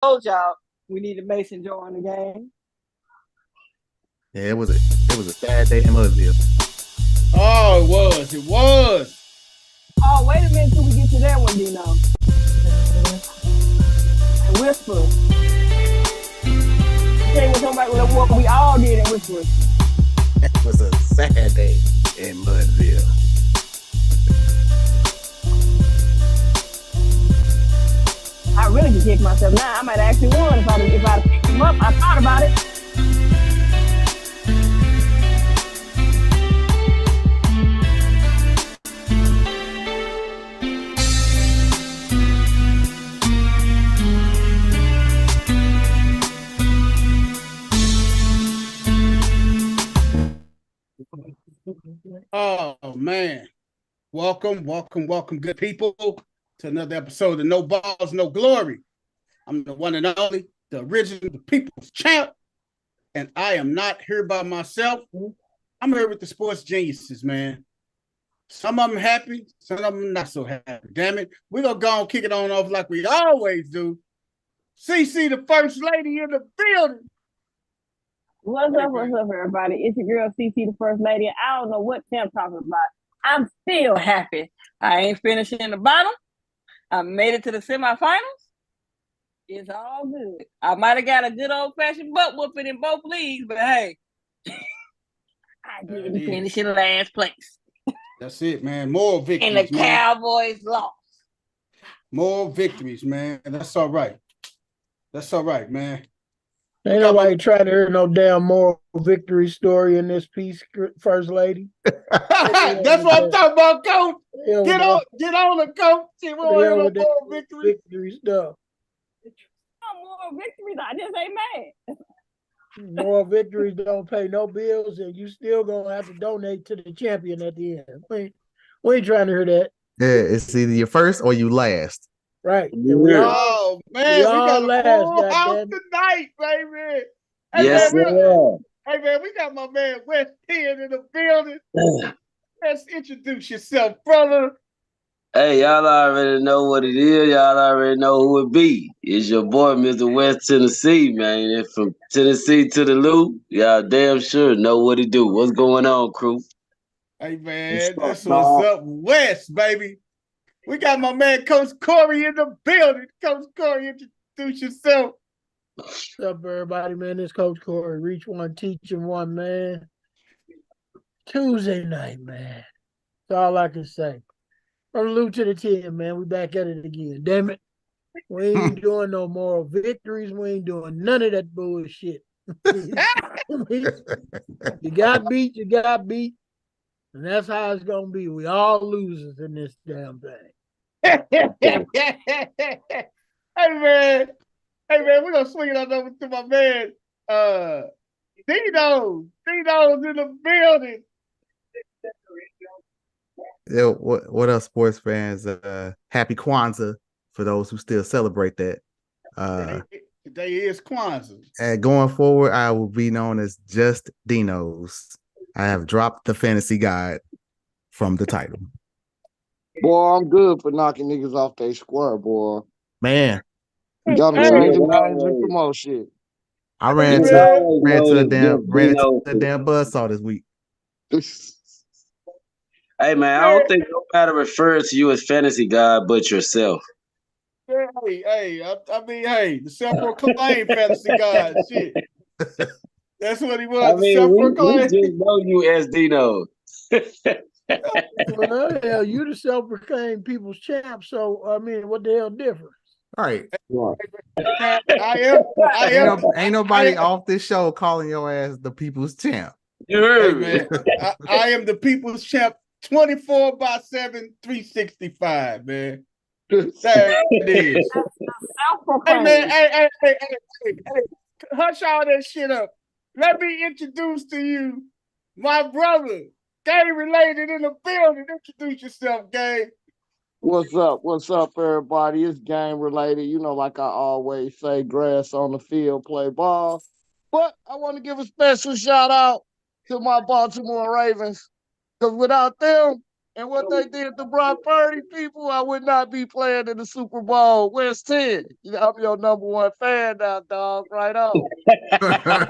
told y'all we needed Mason join the game. Yeah, it was a sad day in Mudville. Oh, it was. Oh, wait a minute till we get to that one, Dino. And Whisper. Tell you what we all did in Whisper. It was a sad day in Mudville. I really can kick myself now. I might actually won if I'd picked him up. I thought about it. Oh man. Welcome, good people, to another episode of No Balls, No Glory. I'm the one and only, the original, the people's champ, and I am not here by myself. I'm here with the sports geniuses, man. Some of them happy, some of them not so happy. Damn it. We're going to go and kick it on off like we always do. CC, the first lady in the building. What's up, everybody? It's your girl, CC, the first lady. I don't know what Tim talking about. I'm still happy. I ain't finishing in the bottom. I made it to the semifinals. It's all good. I might have got a good old-fashioned butt whooping in both leagues, but hey, I didn't finish in last place. That's it, man. More victories, and the Cowboys lost. More victories, man. That's all right. That's all right, man. Ain't nobody trying to hear no damn moral victory story in this piece, First Lady. That's what I'm talking about, Coach. Get on the Coach. See, we don't hear no moral victory stuff. No moral victories. I just ain't mad. Moral victories don't pay no bills, and you still gonna have to donate to the champion at the end. We ain't trying to hear that. Yeah, it's either you first or you last. Right. Man, we got a full house tonight, baby. Hey, yes, man, hey, man, we got my man West 10 in the building. Let's introduce yourself, brother. Hey, y'all already know what it is. Y'all already know who it be. It's your boy, Mr. West Tennessee, man. And from Tennessee to the Loop, y'all damn sure know what it do. What's going on, crew? Hey, man, that's what's up, West, baby. We got my man Coach Corey in the building. Coach Corey, introduce yourself. What's up, everybody, man? This Coach Corey. Reach one, teaching one, man. Tuesday night, man. That's all I can say. From the Loop to the 10, man. We back at it again. Damn it. We ain't doing no moral victories. We ain't doing none of that bullshit. You got beat, you got beat. And that's how it's going to be. We all losers in this damn thing. Hey, man, we're going to swing it on over to my man, Dino's in the building. Yeah, what up, sports fans? Happy Kwanzaa for those who still celebrate that. Today is Kwanzaa. And going forward, I will be known as just Dino's. I have dropped the fantasy guide from the title. Boy, I'm good for knocking niggas off their square, boy. Man. Y'all done changed the names and promote shit. I ran to a damn buzzsaw this week. Hey, man, I don't think nobody refers to you as fantasy god but yourself. Hey, I mean, the self-proclaimed fantasy god, shit. That's what he was. I mean, we just know you as Dino. Well, hell, you the self-proclaimed people's champ, so, I mean, what the hell difference? All right. I am. Ain't nobody off this show calling your ass the people's champ. You heard me. I am the people's champ 24/7, 365, man. There it is. Hey, man, hey, hush all that shit up. Let me introduce to you my brother, Game Related in the building. Introduce yourself, Game. What's up, everybody? It's Game Related. You know, like I always say, grass on the field, play ball. But I want to give a special shout out to my Baltimore Ravens, because without them, And what they did to Brock Purdy, people, I would not be playing in the Super Bowl. Where's 10? I'm your number one fan now, dog. Right on. I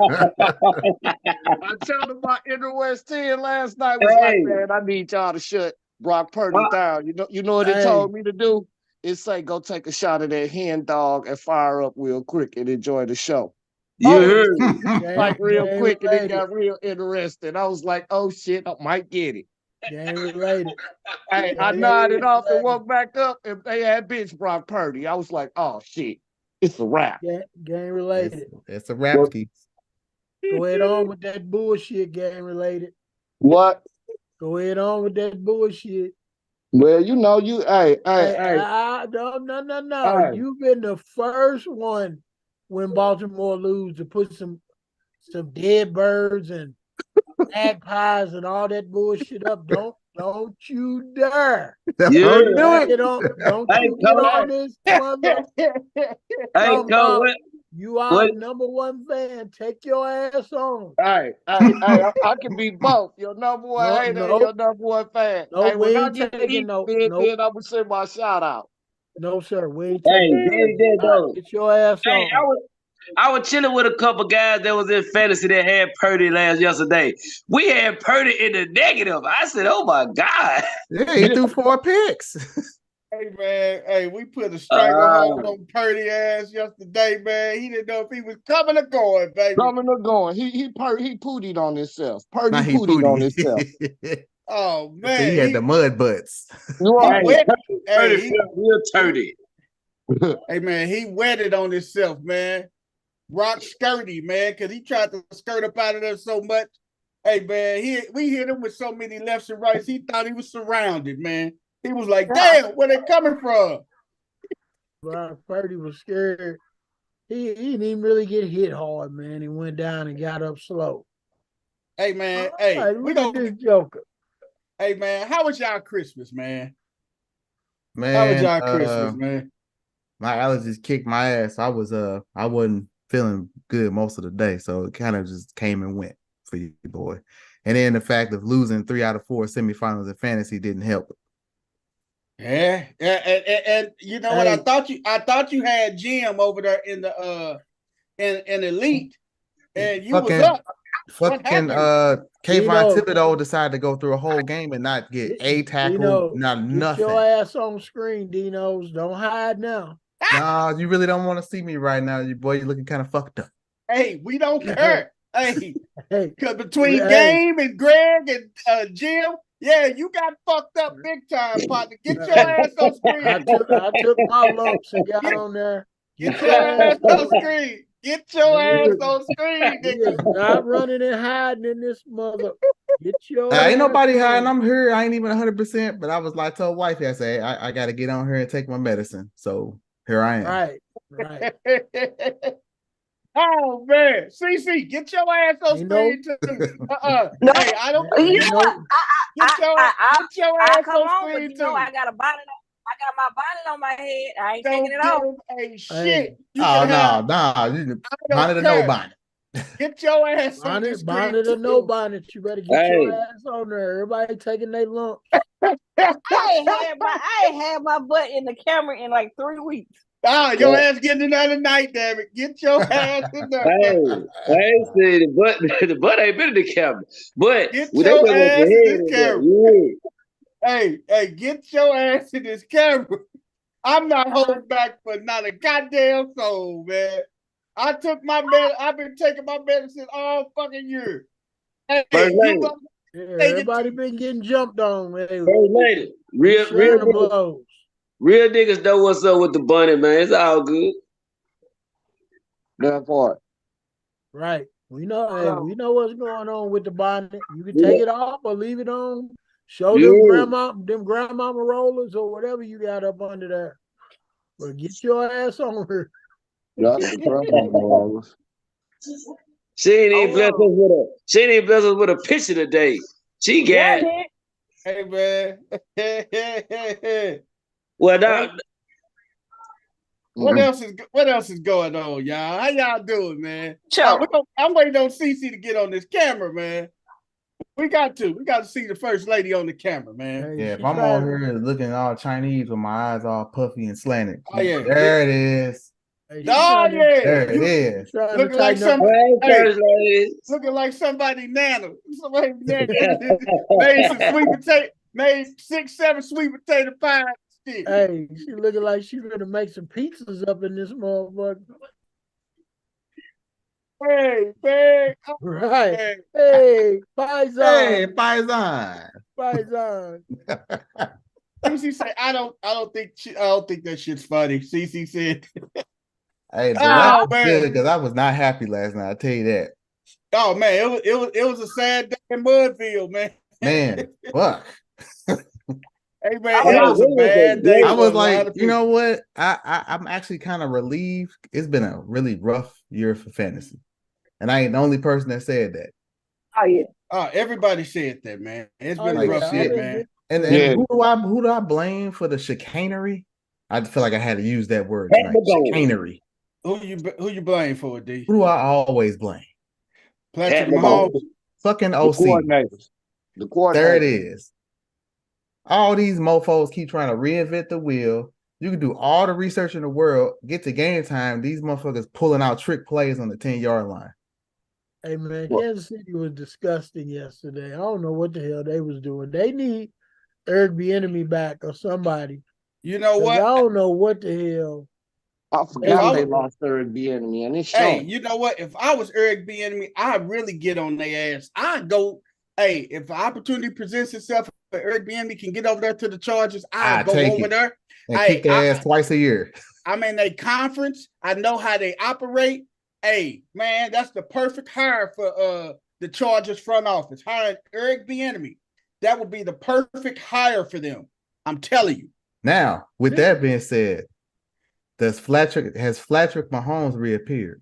told him my inner West 10 last night was like, Hey, man, I need y'all to shut Brock Purdy uh, down. You know what it Hey, told me to do? It say go take a shot of that hen dog and fire up real quick and enjoy the show. you Oh, heard shit. it. Like real game quick and it related. got real interesting. I was like, oh shit, I might get it. Game related. Hey, I Game nodded off and related. walked back up and they had bitch Brock Purdy. I was like, oh shit, it's a wrap. Game related. It's a rap ski. Go ahead on with that bullshit. Game related. What? Go ahead on with that bullshit. Well, you know, you hey. No. Hey. You've been the first one when Baltimore lose to put some dead birds and magpies and all that bullshit up. Don't you dare. You heard Don't do it. it. Don't Hey, you get Coach. on this mother. Hey, Talking Coach, about you are what? number one fan. Take your ass on. Hey, I can be both. Your number one No, hater and no. your number one fan. No, Hey, we when I ain't get to taking eat, no. then Nope. I'm gonna send my shout out. No, sir. We ain't Hey, taking get that though. Get your ass Hey, on. I was chilling with a couple guys that was in fantasy that had Purdy yesterday. We had Purdy in the negative. I said, "Oh my God!" Yeah, he threw 4 picks. Hey man, hey, we put a stranglehold Uh, on Purdy ass yesterday, man. He didn't know if he was coming or going, baby. Coming or going. He pootied on himself. Purdy Now he pootied on pooty. himself. Oh So man, he had the mud butts. You he right. hey, wet. Purdy Hey, felt real turdy. hey man, he wetted on himself, man. Rock skirty, man, because he tried to skirt up out of there so much. Hey man, we hit him with so many lefts and rights. He thought he was surrounded, man. He was like, "Damn, where they coming from?" Brock Purdy was scared. He didn't even really get hit hard, man. He went down and got up slow. Hey man, hey, Right, we look at gonna. this joker. Hey man, how was y'all Christmas, man? How was Man, y'all Christmas, man? my allergies kicked my ass. I wasn't feeling good most of the day, so it kind of just came and went for you, boy. And then the fact of losing 3 out of 4 semifinals in fantasy didn't help. Yeah, and you know what? I thought you had Jim over there in the in elite, and you was up. What Fucking happened? Kayvon Thibodeau decided to go through a whole game and not get a tackle, not Get nothing. your ass on screen, Dinos. Don't hide now. Nah, you really don't want to see me right now, you boy. You're looking kind of fucked up. Hey, we don't care. Hey, Hey, because between Game and Greg and Jim, yeah, you got fucked up big time, partner. Get your ass on screen. I took my lumps and got on there. Get your ass on screen. Get your ass on screen, He is nigga. not running and hiding in this mother. Get your ass Ain't nobody on. hiding. I'm here. I ain't even 100%, but I was like, told wife, I say, I got to get on here and take my medicine. So here I am. Right. Oh man, CC, get your ass on screen too. No, Hey, I don't. you know what? Get your ass come on on, but screen you too. know I got a bonnet. I got my bonnet on my head. I ain't Don't taking it off. give a shit. Hey. You Oh, can have. You I bonnet don't or no care. bonnet. Get your ass on this screen Bonnet too. or no bonnet, you better get Hey. your ass on there. Everybody taking their lumps. I ain't had my butt in the camera in like 3 weeks. Ah, your ass getting another night, damn it. Get your ass in there. Hey, see the butt ain't been in the camera, but Get they your got ass in this the camera. Hey, get your ass in this camera. I'm not holding back for not a goddamn soul, man. I've been taking my medicine all fucking year. Hey, Everybody been getting jumped on. Hey, First lady, real niggas know what's up with the bunny, man. It's all good. That part. Right. We know what's going on with the bonnet. You can take it off or leave it on. Show them grandmama rollers or whatever you got up under there. But get your ass on her. That's the grandmama rollers. She ain't even blessed us with a picture today. She got it. Hey man. Well, now, what else is going on, y'all? How y'all doing, man? Sure. I'm waiting on CC to get on this camera, man. We got to see the first lady on the camera, man. Hey, Yeah, if she I'm on trying, here looking all Chinese with my eyes all puffy and slanted. Oh yeah. There it is. hey, she Oh trying to, yeah. There it You is. trying to looking like tighten up. somebody. Hey, Hey, first lady. looking like somebody nana. Somebody made some sweet potato, made 6-7 sweet potato pie sticks. Hey, she looking like she gonna make some pizzas up in this motherfucker. Hey, man. Right. Hey. Hey, Paisan. Hey, Paisan. Paisan. CC said, I don't think that shit's funny. CC said, Hey, but oh that's man, good because I was not happy last night. I tell you that. oh man, it was a sad day in Mudville, man. Man, fuck. Hey man, I it was was a bad day I for was a lot like, of you know people. what? I'm actually kind of relieved. It's been a really rough year for fantasy. And I ain't the only person that said that. Oh yeah. Everybody said that, man. It's Oh been a Like yeah, rough I've year, shit. been man. And Yeah. who do I blame for the chicanery? I feel like I had to use that word Pat tonight. McGowan. Chicanery. Who you blame for it, D? Who do I always blame? Patrick Pat Mahomes. McGowan. Fucking The OC. coordinators. The There it coordinators. is. All these mofos keep trying to reinvent the wheel. You can do all the research in the world, get to game time. These motherfuckers pulling out trick plays on the 10-yard line. Hey man, Well, Kansas City was disgusting yesterday. I don't know what the hell they was doing. They need Eric Bieniemy back or somebody. You know 'Cause I what? don't know what the hell. I If forgot I they was, lost third enemy, and it's hey, showing. you know what? If I was Eric Bieniemy, I'd really get on their ass. I'd go. Hey, if the opportunity presents itself, for Eric Bieniemy can get over there to the Chargers, I'll I go take over it there. and Hey, kick their ass twice a year. I'm in a conference. I know how they operate. Hey, man, that's the perfect hire for the Chargers front office. Hiring Eric Bieniemy. That would be the perfect hire for them. I'm telling you. Now, with that being said, has Flatrick Mahomes reappeared?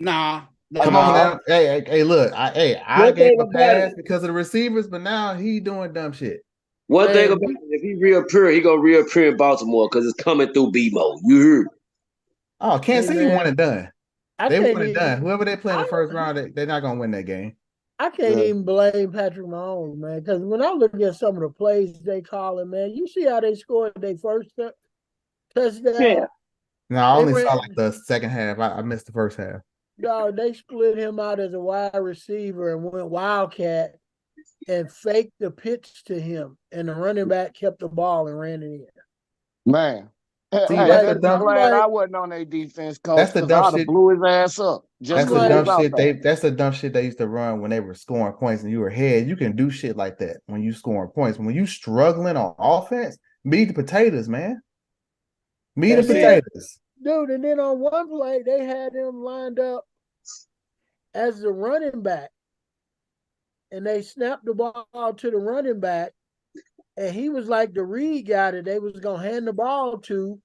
Nah. Come on now. Hey, look. I One gave thing him a about pass it, because of the receivers, but now he doing dumb shit. one thing Man, about it, if he reappear, he gonna reappear in Baltimore because it's coming through BMO. You heard? Oh, Kansas hey City one man, and done. I They can't one and done. even. Whoever they play in the I, first round, they're not gonna win that game. I can't Yeah. even blame Patrick Mahomes, man, because when I look at some of the plays they calling, man, you see how they scored their first touchdown. Yeah. No, I They only saw ran, like the second half. I missed the first half. dog. They split him out as a wide receiver and went wildcat and faked the pitch to him, and the running back kept the ball and ran it in. Man. See, I'm Hey, that's like, the just be dumb. I'm glad I like, wasn't on their defense, That's coach, the because dumb I'd have shit. blew his ass up just I'm That's the because he like, was dumb out shit. there. That's the dumb shit they used to run when they were scoring points and you were ahead. You can do shit like that when you scoring points. When you struggling on offense, meat the potatoes, man. Meat the That's it. potatoes. dude. And then on one play, they had him lined up as the running back, and they snapped the ball to the running back, and he was like the read guy that they was gonna hand the ball to,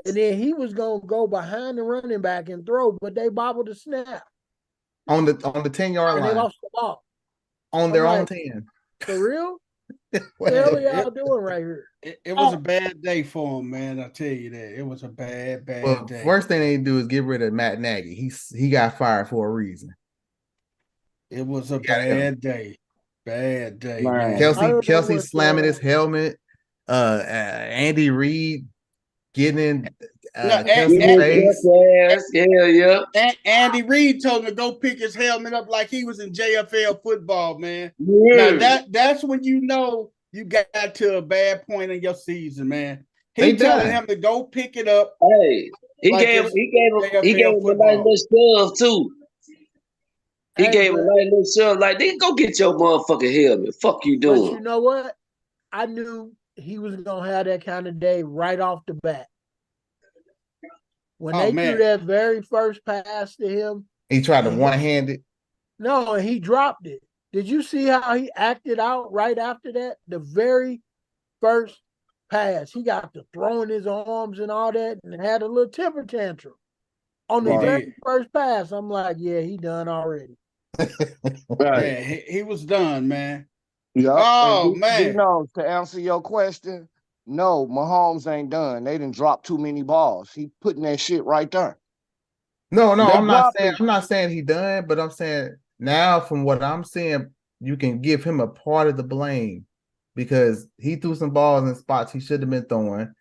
and then he was gonna go behind the running back and throw, but they bobbled the snap On the 10-yard and they line. lost the ball. On I'm their own like, 10. for real? What What the hell the are hell? y'all doing right here? It was a bad day for him, man. I tell you that. It was a bad Well, day. first thing they do is get rid of Matt Nagy. He got fired for a reason. It was a He got him. bad day. Bad day, Man. man. I Kelsey don't know what's slamming going his helmet. Andy Reid getting in No, Kelsey's Give me face. a ass. Yeah, yeah. Andy Reid told him to go pick his helmet up like he was in JFL football, man. Now Yeah. that's when you know you got to a bad point in your season, man. They He telling done. him to go pick it up Hey, like it's he gave JFL him a nice football. little shove too. He Hey, gave him a nice little shove, like, nigga, go get your motherfucking helmet. Fuck you but you doing? know what? I knew he was gonna have that kind of day right off the bat. When Oh they threw man. that very first pass to him, He tried to and one-hand it. no, and he dropped it. Did you see how he acted out right after that? The very first pass, he got to throwing his arms and all that, and had a little temper tantrum on the He very did. first pass. I'm like, yeah, he done already. Right. Yeah, he was done, man. Yep. Oh And man. Dino, to answer your question, no, Mahomes ain't done. They didn't drop too many balls. He putting that shit right there. No, They I'm not dropping. saying he done, but I'm saying Now, from what I'm seeing, you can give him a part of the blame because he threw some balls in spots he should have been throwing.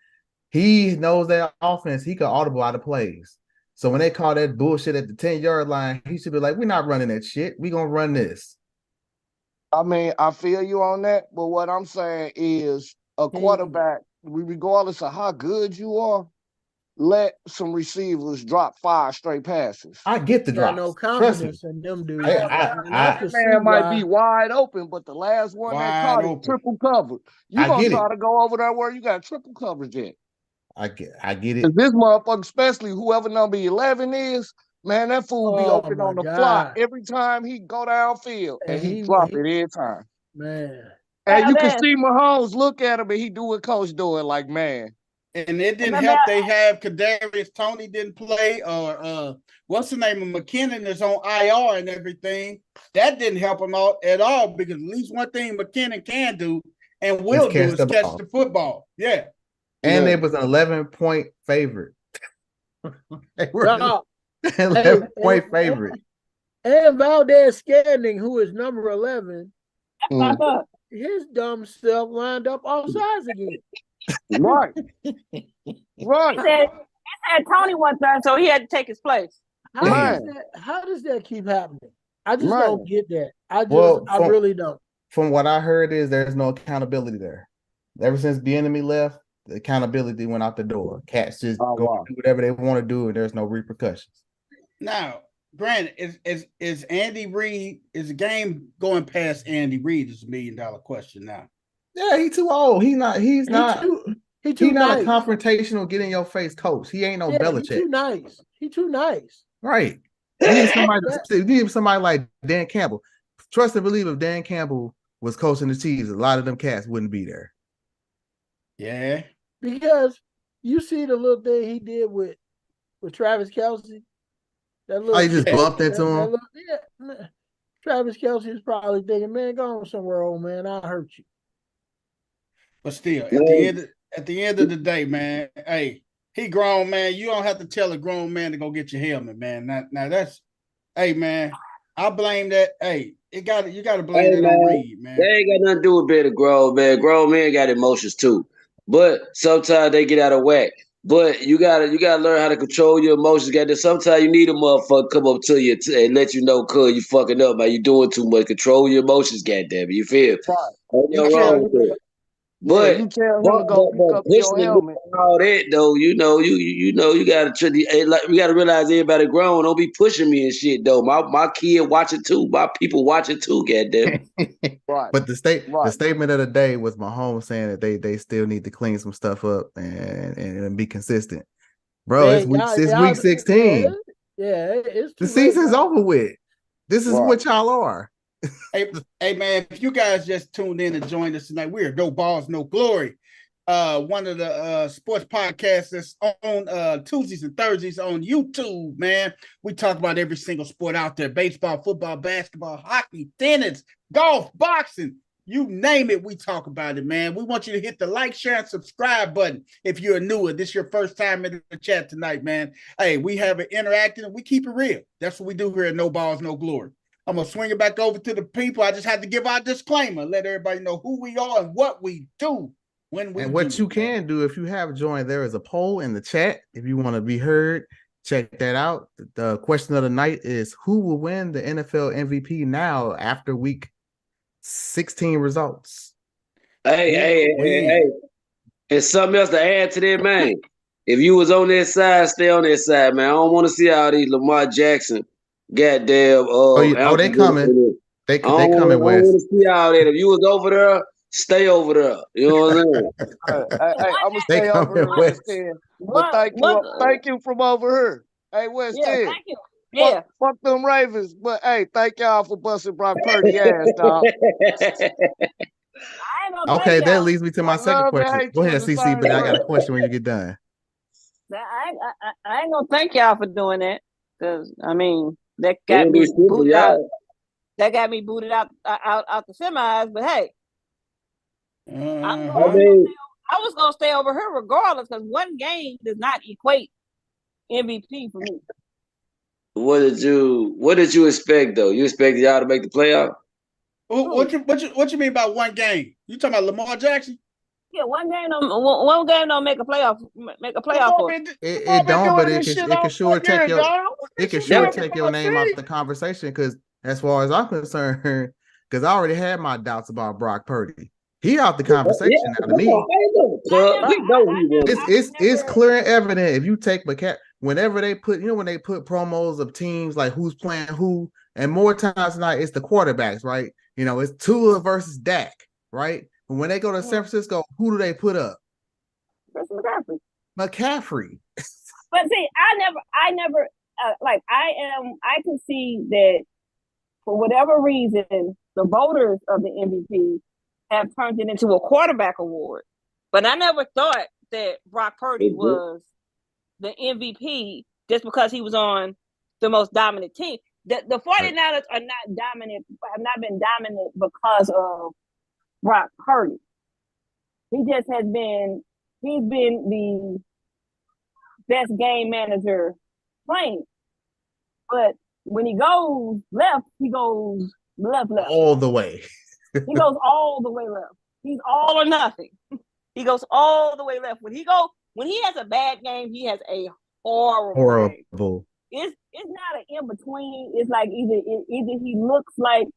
He knows that offense. He could audible out of plays. So when they call that bullshit at the 10-yard line, he should be like, we're not running that shit. We're going to run this. I mean, I feel you on that, but what I'm saying is a quarterback, regardless of how good you are, let some receivers drop 5 straight passes. I get the Got drops. no Trust me. confidence in them dudes. I can see Man might why. be wide open, but the last one that Wide caught it open. triple covered. You I gonna get try it. to go over there where you got triple coverage at. I get it. Cause this motherfucker, especially whoever number 11 is, man, that fool be Oh open my on the fly God. every time he go downfield, and And he he drop it every time. man. And you can Valdez. see Mahomes look at him, and he do what coach doing, like, man. And it didn't Remember- help they have Kadarius Tony didn't play, or what's the name of McKinnon is on IR and everything. That didn't help him out at all because at least one thing McKinnon can do and will do is catch the football. Yeah. And Yeah. it was an 11-point favorite. They were Dog. 11-point favorite. And Valdez Scanning, who is number 11, Pop up. his dumb self lined up all sides again. Right. Right. He said Tony one time, so he had to take his place. How does that keep happening? I just don't get that. I really don't. From what I heard is there's no accountability there. Ever since the enemy left, the accountability went out the door. Cats just go do whatever they want to do, and there's no repercussions. Now, granted, is Andy Reid, is the game going past Andy Reid is $1 million question now. Yeah, he's too old. He's not He's too not nice. a confrontational, get in your face coach. He ain't no Belichick. He's too nice. Right. You need somebody like Dan Campbell. Trust and believe if Dan Campbell was coaching the Chiefs, a lot of them cats wouldn't be there. Yeah. Because you see the little thing he did with Travis Kelce. He just bumped into him. Travis Kelce is probably thinking, man, go on somewhere, old man. I'll hurt you. But still, at the end of the day, man, hey, he grown, man. You don't have to tell a grown man to go get your helmet, man. Now that's, hey, man, I blame that. Hey, you got to blame that on Reed, man. They ain't got nothing to do with being a grown man. Grown men got emotions too, but sometimes they get out of whack. But you gotta learn how to control your emotions. Sometimes you need a motherfucker come up to you and let you know, cuz you fucking up, man. You doing too much. Control your emotions, goddamn it. You feel? Right. Ain't wrong with that. But you tell him to go pick up your helmet. All that though, you gotta realize everybody grown. Don't be pushing me and shit though. My kid watching too. My people watching too. Goddamn. Right. But the statement of the day was Mahomes saying that they still need to clean some stuff up and be consistent. Bro, Man, it's week 16. It's the season's over with. This is what y'all are. Hey man, if you guys just tuned in and joined us tonight, we're No Balls, No Glory. One of the sports podcasts that's on Tuesdays and Thursdays on YouTube, man. We talk about every single sport out there: baseball, football, basketball, hockey, tennis, golf, boxing. You name it, we talk about it, man. We want you to hit the like, share, and subscribe button if you're newer. This is your first time in the chat tonight, man. Hey, we have it interactive and we keep it real. That's what we do here at No Balls, No Glory. I'm going to swing it back over to the people. I just have to give our disclaimer, let everybody know who we are and what we do when we And what you can do if you have joined, there is a poll in the chat. If you want to be heard, check that out. The question of the night is, who will win the NFL MVP now after week 16 results? Hey. And something else to add to that, man. If you was on that side, stay on that side, man. I don't want to see all these Lamar Jackson goddamn they coming. They coming, Wes. I don't want to see all that. If you was over there, stay over there. You know what I'm saying? Hey, I'm gonna stay over here, West End. But thank you from over here. Hey, West End. Thank you. Yeah. Fuck them Ravens. But hey, thank y'all for busting Brock Purdy ass, dog. Okay, that leads me to my second question. Go ahead, CC, but I got a question when you get done. I ain't gonna thank y'all for doing that, because I mean that got me booted out. That got me booted out the semis. But hey, I was gonna stay over here regardless, because one game does not equate MVP for me. What did you expect though? You expected y'all to make the playoff? What you mean by one game? You talking about Lamar Jackson? Yeah, one game don't make a playoff for us. It don't, but this shit it can all sure take year, your dog. it can sure take your name out the conversation. Because as far as I'm concerned, because I already had my doubts about Brock Purdy. He out the conversation now to me. It's clear and evident if you take McCaffrey. Whenever they put, when they put promos of teams like who's playing who, and more times than not, it's the quarterbacks, right? It's Tua versus Dak, right? But when they go to San Francisco, who do they put up? McCaffrey. But see, I never I can see that for whatever reason, the voters of the MVP have turned it into a quarterback award. But I never thought that Brock Purdy was the MVP just because he was on the most dominant team. The 49ers are not dominant, have not been dominant because of Brock Purdy. He's been the best game manager playing. But when he goes left, he goes left. All the way. He goes all the way left. He's all or nothing. He goes all the way left. When he has a bad game, he has a horrible game. It's not an in between. It's like either he looks like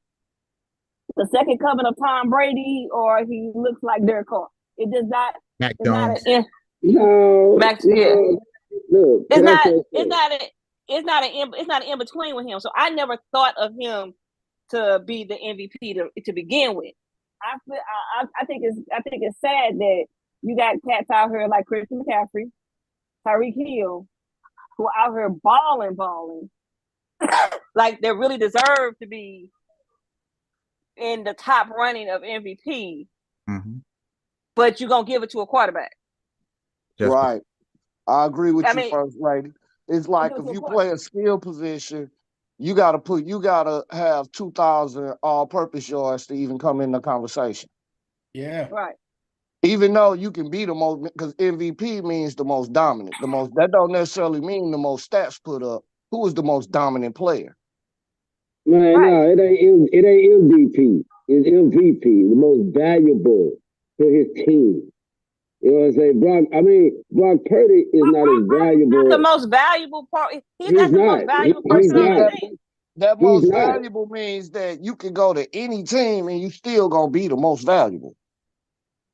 the second coming of Tom Brady or he looks like Derek Carr. It does not. Mac Jones. Max. Yeah. Look, it's not an in between with him. So I never thought of him to be the MVP to begin with. I think it's sad that you got cats out here like Christian McCaffrey, Tyreek Hill, who are out here balling, like they really deserve to be in the top running of MVP. Mm-hmm. But you're gonna give it to a quarterback, right? I agree with you, First Lady. It's like if you play a skill position, you gotta have 2,000 all-purpose yards to even come in the conversation. Yeah, right. Even though you can be the most, because MVP means the most dominant. That don't necessarily mean the most stats put up. Who is the most dominant player? Man, no, it ain't MVP. It's MVP, the most valuable to his team. You know what I'm saying? Brock Purdy is not as valuable. Not the most valuable part. He's not the most valuable person on the team. That most valuable means that you can go to any team and you still gonna be the most valuable.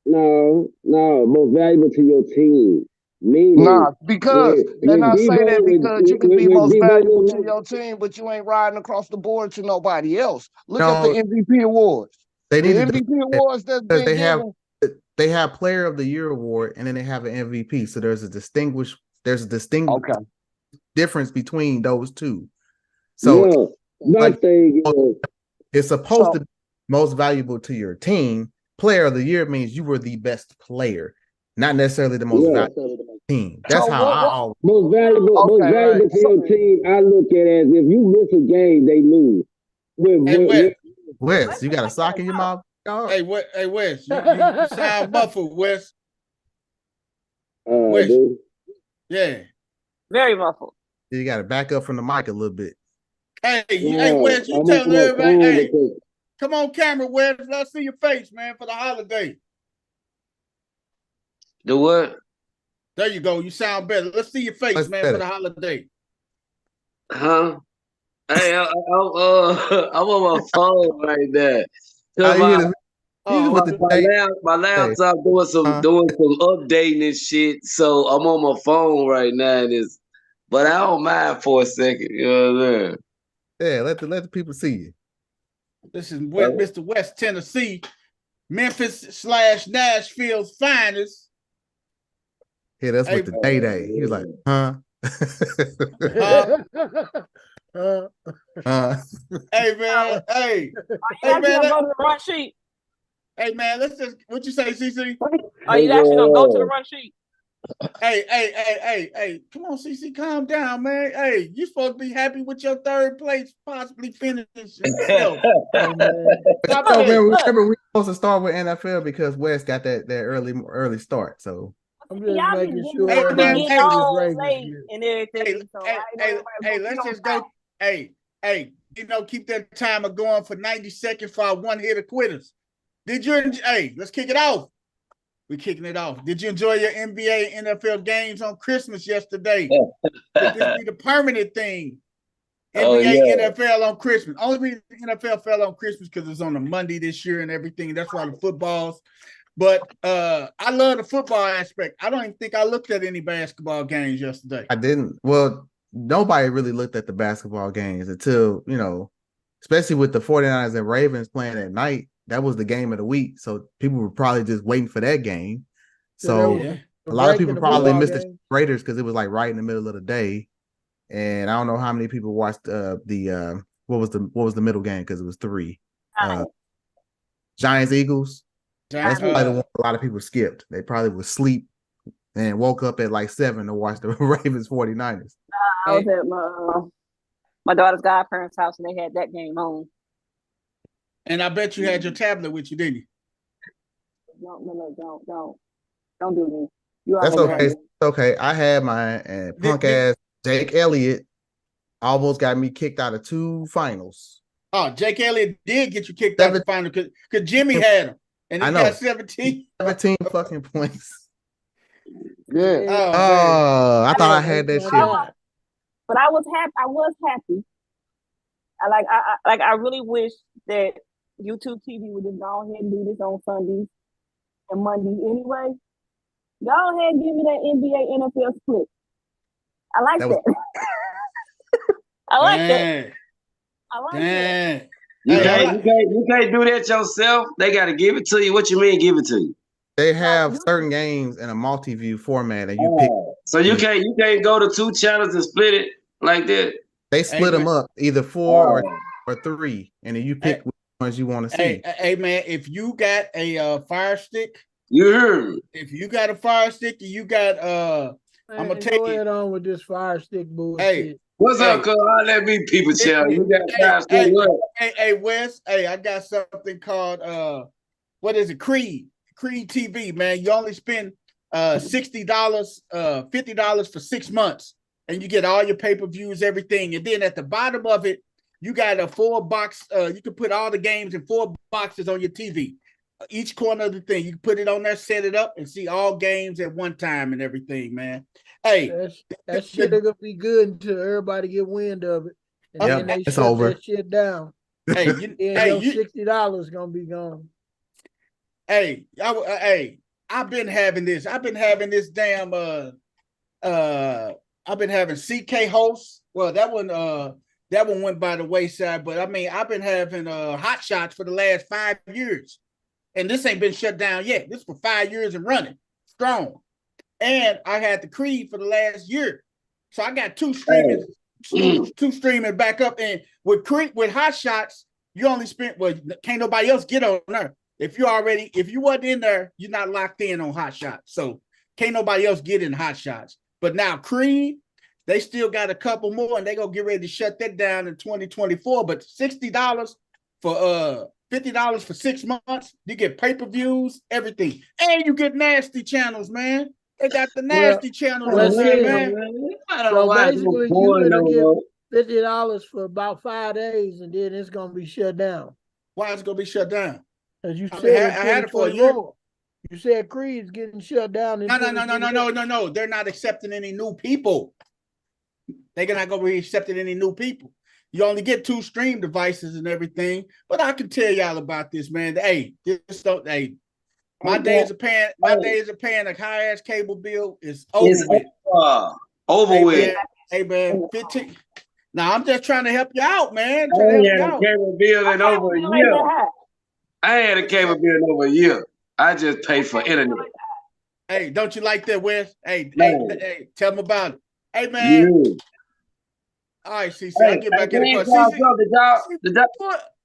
No, most valuable to your team. Because they're not saying that because you can be most valuable to your team, but you ain't riding across the board to nobody else. Look at the MVP awards. They need the MVP awards that's been given. They have Player of the Year award, and then they have an MVP. So there's a distinct difference between those two. So it's supposed to be most valuable to your team. Player of the Year means you were the best player, not necessarily the most valuable team. That's how I always most valuable to your team. I look at it as if you miss a game, they lose. Wes, you got a sock in your mouth? Hey, Wes, you sound muffled, Wes. Wes. Dude. Yeah. Very muffled. You got to back up from the mic a little bit. Hey, Wes, you tell everybody, hey, come on camera, Wes. Let's see your face, man, for the holiday. The what? There you go. You sound better. Let's see your face, man, for the holiday. Huh? Hey, I'm on my phone right there. My laptop doing some updating and shit, so I'm on my phone right now. But I don't mind for a second. You know what I'm saying? Yeah, let the people see you. This is Mr. West Tennessee, Memphis/Nashville's finest. Yeah, that's what the day. He was like, huh? Hey man, hey man, go to the run sheet. Hey man, let's just what you say, CC? Are you actually gonna go to the run sheet? Hey, come on, CC, calm down, man. Hey, you supposed to be happy with your third place, possibly finish yourself. Remember, we supposed to start with NFL because West got that early start. So I'm See, just y'all be making getting, sure Hey, y'all be man, everybody getting hey, see this old Ravens late gear. and hey, everything. So I know everybody hey, gonna be let's on just time. go. Hey, keep that timer going for 90 seconds for our one hitter quitters. Hey, let's kick it off. We're kicking it off. Did you enjoy your NBA and NFL games on Christmas yesterday? Could this be the permanent thing? Oh, NBA, yeah. NFL on Christmas. Only reason the NFL fell on Christmas because it's on a Monday this year and everything. That's why the footballs. But I love the football aspect. I don't even think I looked at any basketball games yesterday. I didn't. Well, nobody really looked at the basketball games until, especially with the 49ers and Ravens playing at night. That was the game of the week. So people were probably just waiting for that game. So that was So Yeah. a lot of break in people the probably football missed the game. Raiders because it was like right in the middle of the day. And I don't know how many people watched the what was the middle game because it was 3. Giants Eagles. That's probably the one a lot of people skipped. They probably would sleep and woke up at like 7 to watch the Ravens 49ers. I was at my daughter's godparents' house and they had that game on. And I bet you had your tablet with you, didn't you? No, don't do this. You That's already okay. have it. Okay. I had mine, punk ass Jake Elliott almost got me kicked out of 2 finals. Oh, Jake Elliott did get you kicked out the final because Jimmy had him. And he got 17. 17 fucking points. Yeah. Oh, I thought I had that shit. But I was happy. I really wish that YouTube TV would just go ahead and do this on Sundays and Mondays anyway. Go ahead and give me that NBA NFL split. I like that. I like that. I like that. You can't do that yourself. They got to give it to you. What you mean, give it to you? They have certain games in a multi-view format, and you pick. So you can't go to 2 channels and split it like that. They split them up either 4 or 3, and then you pick which ones you want to see. Hey, man, if you got a Fire Stick, you heard me. If you got a Fire Stick, you got I'm gonna take go ahead on with this Fire Stick bullshit. Hey, what's up, cuz? I'll let me people tell you. Got Fire Stick. Hey, Wes. Hey, I got something called what is it? Creed TV, man. You only spend $60, $50 for 6 months, and you get all your pay-per-views, everything. And then at the bottom of it, you got a 4-box. You can put all the games in 4 boxes on your TV. Each corner of the thing, you can put it on there, set it up, and see all games at one time and everything, man. Hey, that shit gonna be good until everybody get wind of it, and then they shut over. that shit down. Hey, your $60 gonna be gone. Hey, I've been having this. I've been having this damn I've been having CK hosts. Well, that one went by the wayside, but I mean, I've been having Hot Shots for the last 5 years. And this ain't been shut down yet. This is for 5 years and running strong. And I had the Creed for the last year. So I got 2 streaming, two streaming back up. And with Hot Shots, you only spent, can't nobody else get on there. If you wasn't in there, you're not locked in on Hot Shots. So can't nobody else get in Hot Shots. But now Creed, they still got a couple more and they gonna get ready to shut that down in 2024. But $60 for $50 for 6 months, you get pay-per-views, everything. And you get nasty channels, man. They got the nasty channels on there, man. So basically, you're gonna get $50 for about 5 days, and then it's gonna be shut down. Why is it gonna be shut down? As you said, I had it for a year. You said Creed's getting shut down. No. They're not accepting any new people. They're not gonna be accepting any new people. You only get 2 stream devices and everything, but I can tell y'all about this, man. Hey, my days of paying a high ass cable bill is over with. Over with. Hey man, 15. Now I'm just trying to help you out, man. I ain't had a cable bill in over a year. I ain't had a cable bill in over a year. I just pay for internet. Hey, don't you like that, Wes? Hey, tell them about it. Hey, man. Yeah. All right, CC, I'll get back in the car.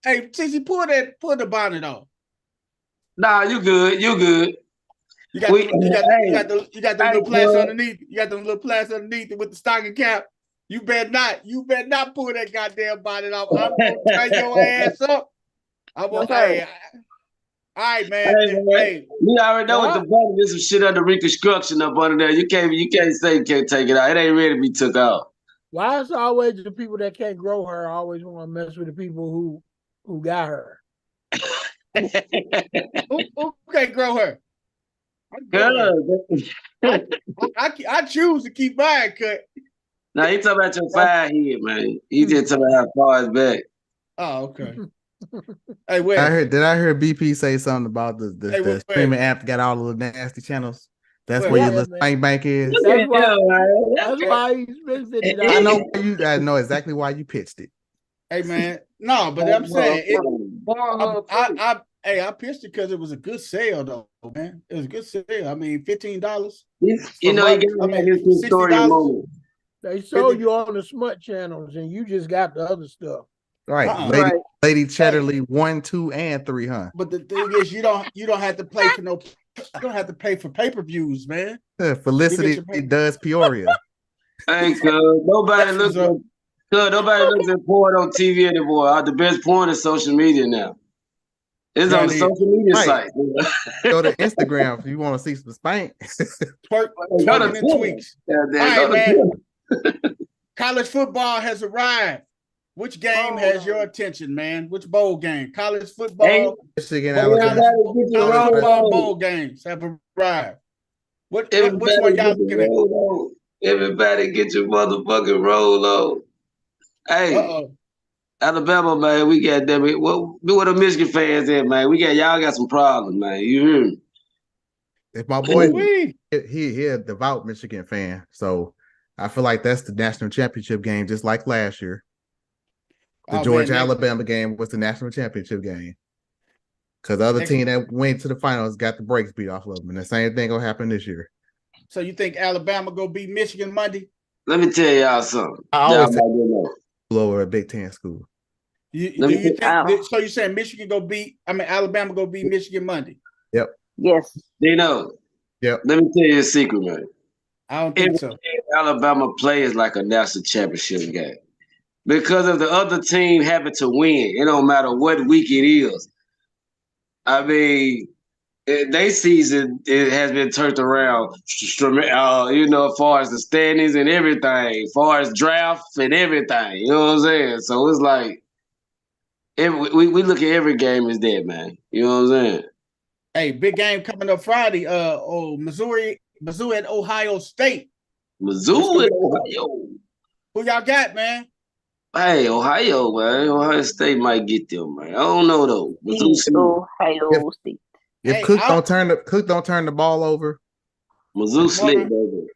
CC, pull the bonnet off. Nah, you good. You got the little plaques underneath. You got the little plaques underneath it with the stocking cap. You better not pull that goddamn bonnet off. I'm gonna turn your ass up. I'm All right, Hey, man. man. Hey, You already know what the what? button. There's some shit under reconstruction up under there. You can't say you can't take it out. It ain't ready to be took out. Why is always the people that can't grow hair always want to mess with the people who got her? Who can't grow her? Good. I choose to keep mine cut. Now he talking about your fire head, man. He just talking about how far it's back. Oh, okay. Hey, wait. Did I hear BP say something about the Wait. streaming app got all of the nasty channels? That's Wait, where your yeah, little man. spank bank is. That's why. Yeah, That's why he spent $50. I know exactly why you pitched it. Hey, man. No, but I'm saying I pitched it because it was a good sale, though, man. It was a good sale. I mean, $15. You know, he got to have his story moment. They sold you on the smut channels, and you just got the other stuff. Right. Lady Chatterley 1, 2, and 3, huh? But the thing is, you don't have to pay for you don't have to pay for pay-per-views, man. Felicity does Peoria. Hey, cuz nobody looks at porn on TV anymore. The best porn is social media now. It's on the social media site. Go to Instagram if you want to see some spank. Twerking and tweaks. All right, man. College football has arrived. Which game has your attention, man? Which bowl game? College football. Michigan, College football bowl games have arrived. Which one y'all looking at? Everybody get your motherfucking roll on. Hey, Alabama, man, we got them. What the Michigan fans at, man? Y'all got some problems, man. You hear me? If my boy, he a devout Michigan fan, so I feel like that's the national championship game, just like last year. The Georgia-Alabama game was the national championship game. Because the other team that went to the finals got the brakes beat off of them. And the same thing will happen this year. So you think Alabama go beat Michigan Monday? Let me tell y'all something. I always say over a Big Ten school. So you're saying Alabama go beat Michigan Monday? Yep. Yes. Dino. Yep. Let me tell you a secret, man. I don't think so. Alabama plays like a national championship game. Because of the other team having to win. It don't matter what week it is. I mean, their season has been turned around, as far as the standings and everything, as far as draft and everything. You know what I'm saying? So it's like, we look at every game as that, man. You know what I'm saying? Hey, big game coming up Friday. Mizzou at Ohio State. Mizzou at Ohio. Who y'all got, man? Hey, Ohio, man. Ohio State might get them, man. I don't know though. Ohio State. If Cook don't turn the ball over, Mizzou slick, baby.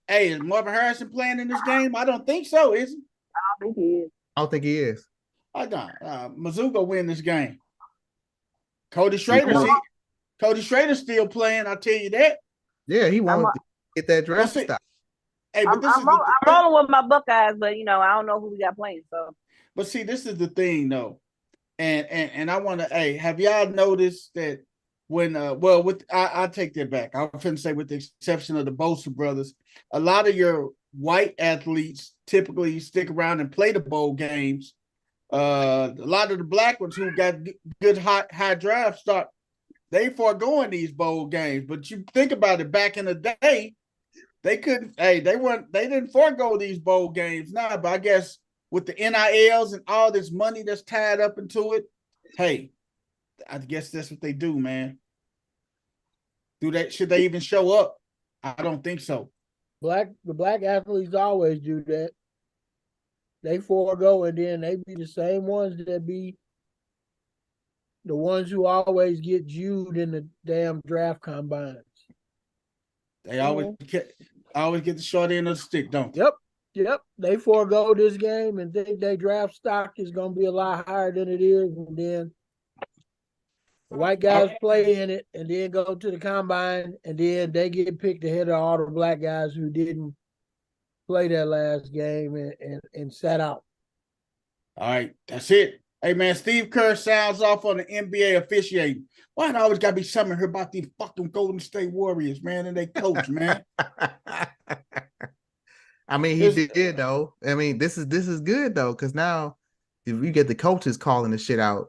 Is Marvin Harrison playing in this game? I don't think so. Is he? I don't think he is. I don't think he is. I don't. Mizzou go win this game. Cody Schrader's still playing. I'll tell you that. Yeah, he wants to get that draft stock. Hey, but I'm rolling with my Buckeyes, but I don't know who we got playing. So, but see, this is the thing, though, and I want to. Hey, have y'all noticed that when I take that back. I'm finna say, with the exception of the Bosa brothers, a lot of your white athletes typically stick around and play the bowl games. A lot of the black ones who got good high draft stock, they foregoing these bowl games. But you think about it, back in the day, they couldn't. Hey, they didn't forego these bowl games now. But I guess with the NILs and all this money that's tied up into it, hey, I guess that's what they do, man. Should they even show up? I don't think so. The black athletes always do that. They forego, and then they be the same ones that be the ones who always get Jewed in the damn draft combines. They always get the short end of the stick, don't they? Yep. They forego this game and think their draft stock is going to be a lot higher than it is, and then the white guys play in it and then go to the combine, and then they get picked ahead of all the black guys who didn't play that last game and sat out. All right, that's it. Hey, man, Steve Kerr sounds off on the NBA officiating. Why I always got to be something here about these fucking Golden State Warriors, man, and they coach, man? I mean, he did, though. I mean, this is good, though, because now if you get the coaches calling the shit out,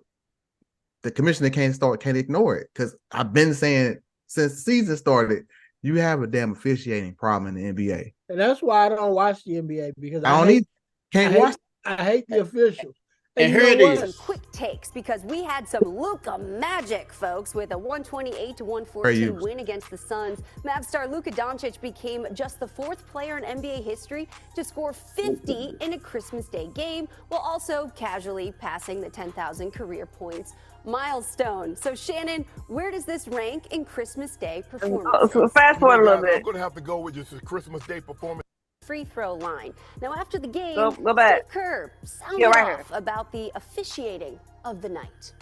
the commissioner can't ignore it, because I've been saying since the season started, you have a damn officiating problem in the NBA. And that's why I don't watch the NBA, because I don't can't watch. I hate the officials. And you here know it what? is. Quick takes, because we had some Luka magic, folks, with a 128-114 win against the Suns. Mavs star Luka Doncic became just the 4th player in NBA history to score 50 in a Christmas Day game, while also casually passing the 10,000 career points milestone. So Shannon, where does this rank in Christmas Day performances? So fast forward a little bit. I'm going to have to go with just a Christmas Day performance. Free throw line. Now, after the game, go back. Steve Kerr sounded right off about the officiating of the night.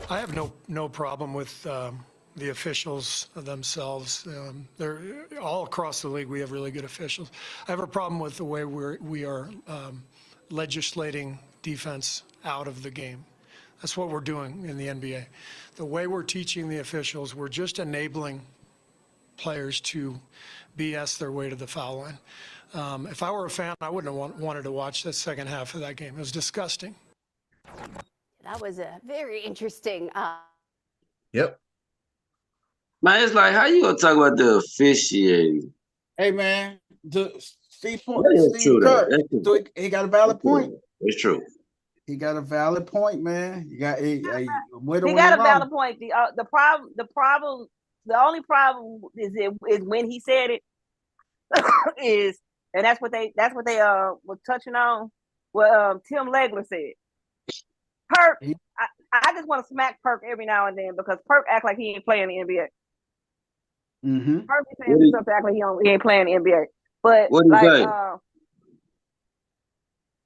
I have no problem with the officials themselves. They're all across the league. We have really good officials. I have a problem with the way we are legislating defense out of the game. That's what we're doing in the NBA. The way we're teaching the officials, we're just enabling players to BS their way to the foul line. If I were a fan, I wouldn't have wanted to watch the second half of that game. It was disgusting. That was a very interesting. Yep. Man, it's like, how you gonna talk about the officiating? Hey, man, Steve true, Kerr, that's true. he got a valid point. It's true. He got a valid point, man. You got He got a valid point. The only problem is when he said it is, and that's what they were touching on. What Tim Legler said. Perk, I just want to smack Perk every now and then, because Perk act like he ain't playing the NBA. Mm-hmm. Perk is saying something act like he ain't playing the NBA. But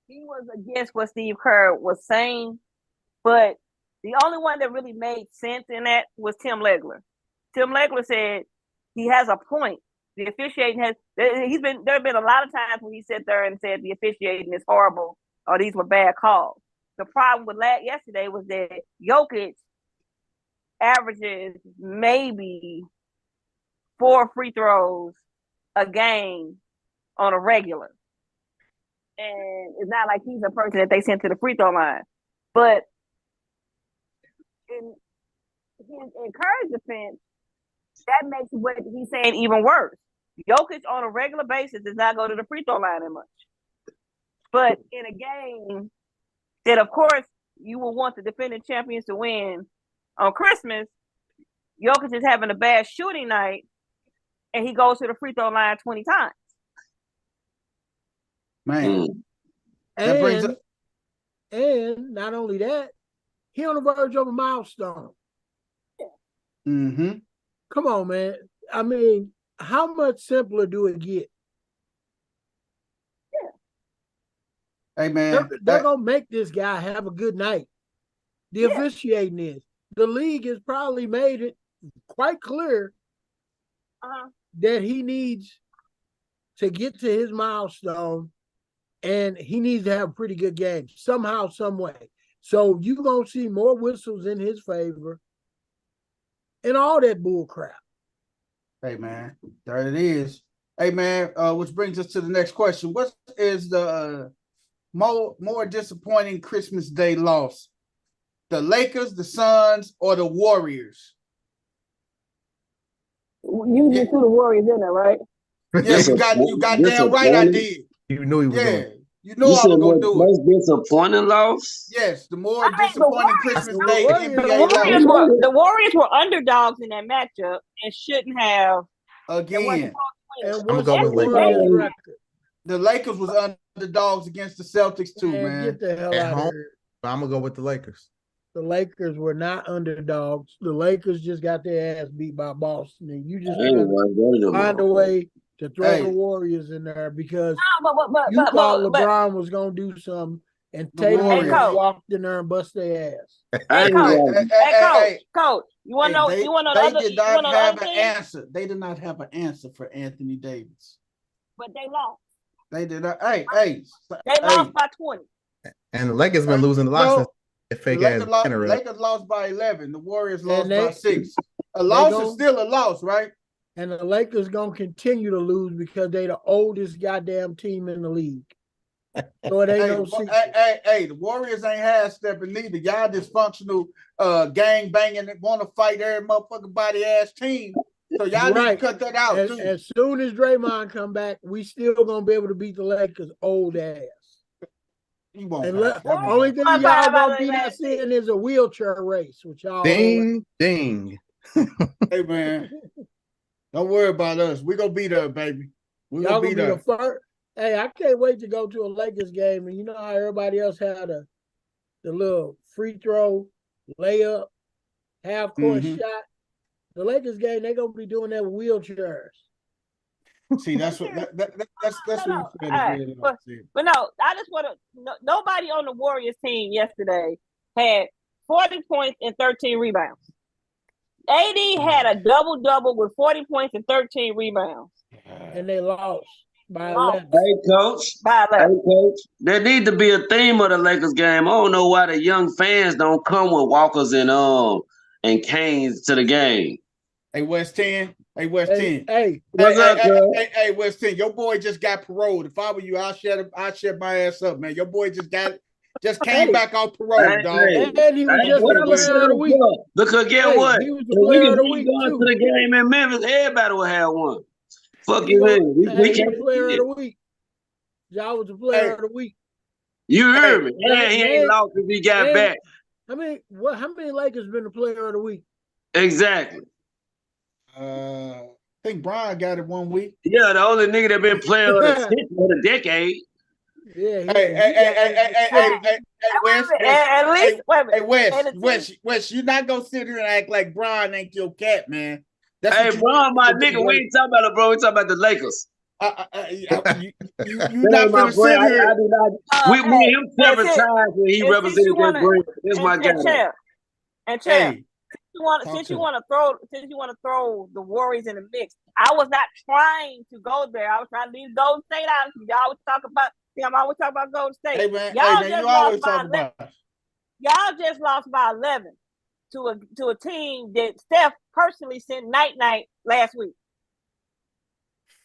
he was against what Steve Kerr was saying, but the only one that really made sense in that was Tim Legler. Tim Legler said he has a point. The officiating there have been a lot of times when he sat there and said the officiating is horrible or these were bad calls. The problem with yesterday was that Jokic averages maybe 4 free throws a game on a regular. And it's not like he's a person that they sent to the free throw line. But in Kerr's defense, that makes what he's saying even worse. Jokic on a regular basis does not go to the free throw line that much. But in a game that, of course, you will want the defending champions to win on Christmas, Jokic is having a bad shooting night, and he goes to the free throw line 20 times. Man. And not only that, he on the verge of a milestone. Mm-hmm. Come on, man. I mean, how much simpler do it get? Hey, man. They're going to make this guy have a good night. The officiating is. The league has probably made it quite clear that he needs to get to his milestone, and he needs to have a pretty good game somehow, some way. So you're going to see more whistles in his favor and all that bull crap. Hey, man, there it is. Hey, man, which brings us to the next question. What is the more disappointing Christmas Day loss? The Lakers, the Suns, or the Warriors? You just threw the Warriors in there, right? Yeah, you got damn right I did. You knew he was going. You know I was going to do it. Most disappointing loss? Yes, the more disappointing Christmas Day NBA loss. The Warriors were underdogs in that matchup and shouldn't have. Again. I'm going to go with Lakers. The Lakers was underdogs against the Celtics too, man. Get the hell At out home, of here. I'm going to go with the Lakers. The Lakers were not underdogs. The Lakers just got their ass beat by Boston. And you just find a way to throw the Warriors in there because you thought LeBron was going to do something, and Tatum walked in there and bust their ass. Coach, you want to know? You want to know? They did not have an answer. They did not have an answer for Anthony Davis. But they lost. They did not. They lost by 20. And the Lakers been losing a lot since fake ass Lakers lost by 11. The Warriors lost by 6. A loss is still a loss, right? And the Lakers gonna continue to lose because they the oldest goddamn team in the league. So it ain't Hey, no secret. the Warriors ain't half stepping neither. Y'all dysfunctional, gang banging that want to fight every motherfucking body ass team. So y'all need to cut that out too. As soon as Draymond come back, we still gonna be able to beat the Lakers old ass. He won't. Only thing y'all gonna beat us in is a wheelchair race, which y'all ding ding. Hey man, don't worry about us. We gonna beat her, baby. We y'all gonna beat her. The first. Hey, I can't wait to go to a Lakers game, and you know how everybody else had the little free throw, layup, half court shot. The Lakers game, they gonna be doing that with wheelchairs. See, that's what that's what you said. But no, I just want to. Nobody on the Warriors team yesterday had 40 points and 13 rebounds. AD had a double with 40 points and 13 rebounds, and they lost by 11. Hey, coach. By 11. Hey, coach. There need to be a theme of the Lakers game. I don't know why the young fans don't come with walkers and canes to the game. Hey, West 10. Hey, West 10. Hey, West 10. Your boy just got paroled. If I were you, I'll shut my ass up, man. Your boy just came back off parole, dog. And he was just the player of the week. Because get what? He was the player of the week going too. To the game in Memphis, everybody will have one. Fuck you, man. We can't the player of the week. Y'all was the player of the week. You heard me. Yeah, he ain't lost if he got back. How many Lakers been the player of the week? Exactly. I think Brian got it 1 week. Yeah, the only nigga that been playing for the decade. Yeah. Wes, you're not gonna sit here and act like Brian ain't your cat, man. Hey, Brian, my nigga, we ain't talking about it, bro. We talking about the Lakers. You not gonna sit here. We meet him several times when he represented that brand. That's my guy. And Champ, since you want to throw the Warriors in the mix, I was not trying to go there. I was trying to leave Golden State out. Y'all always talk about. I'm always talking about Golden State. Hey man, you always talk about. Y'all just lost by 11 to a team that Steph personally sent night last week.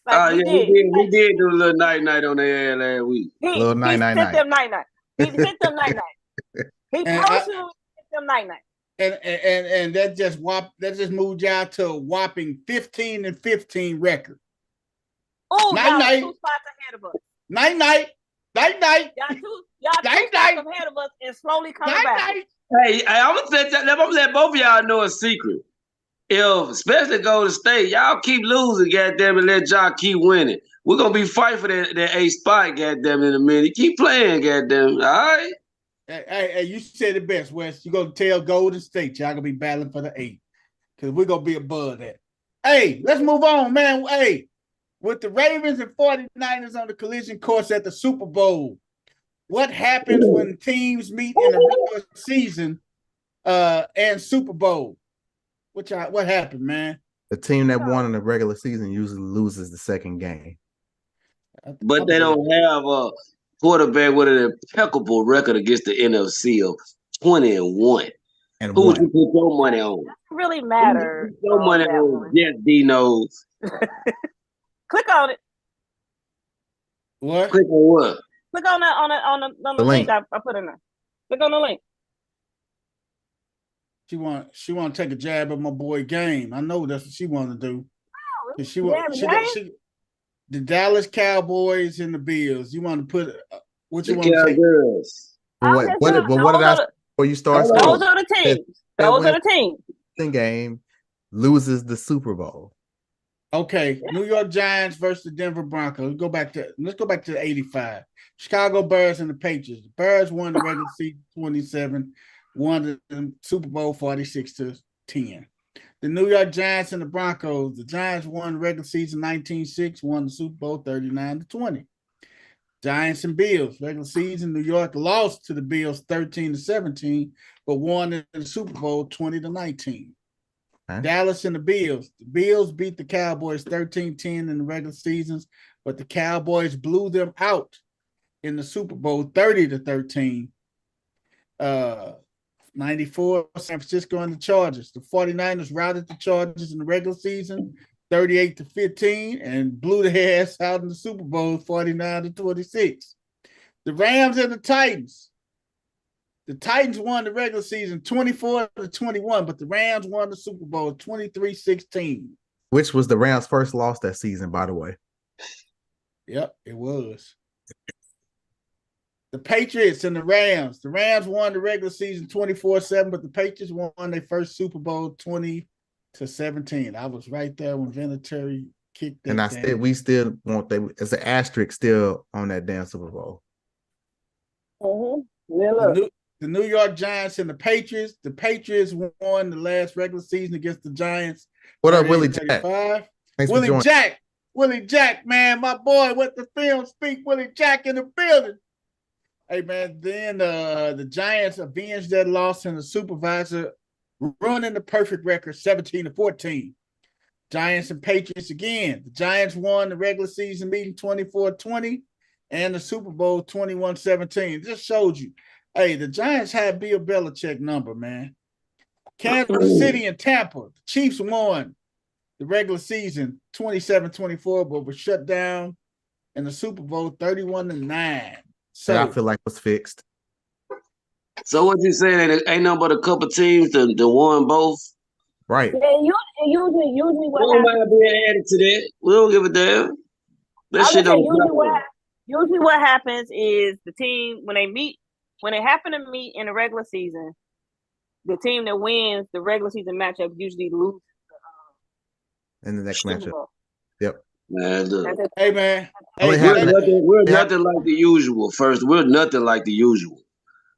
Like we did do a little night on their ass last week. He sent them night. He sent them night. He personally sent them night. And that just moved y'all to a whopping 15-15 record. Oh, y'all 2 spots ahead of us. Night. Y'all 2 spots ahead of us and slowly coming back. Hey, I'm gonna let both of y'all know a secret. If especially Golden State, y'all keep losing, goddamn it, let y'all keep winning. We're gonna be fighting for that 8th spot, goddamn it, in a minute. Keep playing, goddamn it. All right. Hey, you said it best, Wes. You gonna tell Golden State y'all gonna be battling for the 8th. Because we're gonna be above that. Hey, let's move on, man. Hey, with the Ravens and 49ers on the collision course at the Super Bowl, what happens when teams meet in the regular season and Super Bowl? What happened, man? The team that won in the regular season usually loses the second game. But they don't have a quarterback with an impeccable record against the NFC of 20-1. And who would you put your money on? Doesn't really matter. Your money on? Yes, D knows. Click on it. What? Click on what? Click on the link I put in there. Click on the link. She want to take a jab at my boy Game. I know that's what she want to do. The Dallas Cowboys and the Bills. You want to put what you want to take? What did I before you start? Those are the teams. Those are the teams. Game loses the Super Bowl. Okay, New York Giants versus the Denver Broncos. Let's go back to the 85. Chicago Bears and the Patriots. The Bears won the regular season 27, won the Super Bowl 46-10. The New York Giants and the Broncos. The Giants won the regular season 19-6, won the Super Bowl 39-20. Giants and Bills. Regular season, New York lost to the Bills 13-17, but won the Super Bowl 20-19. Dallas and the Bills. The Bills beat the Cowboys 13-10 in the regular seasons, but the Cowboys blew them out in the Super Bowl 30-13. 94, San Francisco and the Chargers. The 49ers routed the Chargers in the regular season 38-15 and blew their ass out in the Super Bowl 49-26. The Rams and the Titans. The Titans won the regular season 24-21, but the Rams won the Super Bowl 23-16. Which was the Rams' first loss that season, by the way. Yep, it was. The Patriots and the Rams. The Rams won the regular season 24-7, but the Patriots won their first Super Bowl 20-17. I was right there when Vinatieri kicked that. And we still want that as an asterisk still on that damn Super Bowl. The New York Giants and the Patriots. The Patriots won the last regular season against the Giants. What up, Willie Jack? Willie Jack, man, my boy, what the film speak, Willie Jack in the building. Hey, man, then the Giants avenged that loss in the supervisor, running the perfect record 17-14. Giants and Patriots again. The Giants won the regular season meeting 24-20 and the Super Bowl 21-17. Just showed you. Hey, the Giants had Bill Belichick number, man. Kansas City and Tampa. The Chiefs won the regular season 27-24, but was shut down in the Super Bowl 31-9. So I feel like it was fixed. So what you saying? There ain't nothing but a couple teams that won both? Right. Yeah, usually what We don't happens. mind being added to that. We don't give a damn. That shit don't usually what happens is the team when they happen to meet in the regular season, the team that wins the regular season matchup usually loses in the next matchup. Bowl. Yep. Man, look. Hey, man. We're nothing like the usual. First, we're nothing like the usual.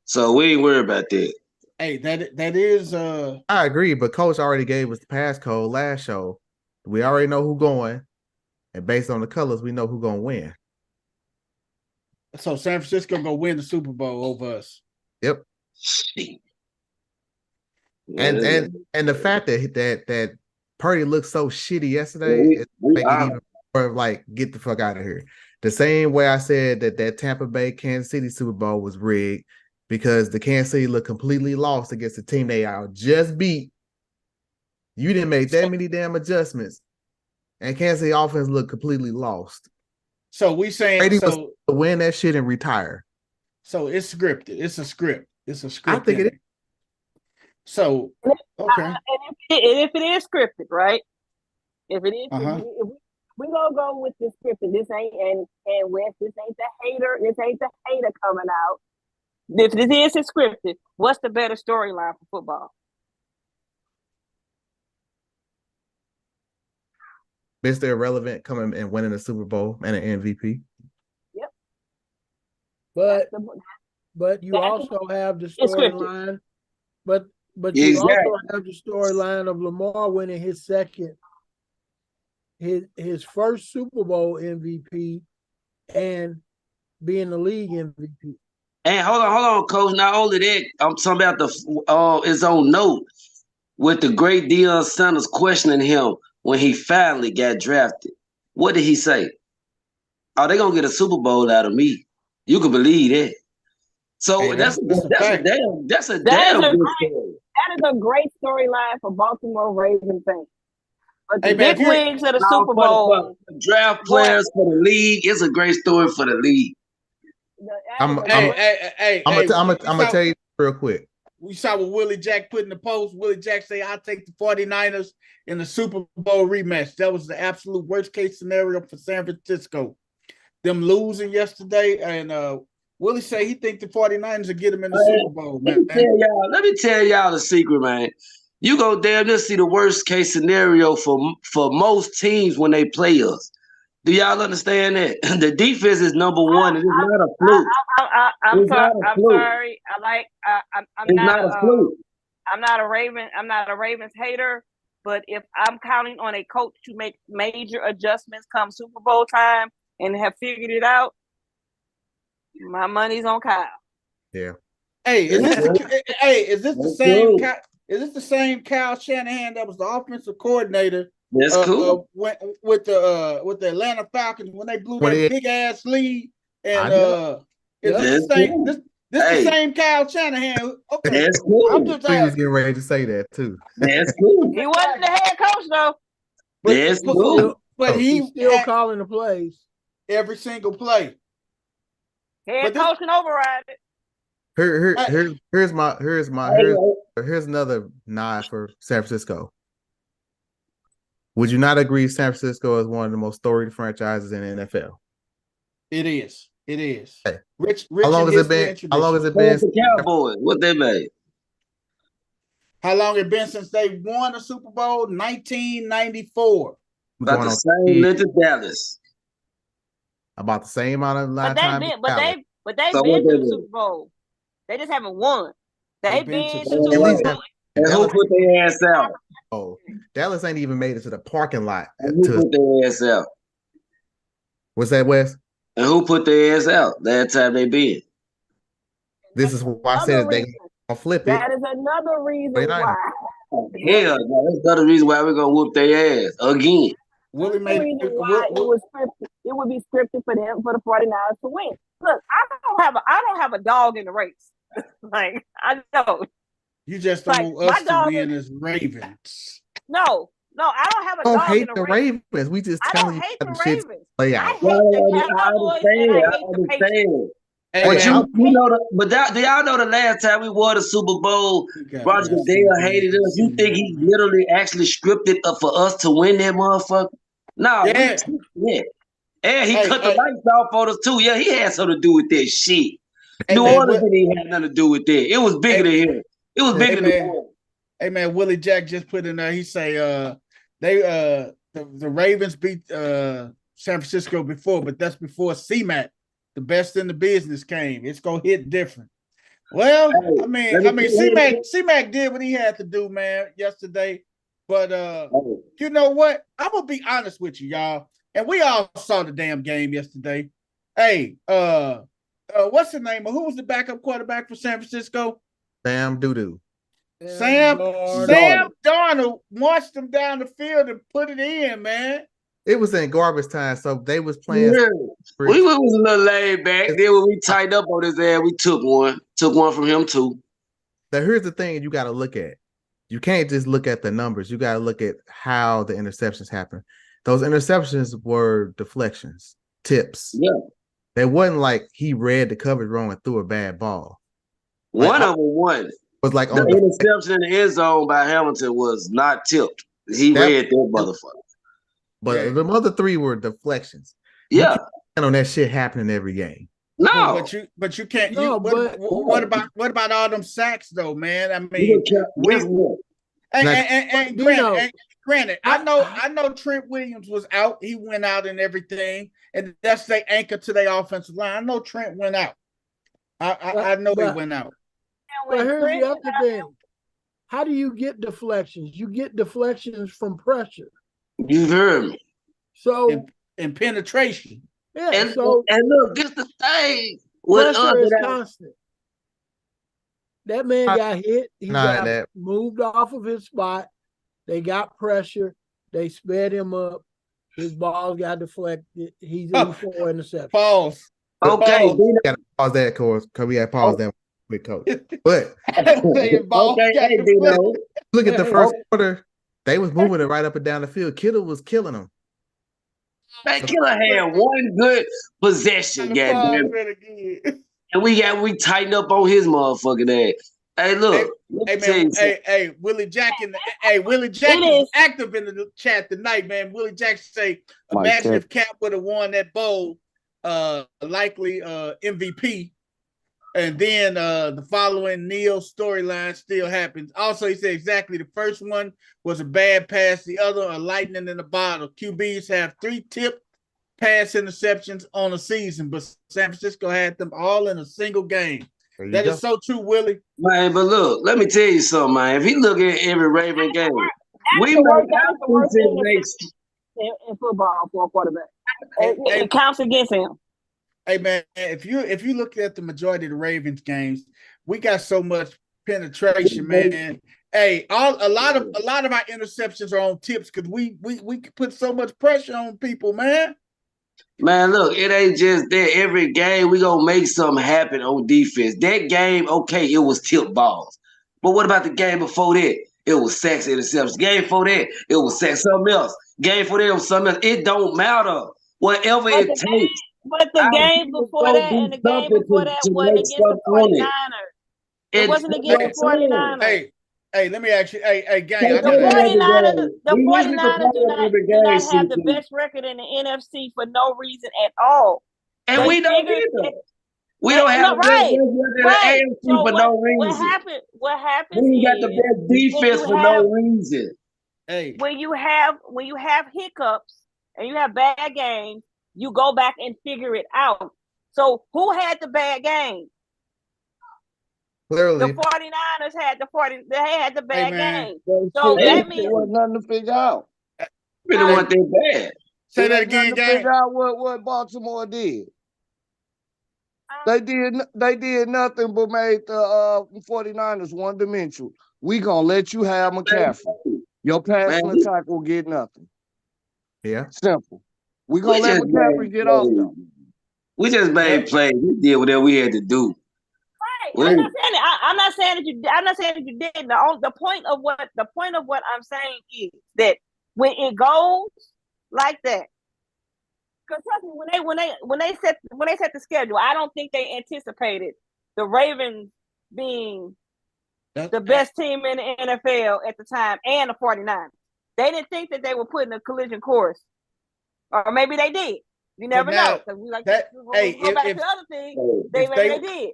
So we ain't worried about that. Hey, that is I agree, but Coach already gave us the passcode last show. We already know who's going, and based on the colors, we know who's gonna win. So San Francisco gonna win the Super Bowl over us. Yep. And the fact that Purdy looked so shitty yesterday, it make it even more like get the fuck out of here. The same way I said that Tampa Bay Kansas City Super Bowl was rigged because the Kansas City looked completely lost against the team they just beat. You didn't make that many damn adjustments, and Kansas City offense looked completely lost. So we saying Brady was to win that shit and retire. So it's scripted. It's a script. It's a script. I think it is. So okay. And if it is scripted, right? If it is, if we gonna go with the scripted. This ain't and Wes. This ain't the hater. This ain't the hater coming out. If this is scripted, what's the better storyline for football? Mr. Irrelevant coming and winning the Super Bowl and an MVP. Yep. But you also have the storyline. But you also have the storyline of Lamar winning his first Super Bowl MVP and being the league MVP. And hold on, Coach. Not only that, I'm talking about his own note with the great Deion Sanders questioning him when he finally got drafted. What did he say? Oh, they're gonna get a Super Bowl out of me. You can believe that. So that's a damn good story. That is a great storyline for Baltimore Ravens fans. But the big wigs of the Super Bowl, draft players for the league, it's a great story for the league. I'm gonna tell you real quick. We saw what Willie Jack put in the post. Willie Jack say, "I'll take the 49ers in the Super Bowl rematch." That was the absolute worst case scenario for San Francisco. Them losing yesterday, and Willie say he think the 49ers will get him in the Super Bowl. Let me tell y'all the secret, man. You go damn near see the worst case scenario for most teams when they play us. Do y'all understand that? The defense is number one. It's not a fluke. I'm sorry. I'm not a fluke. I'm not a Ravens hater. But if I'm counting on a coach to make major adjustments come Super Bowl time and have figured it out, my money's on Kyle. Yeah. Hey, is this the same Kyle Shanahan that was the offensive coordinator? That's cool. With the Atlanta Falcons when they blew that big ass lead, and is this the same Kyle Shanahan? Okay, that's cool. I'm just he was getting ready to say that too. That's cool. He wasn't the head coach though. That's cool. But he's still calling the plays every single play. Head coach can override it. Here's another nod for San Francisco. Would you not agree San Francisco is one of the most storied franchises in the NFL? It is. It is. Hey, Rich how long has it been? How long has it been? The Cowboys, what they made? How long it been since they won the Super Bowl? 1994. About the same length as Dallas. About the same amount of time. But they've been to the Super Bowl. They just haven't won. They've been to the Super Bowl. And who put their ass out? Oh, Dallas ain't even made it to the parking lot. And who put their ass out? What's that, Wes? And who put their ass out last time they been? This is why I said they gonna flip it. That is another reason why. Hell, that's another reason why we're gonna whoop their ass again. Willie made it was scripted. It would be scripted for them for the 49ers to win. Look, I don't have a dog in the race. Like I don't. You just don't want us to win as Ravens. No, I don't have a dog hate in the Ravens. We just telling you how the shit play out. I hate the Cowboys and I hate the Patriots. But do y'all know the last time we won the Super Bowl, Roger Goodell hated us? You think he literally actually scripted up for us to win that motherfucker? No, yeah. And he cut the lights off on us too. Yeah, he had something to do with that shit. New Orleans didn't have nothing to do with that. It was bigger than him. It was bigger than New Orleans. Hey man, Willie Jack just put in there. He say the Ravens beat San Francisco before, but that's before CMAC, the best in the business, came. It's gonna hit different. Well, I mean, CMAC did what he had to do, man, yesterday. But you know what? I'm gonna be honest with you, y'all. And we all saw the damn game yesterday. Hey, what's the name? Who was the backup quarterback for San Francisco? Sam Doodoo. Sam Darnold marched them down the field and put it in, man. It was in garbage time, so they was playing. Yeah. We was a little laid back. Then when we tightened up on his ass, we took one from him too. Now here's the thing you got to look at. You can't just look at the numbers. You got to look at how the interceptions happen. Those interceptions were deflections, tips. Yeah. They wasn't like he read the coverage wrong and threw a bad ball. One of them won. Was like the interception in the end zone by Hamilton was not tipped. He read that motherfucker. But the other three were deflections. Yeah. And on that shit happening every game. No. But you can't. No, what about all them sacks though, man? I mean, granted, I know Trent Williams was out. He went out and everything, and that's the anchor to their offensive line. I know Trent went out. I know he went out. But here's the other thing. How do you get deflections? You get deflections from pressure. You heard me. So and penetration. Yeah. And look, this the thing. Pressure is constant. That man got hit. He got moved off of his spot. They got pressure. They sped him up. His balls got deflected. He's in for interception. Pause. Okay. We gotta pause that, course, because we had paused that with coach. But look at the first quarter. They was moving it right up and down the field. Kittle was killing them. Man, Killer had one good possession, goddamn. And we tightened up on his motherfucking ass. Hey, look. Willie Jack is active in the chat tonight, man. Willie Jack say, imagine if Cap would have won that bowl, likely MVP. And then the following Neil storyline still happens. Also, he said exactly the first one was a bad pass, the other a lightning in the bottle. QBs have 3 tipped pass interceptions on a season, but San Francisco had them all in a single game. That is so true, Willie. Man, but look, let me tell you something, man. If you look at every Raven game, we in football for a quarterback. It counts against him. Hey man, if you look at the majority of the Ravens games, we got so much penetration, man. Hey, a lot of our interceptions are on tips because we put so much pressure on people, man. Man, look, it ain't just that. Every game we gonna make something happen on defense. That game, okay, it was tip balls. But what about the game before that? It was sacks, interceptions. Game before that, it was sacks, something else. Game before that, it was something else. It don't matter. Whatever it takes. But the I knew game it was before gonna that be and the game something before that to wasn't make against the stuff on it. 49ers. It It's wasn't against the what I'm saying. 49ers. Hey, let me ask you. Hey, gang, I Take The gotta away ask. every 49ers, game. the We wish we could 49ers play do not every do game, not have the CC. best record in the NFC for no reason at all. And They we don't figured either. We don't have no, the best right. record in the Right. AFC So for no reason. what happens We ain't got the is best when defense you for have no reason. Hey, when you have hiccups and you have bad games, you go back and figure it out. So who had the bad game? Clearly, The 49ers had they had the bad man. game. They So figured that it means wasn't nothing to figure out. We don't want that bad. Say It that ain't nothing again, to gang. figure out what Baltimore did. They did nothing but made the 49ers one-dimensional. We gonna let you have McCaffrey. Your passing Man, attack will get nothing. yeah. Simple. We we gonna let just McCaffrey made get off plays. though. We just made plays. We did whatever we had to do. right. We I'm ain't not saying that. I'm not saying that you. I'm not saying that you didn't. The point of what I'm saying is that when it goes like that, because trust me, when they set the schedule, I don't think they anticipated the Ravens being the best team in the NFL at the time and the 49ers. They didn't think that they were putting a collision course. Or maybe they did. You never know. Because we like that, to hey, go back to other things. if Maybe they they did.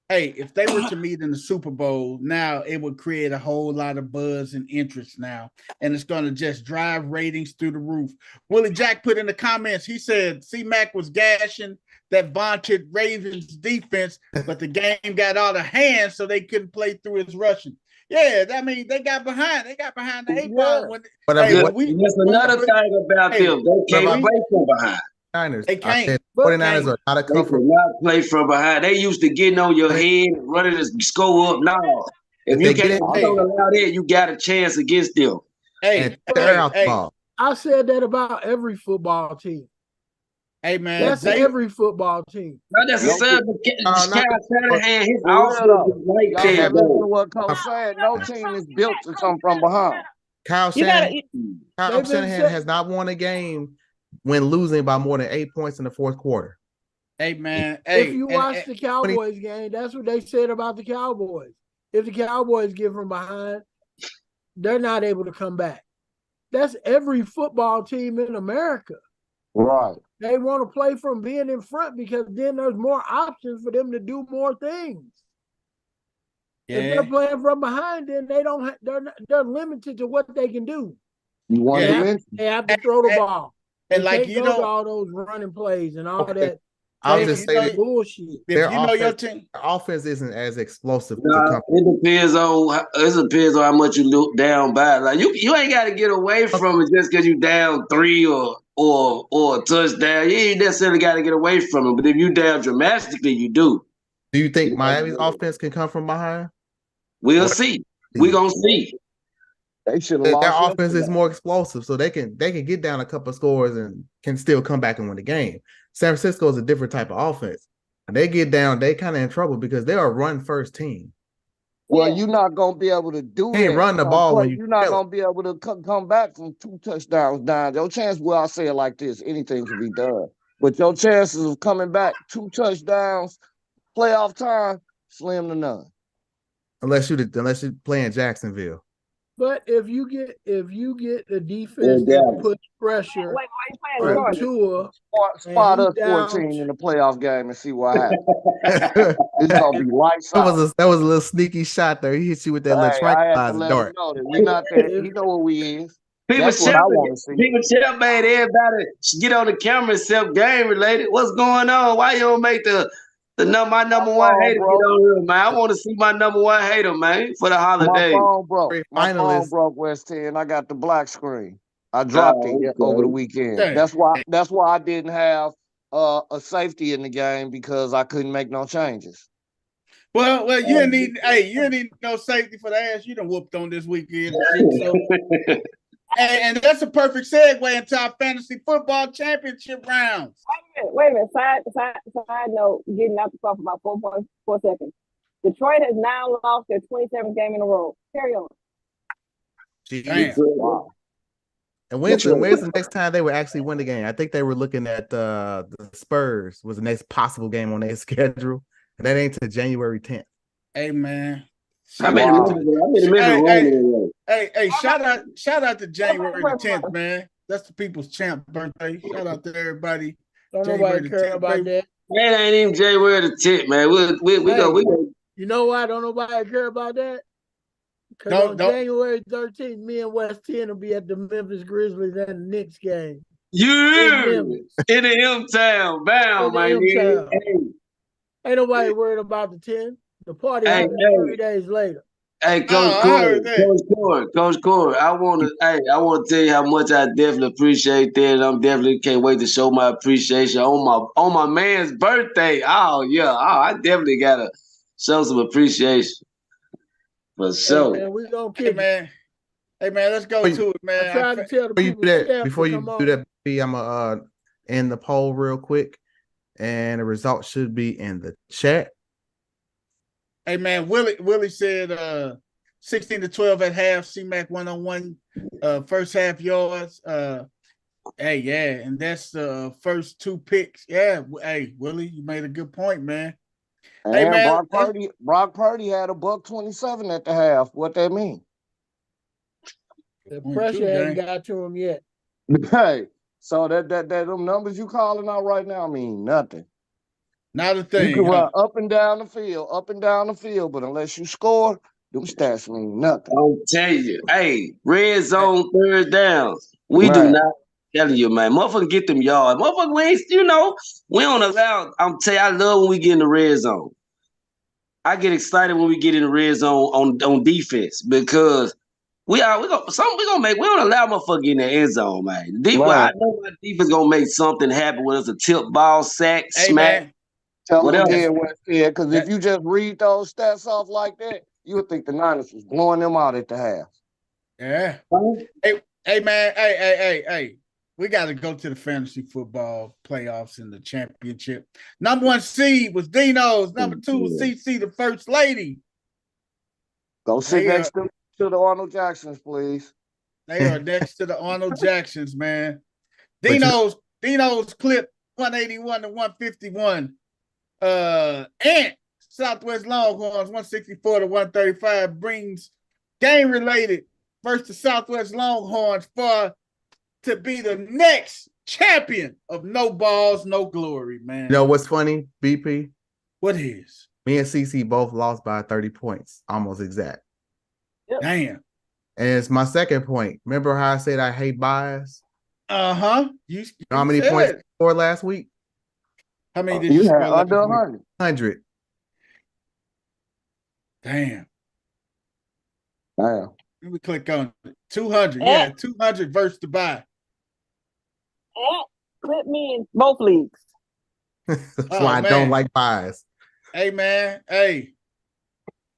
Hey, if they were to meet in the Super Bowl, now it would create a whole lot of buzz and interest now. And it's going to just drive ratings through the roof. Willie Jack put in the comments, he said C-Mac was gashing that vaunted Ravens defense, but the game got out of hand, so they couldn't play through his rushing. Yeah, I mean, they got behind the 8 ball. When, But I mean, hey, what, That's another thing about them. They can't play from behind. Niners? They I can't. said 49ers are not a They comfort. cannot play from behind. They used to getting on your head, running the score up. No, if They you get can't it, don't allow that, you got a chance against them. and they're out the ball. I said that about every football team. Hey man, That's every football team. Not necessarily. Kyle Shanahan, his For real offense though. is like Y'all that. better listen to what Coach said. No team is built to come from behind. Kyle Shanahan has not won a game when losing by more than 8 points in the fourth quarter. Hey man, if you watch the Cowboys game, that's what they said about the Cowboys. If the Cowboys get from behind, they're not able to come back. That's every football team in America. Right. They want to play from being in front because then there's more options for them to do more things. Yeah. If they're playing from behind, then they're limited to what they can do. You want they have to throw the ball. And they like can't go to all those running plays and all that. I'll just say that bullshit. Their your team, offense isn't as explosive. It depends on how much you look down by. Like you ain't got to get away from it just because you down 3 or a touchdown. You ain't necessarily got to get away from it. But if you down dramatically, you do. Do you think Miami's offense can come from behind? We'll see. We're gonna see. They should have lost. Their offense is more explosive, so they can get down a couple of scores and can still come back and win the game. San Francisco is a different type of offense. When they get down, they kind of in trouble because they're a run-first team. Well, you're not gonna be able to do that. Run the ball when you're not gonna be able to come back from 2 touchdowns down. Your chance, well, I say it like this: anything can be done, but your chances of coming back 2 touchdowns, playoff time, slim to none. Unless you play in Jacksonville. But if you get the defense that puts pressure on Tua, spot us 14 in the playoff game and see what happens. It's gonna be lights out. That was a little sneaky shot there. He hit you with that little tranquilizer dart. We not there. You know what we is. People tell man, everybody get on the camera except game related. What's going on? Why you don't make my number one hater get on here, man? I want to see my number one hater, man, for the holiday. My phone broke. My phone broke, West 10. I got the black screen. I dropped it over the weekend. Dang. That's why I didn't have a safety in the game because I couldn't make no changes. Well, you didn't need no safety for the ass you done whooped on this weekend. So. And that's a perfect segue into our fantasy football championship rounds. Wait a minute. Side note, getting out the car for about 4 seconds. Detroit has now lost their 27th game in a row. Carry on. Damn. Wow. And when's the next time they would actually win the game? I think they were looking at the Spurs was the next possible game on their schedule. And that ain't till January 10th. Hey man. Shout out to January the 10th, man. That's the people's champ birthday. Shout out to everybody. Don't nobody care about that. Man, ain't even January the 10th, man. We go. You know why don't nobody care about that? Because on January 13th, me and West 10 will be at the Memphis Grizzlies and the Knicks game. In the M-Town. Bound, man. Ain't nobody worried about the 10. The party happened 3 days later. Hey, Coach Corey, I want to tell you how much I definitely appreciate that. I'm definitely can't wait to show my appreciation on my man's birthday. Oh yeah, I definitely gotta show some appreciation for sure. Hey, man, we gonna kick man. Hey man, let's go to it, man. I tried to tell the people before you do that, I'm gonna end the poll real quick, and the results should be in the chat. Hey man, Willie said 16-12 at half, C-Mac 101 first half yards. And that's the first 2 picks. Yeah, hey, Willie, you made a good point, man. And hey man, Brock Purdy had a $127 at the half. What that mean? The pressure hasn't got to him yet. Hey, so that them numbers you calling out right now mean nothing. Not a thing. You can run up and down the field, but unless you score, them stats mean nothing. I'll tell you. Hey, red zone, third downs. We do not. Telling you, man. Motherfucker get them yards. Motherfucker, we don't allow. I'm telling you, I love when we get in the red zone. I get excited when we get in the red zone on defense because we don't allow motherfucker in the end zone, man. I know my defense gonna make something happen, whether it's a tip ball, sack, smack. Man. Tell them again what it, because if you just read those stats off like that, you would think the Niners was blowing them out at the half. Yeah. Hey, man. Hey. We got to go to the fantasy football playoffs and the championship. Number 1 seed was Dino's. Number 2 was CC, the first lady. Go sit next to the Arnold Jacksons, please. They are next to the Arnold Jacksons, man. Dino's clip 181 to 151. And Southwest Longhorns 164 to 135 brings game related versus Southwest Longhorns to be the next champion of No Balls, No Glory, man. You know what's funny, BP? What is? Me and CC both lost by 30 points, almost exact. Yep. Damn. And it's my second point. Remember how I said I hate bias? Uh-huh. You know how many points I scored last week? How many did you score? Under 100. 100. Damn. Let me click on it. 200. Yeah, 200 versus the buy. Put me in both leagues. That's why I don't like buys. Hey, man. Hey.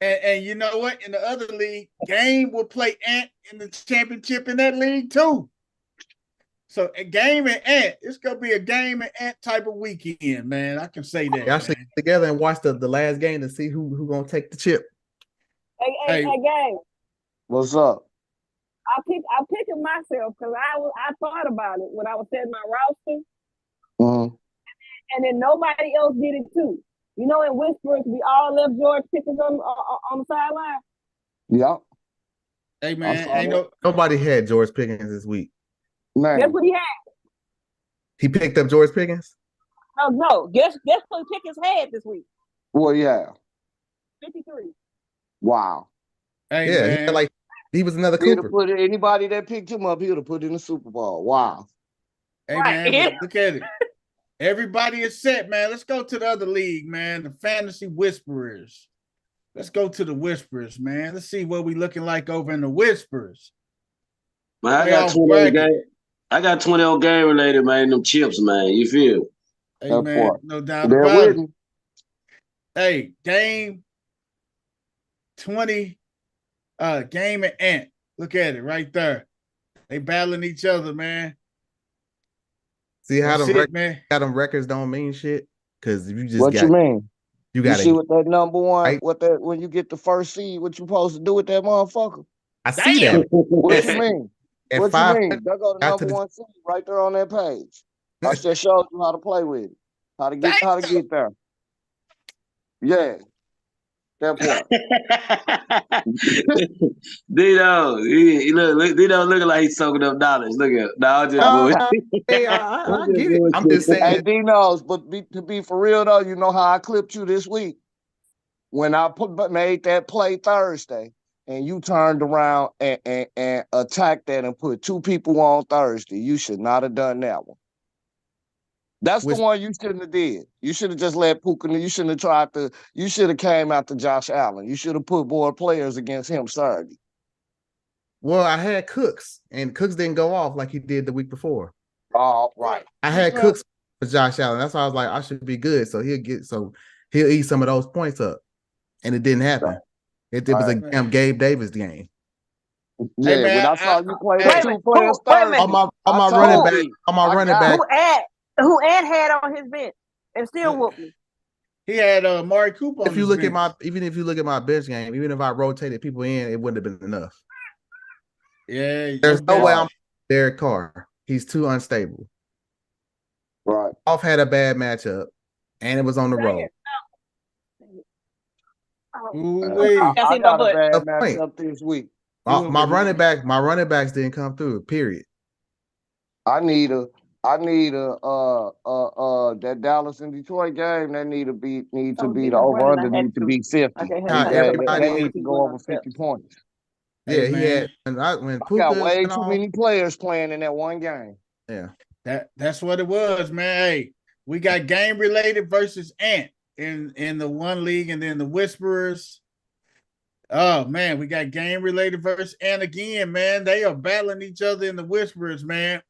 And you know what? In the other league, Game will play Ant in the championship in that league too. So a Game and Ant, it's gonna be a Game and Ant type of weekend, man. I can say that. Y'all should get together and watch the last game to see who gonna take the chip. Hey, Game. What's up? I'm picking myself because I thought about it when I was setting my roster, and then nobody else did it too. You know, in Whispers, we all left George Pickens on the sideline. Yep. Hey man, nobody had George Pickens this week. Man. Guess what he had? He picked up George Pickens? No. Guess what Pickens had this week? Well, yeah. 53. Wow. Hey, yeah, man. He was another Cooper. Anybody that picked him up, he would have put in the Super Bowl. Wow. Hey, man, look at it. Everybody is set, man. Let's go to the other league, man. The Fantasy Whisperers. Let's go to the Whisperers, man. Let's see what we looking like over in the Whisperers. Man, I got 20 on game related, man. Them chips, man. You feel? Hey, man, no doubt about it. Hey, Game 20. Game and Ant. Look at it right there. They battling each other, man. See how them records don't mean shit? Because you just you mean? You see what that number one, when you get the first seed, what you supposed to do with that motherfucker? I see that. What you mean? At What you 500, mean? That go to got to number the one seed right there on that page. I just showed you how to play with it, how to get there. Yeah, that part. Dino, he look, Dino looking like he's soaking up dollars. Look at, nah, I'm just bullshit. hey, I get it. I'm just Hey, saying. D knows, but to be for real though, you know how I clipped you this week when I made that play Thursday, and you turned around and attacked that and put 2 people on Thursday. You should not have done that one. That's the one you shouldn't have did. You should have just let Puka. You shouldn't have tried to. You should have came after Josh Allen. You should have put more players against him Saturday. Well, I had Cooks, and Cooks didn't go off like he did the week before. Oh, right. I had Cooks for Josh Allen. That's why I was like, I should be good. So he'll eat some of those points up. And it didn't happen. It was a damn Gabe Davis game. Yeah, hey, man, when I saw you play Wait a the 2 minute. players Wait a Thursday, minute. On my running back. Who Ed had on his bench and still whooped me. he had Amari Cooper on If you his look bench. if you look at my bench game, even if I rotated people in, it wouldn't have been enough. Yeah, There's no way I'm Derek Carr. He's too unstable. right. Off had a bad matchup, and it was on the road. I got a bad matchup this week. My running backs didn't come through. Period. I need that Dallas and Detroit game. That need to be the over under need to be 50. They need to go over 50 points. Yeah, he had when Puka got way too many players playing in that one game. Yeah, that's what it was, man. Hey, we got game related versus Ant in the one league, and then the Whisperers. Oh man, we got game related versus Ant again, man. They are battling each other in the Whisperers, man.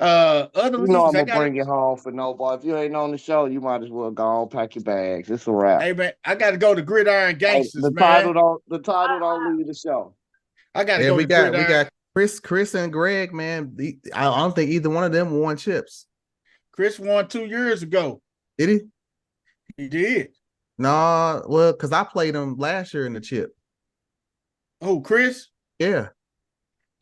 Other leagues, I'm gonna bring it home for no boy. If you ain't on the show, you might as well go on, pack your bags. It's a wrap. Hey man, I got to go to Gridiron Gangsters, the man. The title don't leave the show. I got to go. We got Chris and Greg, man. I don't think either one of them won chips. Chris won 2 years ago. Did he? He did. No, well, because I played him last year in the chip. Oh, Chris? Yeah.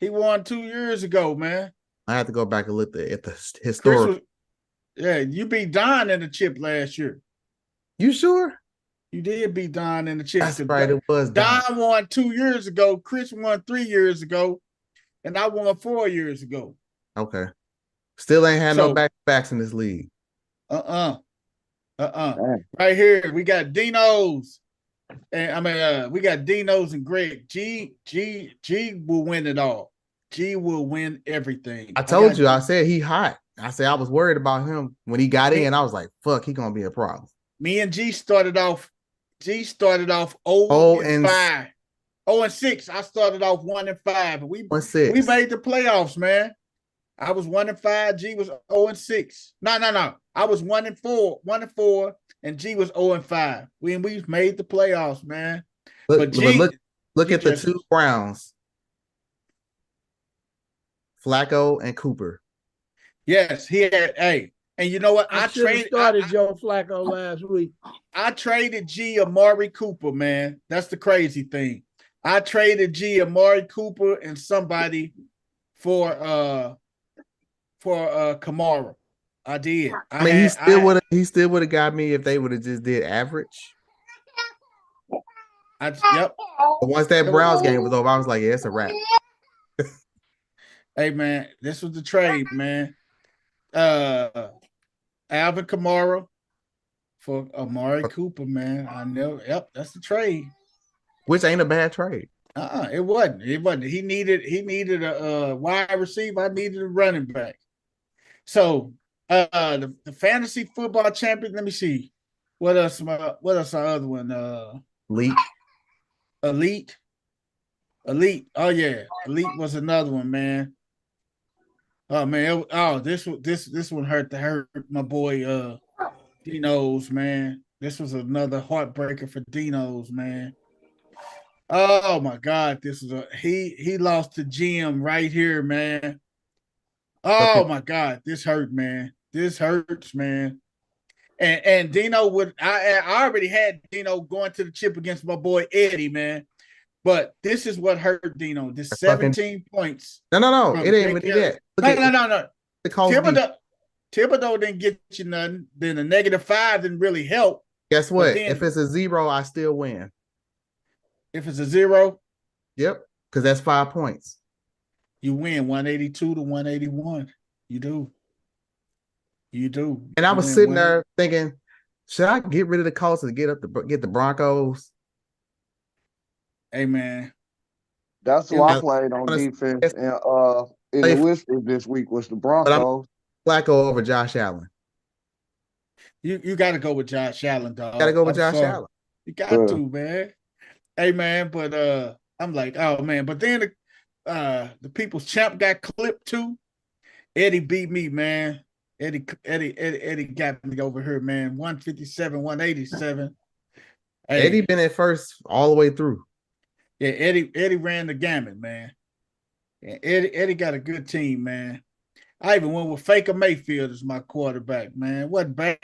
He won 2 years ago, man. I have to go back and look at the historic. Yeah, you beat Don in the chip last year. You sure? You did beat Don in the chip. That's right, it was Don won 2 years ago. Chris won 3 years ago. And I won 4 years ago. Okay. Still ain't had no back-to-backs in this league. Right here, we got Dino's. And we got Dino's and Greg. G will win it all. G will win everything. I told you, I said he hot. I said I was worried about him when he got in. I was like, fuck, he gonna be a problem. Me and G started off 0 and 5. 0 and 6. I started off 1 and 5. We made the playoffs, man. I was 1 and 5. G was 0 and 6. No. I was 1 and 4, and G was 0 and 5. We made the playoffs, man. Look at the 2 Browns. Flacco and Cooper. Yes, he had. Hey, and you know what? I started Joe Flacco last week. I traded G Amari Cooper, man. That's the crazy thing. I traded G Amari Cooper and somebody for Kamara. I did. He still would have got me if they would have just did average. Yep. But once that Browns game was over, I was like, yeah, it's a wrap. Hey man, this was the trade, man. Alvin Kamara for Amari Cooper, man. I know. Yep, that's the trade. Which ain't a bad trade. It wasn't. He needed a wide receiver. I needed a running back. So the fantasy football champion. Let me see. What else? What else? Our other one. Elite. Oh yeah, Elite was another one, man. Oh man. This one hurt my boy Dino's, man. This was another heartbreaker for Dino's, man. Oh my God, this is he lost to Jim right here, man. Oh my God, this hurt, man. This hurts, man. And Dino I already had Dino going to the chip against my boy Eddie, man. But this is what hurt Dino. This That's 17 points. No. It ain't even that. No. Thibodeau didn't get you nothing. Then the -5 didn't really help. Guess what? If it's a 0, I still win. If it's a 0? Yep, because that's 5 points. You win 182 to 181. You do. And I was sitting there thinking, should I get rid of the Colts and get the Broncos? Hey man, that's who I played on defense. And in the whispers this week was the Broncos. Flacco over Josh Allen. You got to go with Josh Allen, dog. Got to go with Josh Allen. You got to, man. Hey man, but I'm like, oh man. But then the people's champ got clipped too. Eddie beat me, man. Eddie got me over here, man. 157, 187. Hey. Eddie been at first all the way through. Yeah, Eddie ran the gamut, man. And Eddie got a good team, man. I even went with Faker Mayfield as my quarterback, man. Wasn't bad.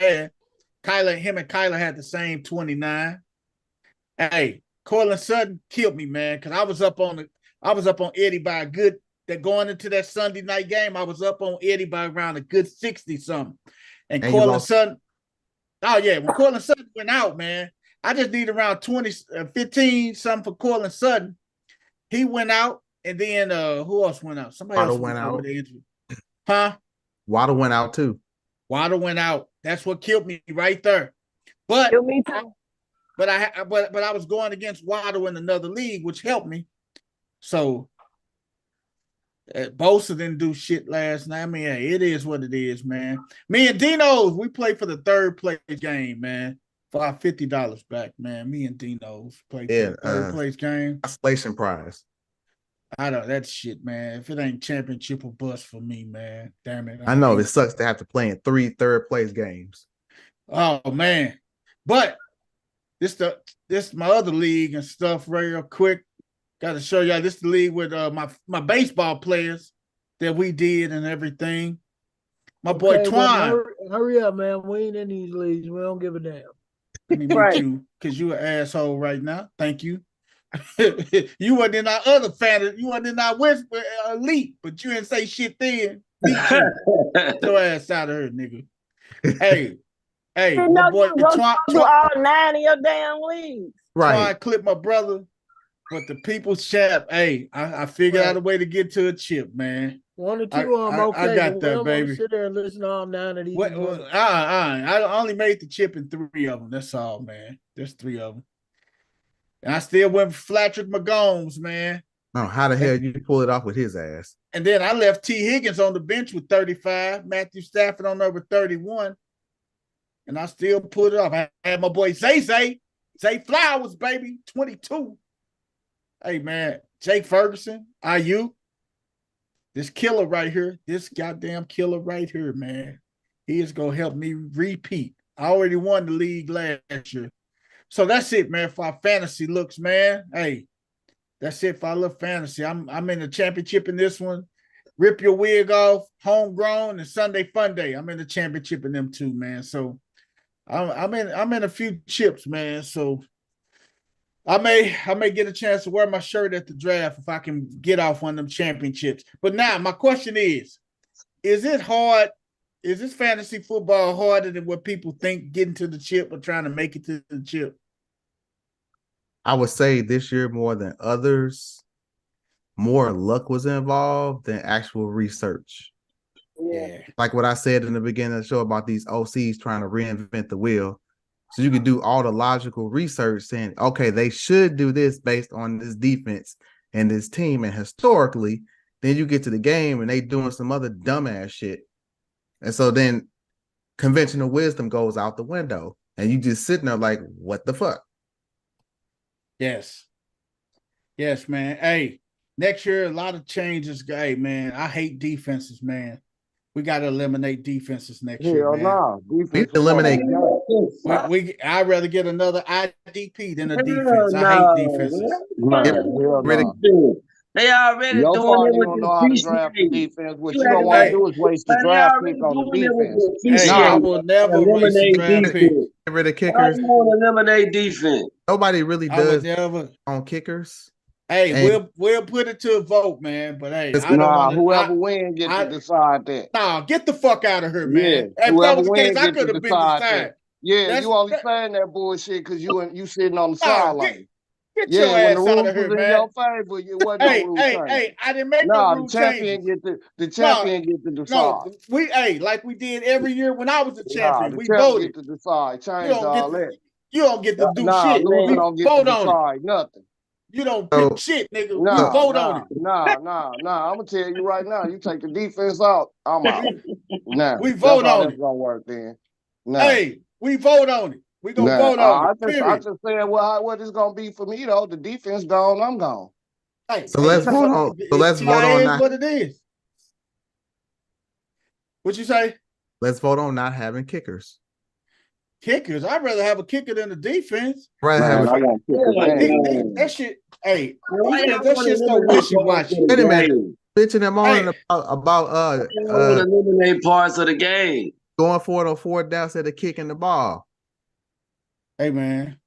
Him and Kyler had the same 29. Hey, Cortland Sutton killed me, man, because I was up on Eddie by a good. That going into that Sunday night game, I was up on Eddie by around a good 60-something. And Cortland Sutton, oh yeah, when Cortland Sutton went out, man, I just need around 15 something for Cortland Sutton. He went out, and then who else went out? Somebody else went out with the injury. Huh? Waddle went out too. Waddle went out. That's what killed me right there. But killed me too. But I was going against Waddle in another league, which helped me. So Bosa didn't do shit last night. I mean, hey, it is what it is, man. Me and Dino's, we played for the third place game, man. For our $50 back, man. Me and Dino's played for the third place game. Consolation prize. I don't that shit, man. If it ain't championship or bust for me, man. Damn it. I know it sucks to have to play in 3 third place games. Oh man. But this my other league and stuff real quick. Got to show y'all this the league with my baseball players that we did and everything. My boy Twine. Hurry up, man. We ain't in these leagues. We don't give a damn. Let me meet you because you an asshole right now. Thank you. You wasn't in our other fantasy. You wasn't in our West elite, but you didn't say shit then. Get your ass out of here, nigga. Hey, my boy, Twine all 9 of your damn leagues. Right. Twine clipped my brother, but the people's champ. Hey, I figured out a way to get to a chip, man. 1 or 2 I'm okay. I got that, baby. Sit there and listen to all 9 of these. I only made the chip in 3 of them. That's all, man. There's 3 of them. And I still went for Flatrick McGomes, man. Oh, how the hell you pull it off with his ass? And then I left T. Higgins on the bench with 35, Matthew Stafford on there with 31. And I still put it off. I had my boy Zay Flowers, baby, 22. Hey, man, Jake Ferguson, IU. This killer right here, this goddamn killer right here, man. He is going to help me repeat. I already won the league last year. So that's it, man, for our fantasy looks, man. Hey, that's it for our little fantasy. I'm in the championship in this one. Rip Your Wig Off, Homegrown, and Sunday Fun Day. I'm in the championship in them too, man. So I'm in a few chips, man. So I may get a chance to wear my shirt at the draft if I can get off one of them championships. But now my question is it hard? Is this fantasy football harder than what people think getting to the chip or trying to make it to the chip? I would say this year more than others, more luck was involved than actual research. Yeah. Like what I said in the beginning of the show about these OCs trying to reinvent the wheel. So you could do all the logical research saying, okay, they should do this based on this defense and this team. And historically, then you get to the game and they doing some other dumbass shit. And so then conventional wisdom goes out the window and you just sitting there like, what the fuck? Yes. Yes, man. Hey, next year, a lot of changes. Hey, man, I hate defenses, man. We got to eliminate defenses next year, man. No. We eliminate. I'd rather get another IDP than a defense. I hate defenses. They already Your doing it you with don't the know how to draft the defense. What you don't want to do is waste the draft pick on the defense. Hey, I will never waste a draft pick. Get rid of kickers. I want to eliminate defense. Nobody really does on kickers. Hey, And we'll put it to a vote, man. But hey, It's- I don't want to. whoever win get to decide that. Nah, get the fuck out of here, Yeah, man. If that whoever was the case, win I get could to have been decide decided. that. Yeah, That's- you only that- saying that bullshit because you sitting on the Nah, sideline. Get Yeah, your when the ass out rules of here, was in man. your favor, it wasn't no rule change. Hey, I didn't make Nah, no the rule champion changes. the champion get to decide. No, like we did every year when I was the champion. Nah, the We champion voted. get to decide. You Change don't get all that. you don't get to do Nah, shit. loser We don't get to vote on it. decide nothing. You don't So- pick shit, nigga. We Nah, vote on it. Nah. I'm gonna tell you right now. You take the defense out, I'm out. Nah, We that's vote how on that's it. gonna work then. Nah. Hey, we vote on it. We gonna vote on it. I Period. just said what it's gonna be for me though. The defense gone, I'm gone. Hey, So let's vote on. So let's vote on is not. what it is. What you say? Let's vote on not having kickers. Kickers. I'd rather have a kicker than a defense. Rather Man, have I want kickers. That shit. Hey, defense, that shit's so wishy washy. Wait a minute. Bitching them on about eliminate parts of the game. Going for it on 4th down instead of kicking the ball. Hey man,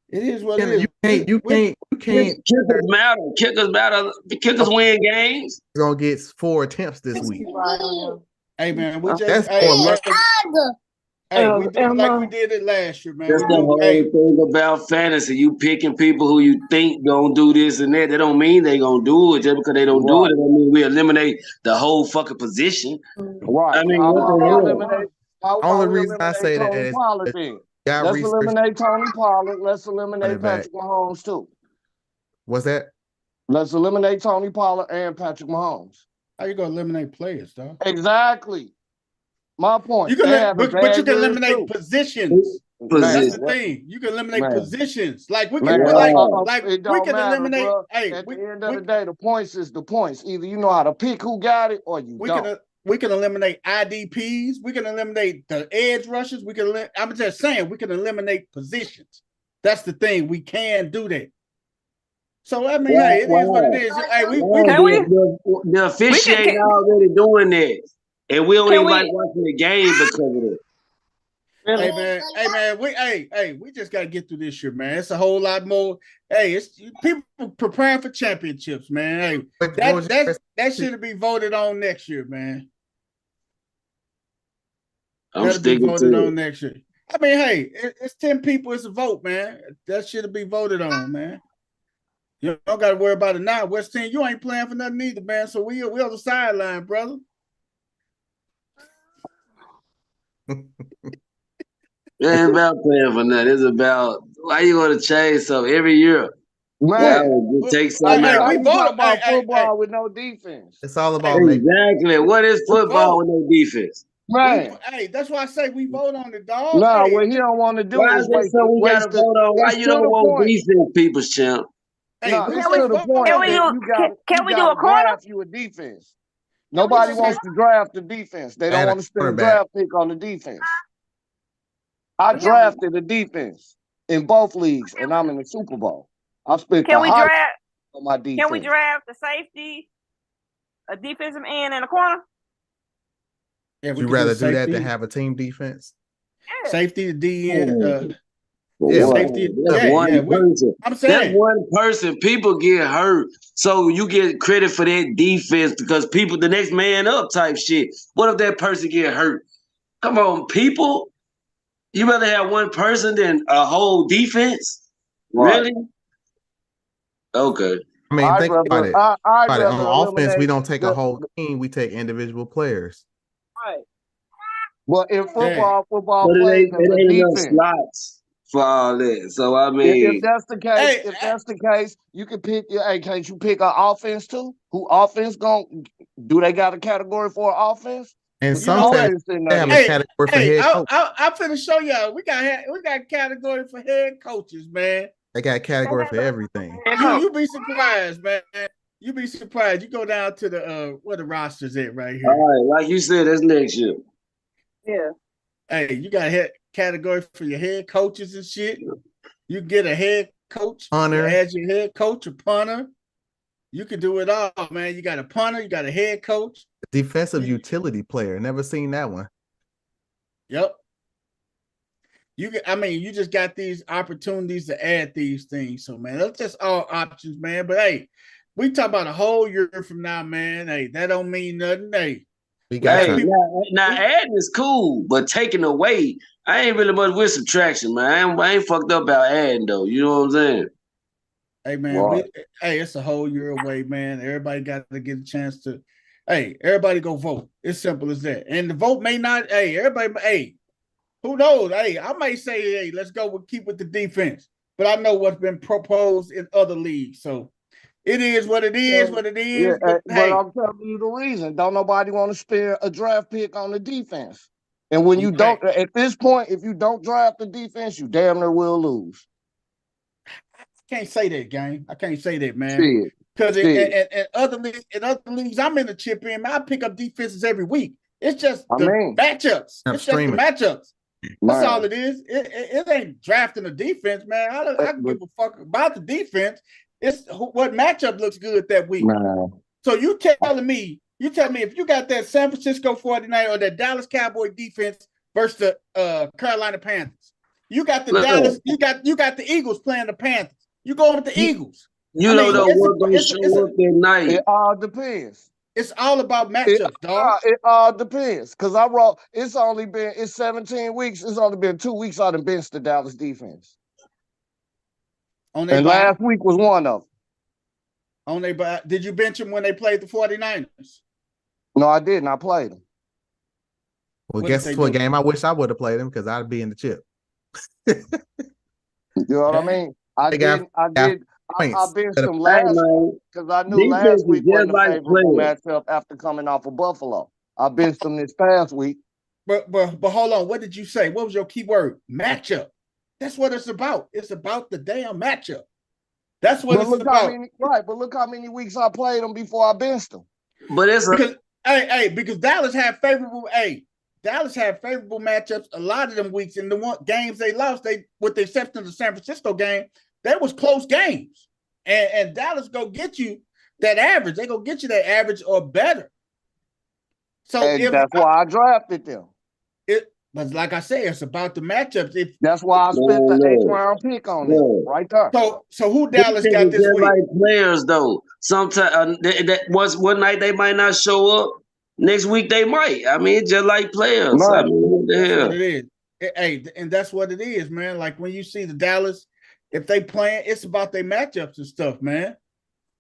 it is what it is. You can't. Kickers matter. Kickers matter. Kickers win games. He's gonna get 4 attempts this week. Hey man, we just That's we do like we did it last year, man. That's the whole thing about fantasy. You picking people who you think gonna do this and that. That don't mean they gonna do it. Just because they don't do it, it don't mean we eliminate the whole fucking position. Right. I mean, what only reason I say that Tony is Pollard then. got Let's research. eliminate Tony Pollard. Let's eliminate Patrick Mahomes too. What's that? Let's eliminate Tony Pollard and Patrick Mahomes. How you gonna eliminate players, dog? Exactly. My point. You can, but you can eliminate positions. That's the thing. You can eliminate positions. Like we can, we can eliminate. Bro. Hey, at the end of the day, the points is the points. Either you know how to pick who got it, or you don't. We can eliminate IDPs. We can eliminate the edge rushers. We can. I'm just saying we can eliminate positions. That's the thing. We can do that. So I mean, hey, it is what it is. Hey, the officiating already doing that, and we don't even like watching the game because of it. Really? Hey man, we just gotta get through this year, man. It's a whole lot more. Hey, it's people preparing for championships, man. Hey, that should be voted on next year, man. That'll be voted on next year. I mean, hey, it's 10 people. It's a vote, man. That should be voted on, man. You don't got to worry about it now. West Team, you ain't playing for nothing either, man. So we on the sideline, brother. It ain't about playing for nothing. It's about why you going to change something every year. Man, take something out. We talk about football with no defense. It's all about exactly. What is football with no defense? Man, that's why I say we vote on the dog. No, what he don't want to do is waste. We got to vote on why you don't want defense, people's champ. Hey, no, it's to the point that can we do a corner? You a defense. Nobody wants to draft the defense. They don't want to spend a draft pick on the defense. I drafted a defense in both leagues, and I'm in the Super Bowl. I spent on my defense. Can we draft the safety, a defensive end, and a corner? Yeah, would you rather do that than have a team defense? Yeah. Safety, the DN, safety. That's one person. I'm saying that one person. People get hurt, so you get credit for that defense because people, the next man up type shit. What if that person get hurt? Come on, people. You rather have one person than a whole defense? Right. Really? Okay. I mean, think about it. On offense, we don't take a whole team; we take individual players. Right. Well, in football plays as a defense. Slots for all that. So I mean, if that's the case, you can pick. Hey, can't you pick an offense too? Who offense do they got a category for offense? And sometimes they have a category for head coach. I'm finna show y'all. We got a category for head coaches, man. They got a category for everything. You be surprised, man. You be surprised. You go down to the where the roster's at right here. All right, like you said, that's next year. Yeah. Hey, you got a category for your head coaches and shit. You get a head coach, punter, as your head coach, a punter. You can do it all, man. You got a punter, you got a head coach, defensive utility player. Never seen that one. Yep. you just got these opportunities to add these things. So man, that's just all options, man. But hey, we talk about a whole year from now, man. Hey, that don't mean nothing. Hey, We got Hey, now adding is cool, but taking away, I ain't really much with subtraction, man. I ain't fucked up about adding though. You know what I'm saying? hey man, it's a whole year away, man. Everybody got to get a chance to. Hey, everybody go vote. It's simple as that. And the vote may not. Hey, everybody. Hey, who knows? Hey, I might say, hey, let's go keep with the defense. But I know what's been proposed in other leagues, so it is what it is. What it is. Yeah, but hey, I'm telling you the reason. Don't nobody want to spend a draft pick on the defense. And when you don't, at this point, if you don't draft the defense, you damn near will lose. I can't say that, gang. I can't say that, man. Shit. Because in other leagues, I'm in the chip in. Man, I pick up defenses every week. It's just the matchups. It's just the matchups. That's all it is. It ain't drafting a defense, man. I don't give a fuck about the defense. It's what matchup looks good that week. So you telling me if you got that San Francisco 49 or that Dallas Cowboy defense versus the Carolina Panthers, you got the Dallas, you got the Eagles playing the Panthers. You going with the Eagles. You don't know what gonna show up that night. It all depends. It's all about matchups, dog. It all depends. Because it's 17 weeks. It's only been 2 weeks I done benched the Dallas defense. And last week was one of them. Did you bench them when they played the 49ers? No, I didn't. I played them. Well, guess what game I wish I would have played them because I'd be in the chip. You know what I mean? I benched them last week because I knew last week wasn't a favorable matchup after coming off of Buffalo. I benched them this past week. But hold on. What did you say? What was your key word? Matchup. That's what it's about. It's about the damn matchup. That's what it's about. But look how many weeks I played them before I benched them. But it's because Dallas had favorable matchups a lot of them weeks. In the games they lost, with the exception of the San Francisco game, that was close games. And Dallas go get you that average. They go get you that average or better. So that's why I drafted them. But like I say, it's about the matchups. That's why I spent the 8th round pick on it right there. So who Dallas got this week? Like players though. Sometimes one night they might not show up. Next week they might. I mean, just like players. Right. I mean, what the hell? What it is. And that's what it is, man. Like when you see the Dallas, if they playing, it's about their matchups and stuff, man.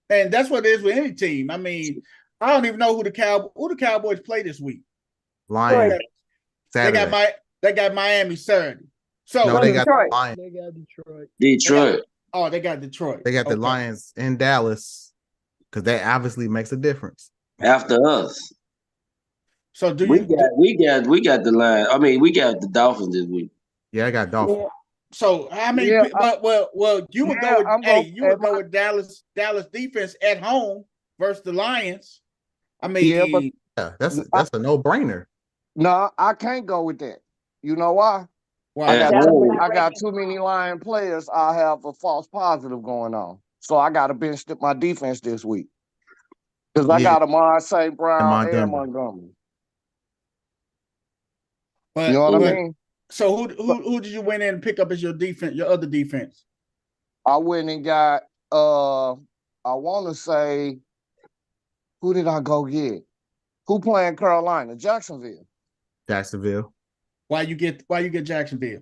And that's what it is with any team. I mean, I don't even know who the Cowboys play this week. Lions. Saturday. They got Miami Saturday. So no, they got Detroit. the Lions. They got Detroit. They got Detroit. They got the Lions in Dallas because that obviously makes a difference. After us. So we got the Lions. I mean, we got the Dolphins this week. Yeah, I got Dolphins. Yeah. So how many? You would go with Dallas defense at home versus the Lions. I mean, that's a no-brainer. No, I can't go with that. You know why? Why? I got too many Lion players. I have a false positive going on, so I got to bench my defense this week because I got Amon St. Brown and Montgomery. But, you know what I mean? So who did you went in and pick up as your defense? Your other defense? I went and got. I want to say, who did I go get? Who playing Carolina? Jacksonville. Why you get Jacksonville?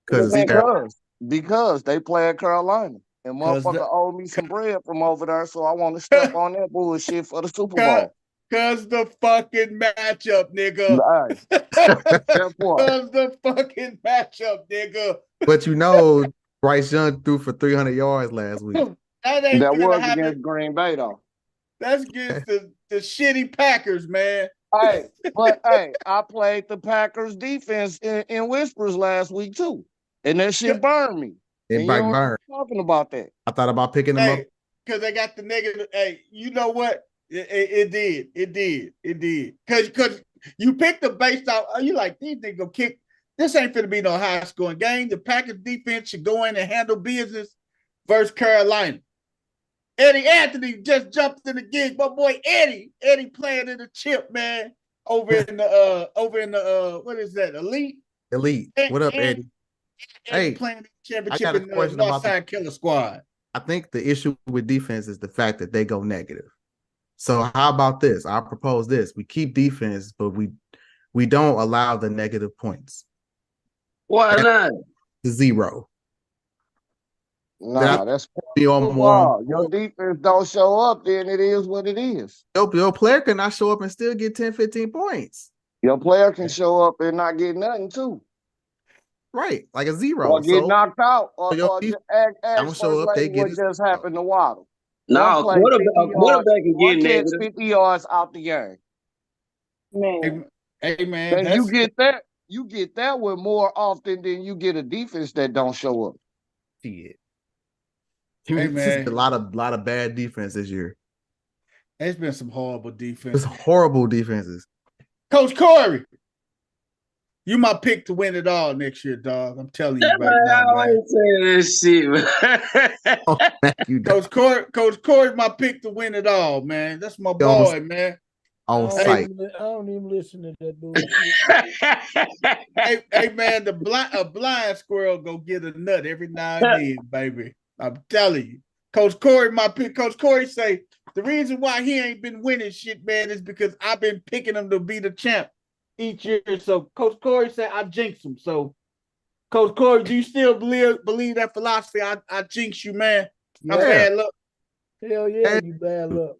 Because they play at Carolina. And motherfucker owed me some bread from over there, so I want to step on that bullshit for the Super Bowl. Cause the fucking matchup, nigga. Cause the fucking matchup, nigga. But you know, Bryce Young threw for 300 yards last week. That was against Green Bay, though. That's against the shitty Packers, man. I played the Packers defense in whispers last week too, and that shit burned me. It burned. Talking about that, I thought about picking them up because they got the negative. Hey, you know what? It did. Because you picked them based off. You like these niggas gonna kick. This ain't finna be no high scoring game. The Packers defense should go in and handle business versus Carolina. Eddie Anthony just jumped in the gig. My boy Eddie playing in the chip, man. Over in the what is that? Elite. What up, Eddie? Hey, playing the I championship got a in the question about Northside Killer Squad. I think the issue with defense is the fact that they go negative. So how about this? I propose this. We keep defense, but we don't allow the negative points. Why not? Zero. Nah, that's be on football. Your defense don't show up, then it is what it is. Your player cannot show up and still get 10, 15 points. Your player can show up and not get nothing too. Right, like a zero. Or get knocked out, or defense, just ask don't show First up, they Lady get what just happened to Waddle. No, One play, 50 quarterback yards, can one get catch, negative. 50 yards out the game. Man. Hey man, And you get that one more often than you get a defense that don't show up. Shit. Hey man, a lot of bad defense this year. There's been some horrible defense. It's horrible defenses. Coach Corey, you my pick to win it all next year, dog. I'm telling you right now, I always say this shit, man. Oh, you, Coach Corey, my pick to win it all, man. That's my boy, man. On site. I don't even listen to that bullshit. hey man, a blind squirrel go get a nut every now and then, baby. I'm telling you. Coach Corey, my pick. Coach Corey say the reason why he ain't been winning shit, man, is because I've been picking him to be the champ each year. So Coach Corey said I jinx him. So Coach Corey, do you still believe that philosophy? I jinx you, man. I'm bad luck. Hell yeah, you bad luck.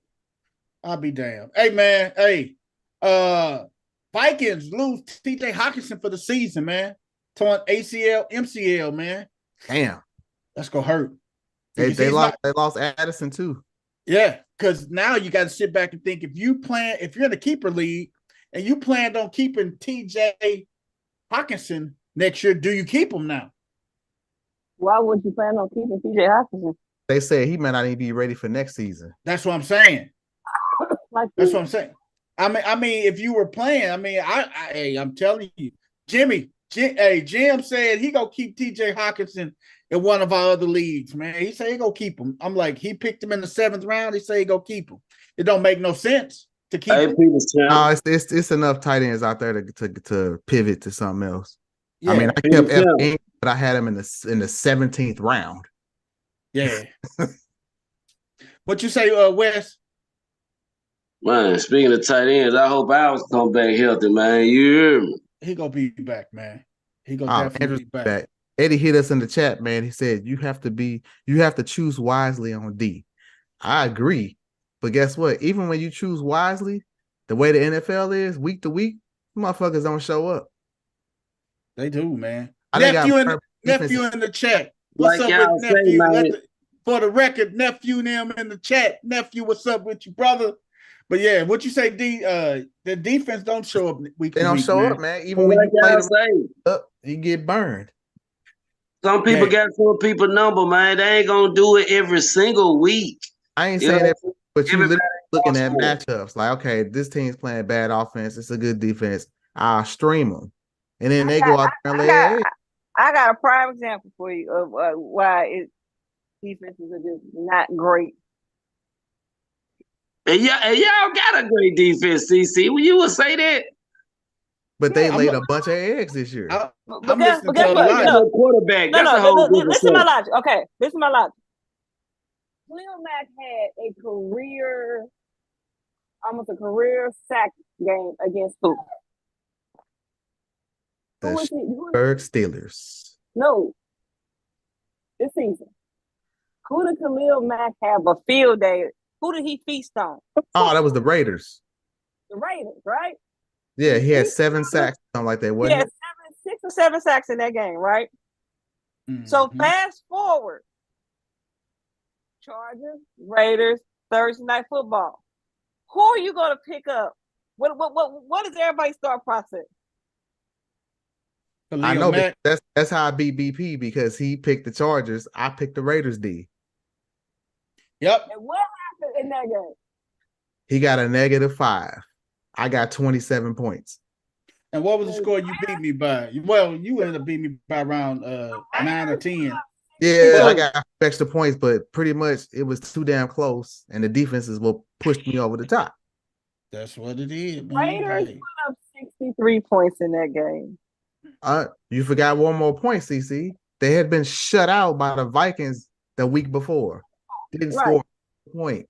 I'll be damned. Hey man, Vikings lose TJ Hawkinson for the season, man. Torn ACL, MCL, man. Damn. That's gonna hurt. They lost Addison too. Yeah, because now you got to sit back and think if you're in the keeper league and you planned on keeping TJ Hawkinson next year, do you keep him now? Why would you plan on keeping TJ Hawkinson? They said he might not even be ready for next season. That's what I'm saying. That's what I'm saying. I mean, if you were playing, I'm telling you, Jim said he gonna keep TJ Hawkinson in one of our other leagues, man. He said he gonna keep him. I'm like, he picked him in the 7th round. He said he gonna keep him. It don't make no sense to keep him. No, it's enough tight ends out there to pivot to something else. Yeah, I mean, I kept F8, but I had him in the 17th round. Yeah. What you say, Wes? Man, speaking of tight ends, I hope Alex come back healthy, man. You hear me? He gonna be back, man. He gonna definitely be back. Eddie hit us in the chat, man. He said you have to choose wisely on D. I agree, but guess what? Even when you choose wisely, the way the NFL is, week to week, motherfuckers don't show up. They do, man. Nephew in the chat. What's like up with nephew? Say, for the record, nephew and them in the chat. Nephew, what's up with you, brother? But yeah, what you say, D? The defense don't show up week. They don't show up, man. Even when you play them up, you get burned. Some people got some people number, man. They ain't gonna do it every single week. I ain't saying that, but you looking at matchups like, okay, this team's playing bad offense. It's a good defense. I'll stream them, and then they go out there and lay an egg. I got a prime example for you of why defenses are just not great. And y'all got a great defense, CC. Well, you would say that. But they laid a bunch of eggs this year. I'm listening to a lot of quarterback. That's a whole different listen to my logic. Okay, listen to my logic. Khalil Mack had almost a career sack game against who? The Pittsburgh Steelers. No. This season. Who did Khalil Mack have a field day? Who did he feast on? Oh, that was the Raiders. The Raiders, right? Yeah, he had 7 sacks, something like that. He had 6 or 7 sacks in that game, right? Mm-hmm. So fast forward. Chargers, Raiders, Thursday night football. Who are you going to pick up? What is everybody's thought process? I know that's how I beat BP because he picked the Chargers. I picked the Raiders D. Yep. And what happened in that game? He got a -5. I got 27 points. And what was the score you beat me by? Well, you ended up beating me by around 9 or 10. Yeah, I got extra points, but pretty much it was too damn close, and the defenses will push me over the top. That's what it is, man. Raiders put up 63 points in that game. You forgot one more point, CC. They had been shut out by the Vikings the week before. Didn't score a point.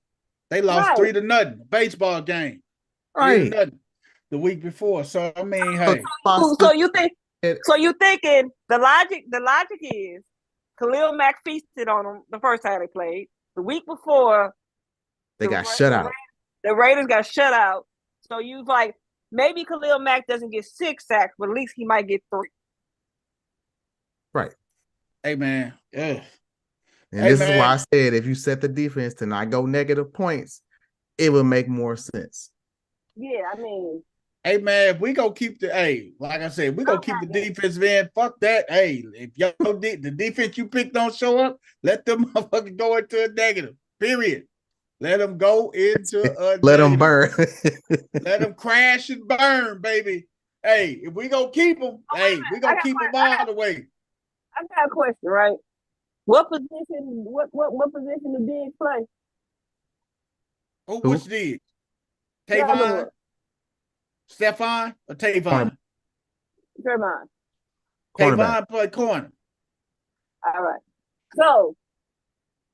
They lost 3-0. Baseball game. Right. 3-0 the week before. So I mean, hey. So you thinking the logic is Khalil Mack feasted on them the first time they played. The week before they got shut out. The Raiders got shut out. So you like maybe Khalil Mack doesn't get 6 sacks, but at least he might get 3. Right. Hey man. Yeah. And this is why I said if you set the defense to not go negative points, it would make more sense. Yeah, I mean. Hey man, if we gonna keep like I said, we gonna keep the defense in. Fuck that. Hey, if the defense you picked don't show up, let them motherfuckers go into a negative. Period. Let them go into a let negative. them burn. Let them crash and burn, baby. Hey, if we gonna keep them, we gonna keep them all the way. I got a question, right? What position? What position did Diggs play? Which Diggs? Tavon, Stephon, or Tavon? Tavon. Tavon played corner. All right. So,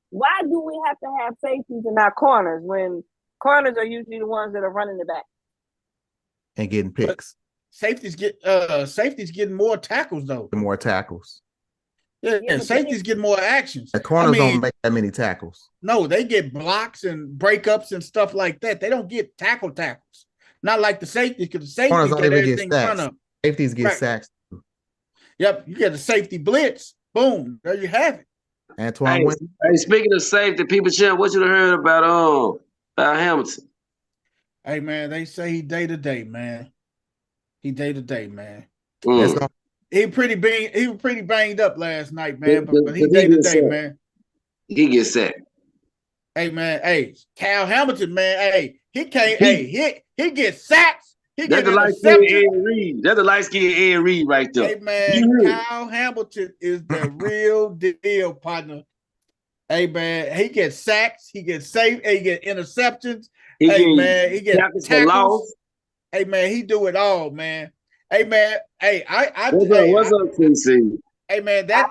why do we have to have safeties in our corners when corners are usually the ones that are running the back and getting picks? Safeties getting more tackles though. More tackles. Yeah, safeties get more actions. The corners don't make that many tackles. No, they get blocks and breakups and stuff like that. They don't get tackles. Not like the safeties, because the safeties get everything in front of them. Safeties get sacks. Yep, you get the safety blitz. Boom, there you have it. Antoine. Hey, speaking of safety, people champ, what you heard about Hamilton? Hey man, they say he day to day, man. He day to day, man. He was pretty banged up last night, man. But he day to day, man. He gets sacked. Hey man, Cal Hamilton, man. Hey, he can't. He gets sacks. That's the light-skinned Ed Reed. That's the light-skinned Ed Reed right there. Hey man, Cal Hamilton is the real deal, partner. Hey man, he gets sacks. He gets safe. He gets interceptions. He gets tackles. Hey man, he do it all, man. Hey man, what's up, TC? Hey man, that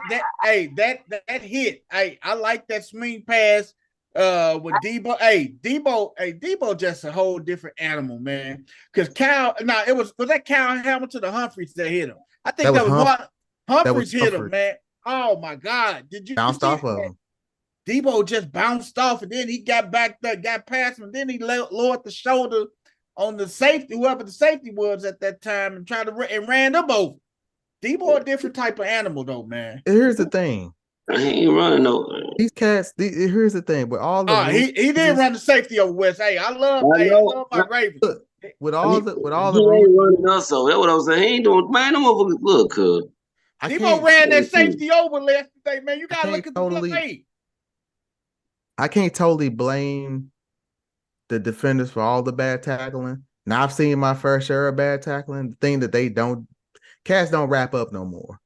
hit. Hey, I like that swing pass with Debo. Debo just a whole different animal, man. Because was that Cal Hamilton or Humphreys that hit him? I think that was Humphreys hit him, man. Oh my God. Did you bounced off of him? Debo just bounced off, and then he got back there, got past him, and then he lowered the shoulder on the safety, whoever the safety was at that time, and ran them over. Debo a different type of animal, though, man. Here's the thing. He ain't running no. These cats. Here's the thing. With all the he did run the safety over West. Hey, I love my Ravens. Look, with all the he ain't running us. So that's what I was saying. He ain't doing. Man, no motherfuckers. Look, Debo ran that safety over last day, man. You gotta look at the play. I can't totally blame the defenders for all the bad tackling. Now I've seen my fair share of bad tackling. The thing that cats don't wrap up no more.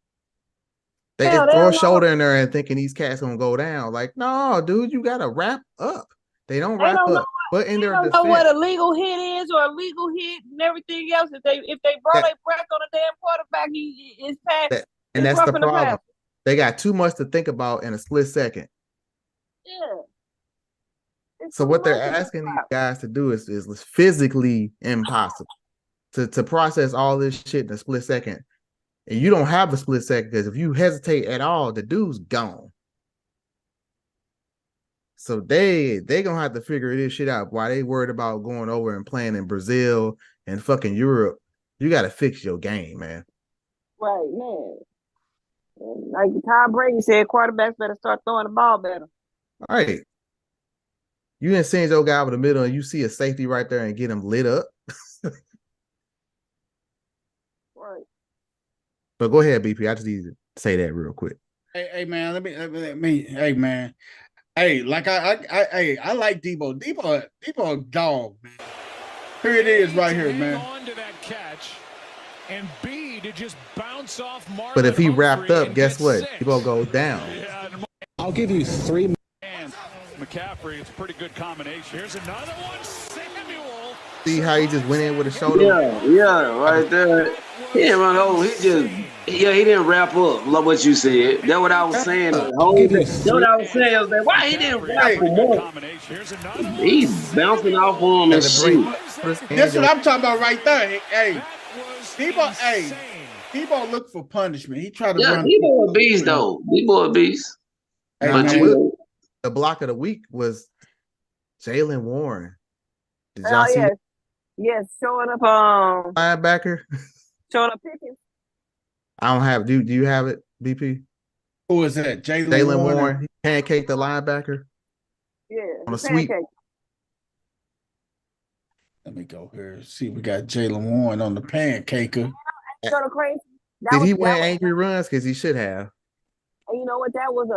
They throw a shoulder in there and thinking these cats gonna go down. Like, no, dude, you gotta wrap up. They don't wrap up. But in their defense, know what a legal hit is or a legal hit and everything else. If they brought a break on a damn quarterback, it's past. And that's the problem. They got too much to think about in a split second. Yeah. So what they're asking these guys to do is physically impossible to process all this shit in a split second. And you don't have a split second because if you hesitate at all, the dude's gone. So they gonna have to figure this shit out. While they worried about going over and playing in Brazil and fucking Europe, you got to fix your game, man. Right, man. Like Tom Brady said, quarterbacks better start throwing the ball better. All right. You didn't send your guy over the middle and you see a safety right there and get him lit up. Right. But go ahead, BP. I just need to say that real quick. Hey man, let me. Hey man, hey, like I like Debo. Debo a dog, man. Here it is, right here, man. On to that catch, and B to just bounce off Marlon. But if he wrapped up, guess what? Debo goes down. Yeah, I'll give you 3. And McCaffrey, it's a pretty good combination. Here's another one, Samuel. See how he just went in with a shoulder? Yeah, right there. He didn't run over. He didn't wrap up. Love what you said. That's what I was saying. That's what I was saying. I was like, why he didn't wrap him up? He bouncing off on him and shit. That's what I'm talking about right there. Hey, Debo look for punishment. He tried to run. Debo a beast though. Debo a beast. Hey, but the block of the week was Jalen Warren. Did y'all see? Yes, showing up linebacker. Showing up Pickens. I don't have. Do you have it, BP? Who is that? Jalen Warren. He pancaked the linebacker. Yeah, on a sweep. Let me go here. See, we got Jalen Warren on the pancaker. Crazy. Did he win angry runs? Because he should have. And you know what? That was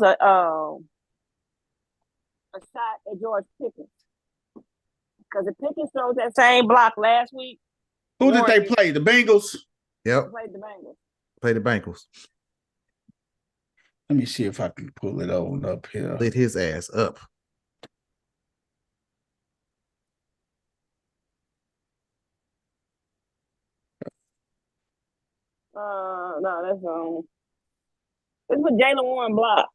a shot at George Pickens. Because the Pickens throws that same block last week. Who did they play? The Bengals? Yep. They played the Bengals. Play the Bengals. Let me see if I can pull it on up here. Lit his ass up. No, that's it's with Jalen Warren block.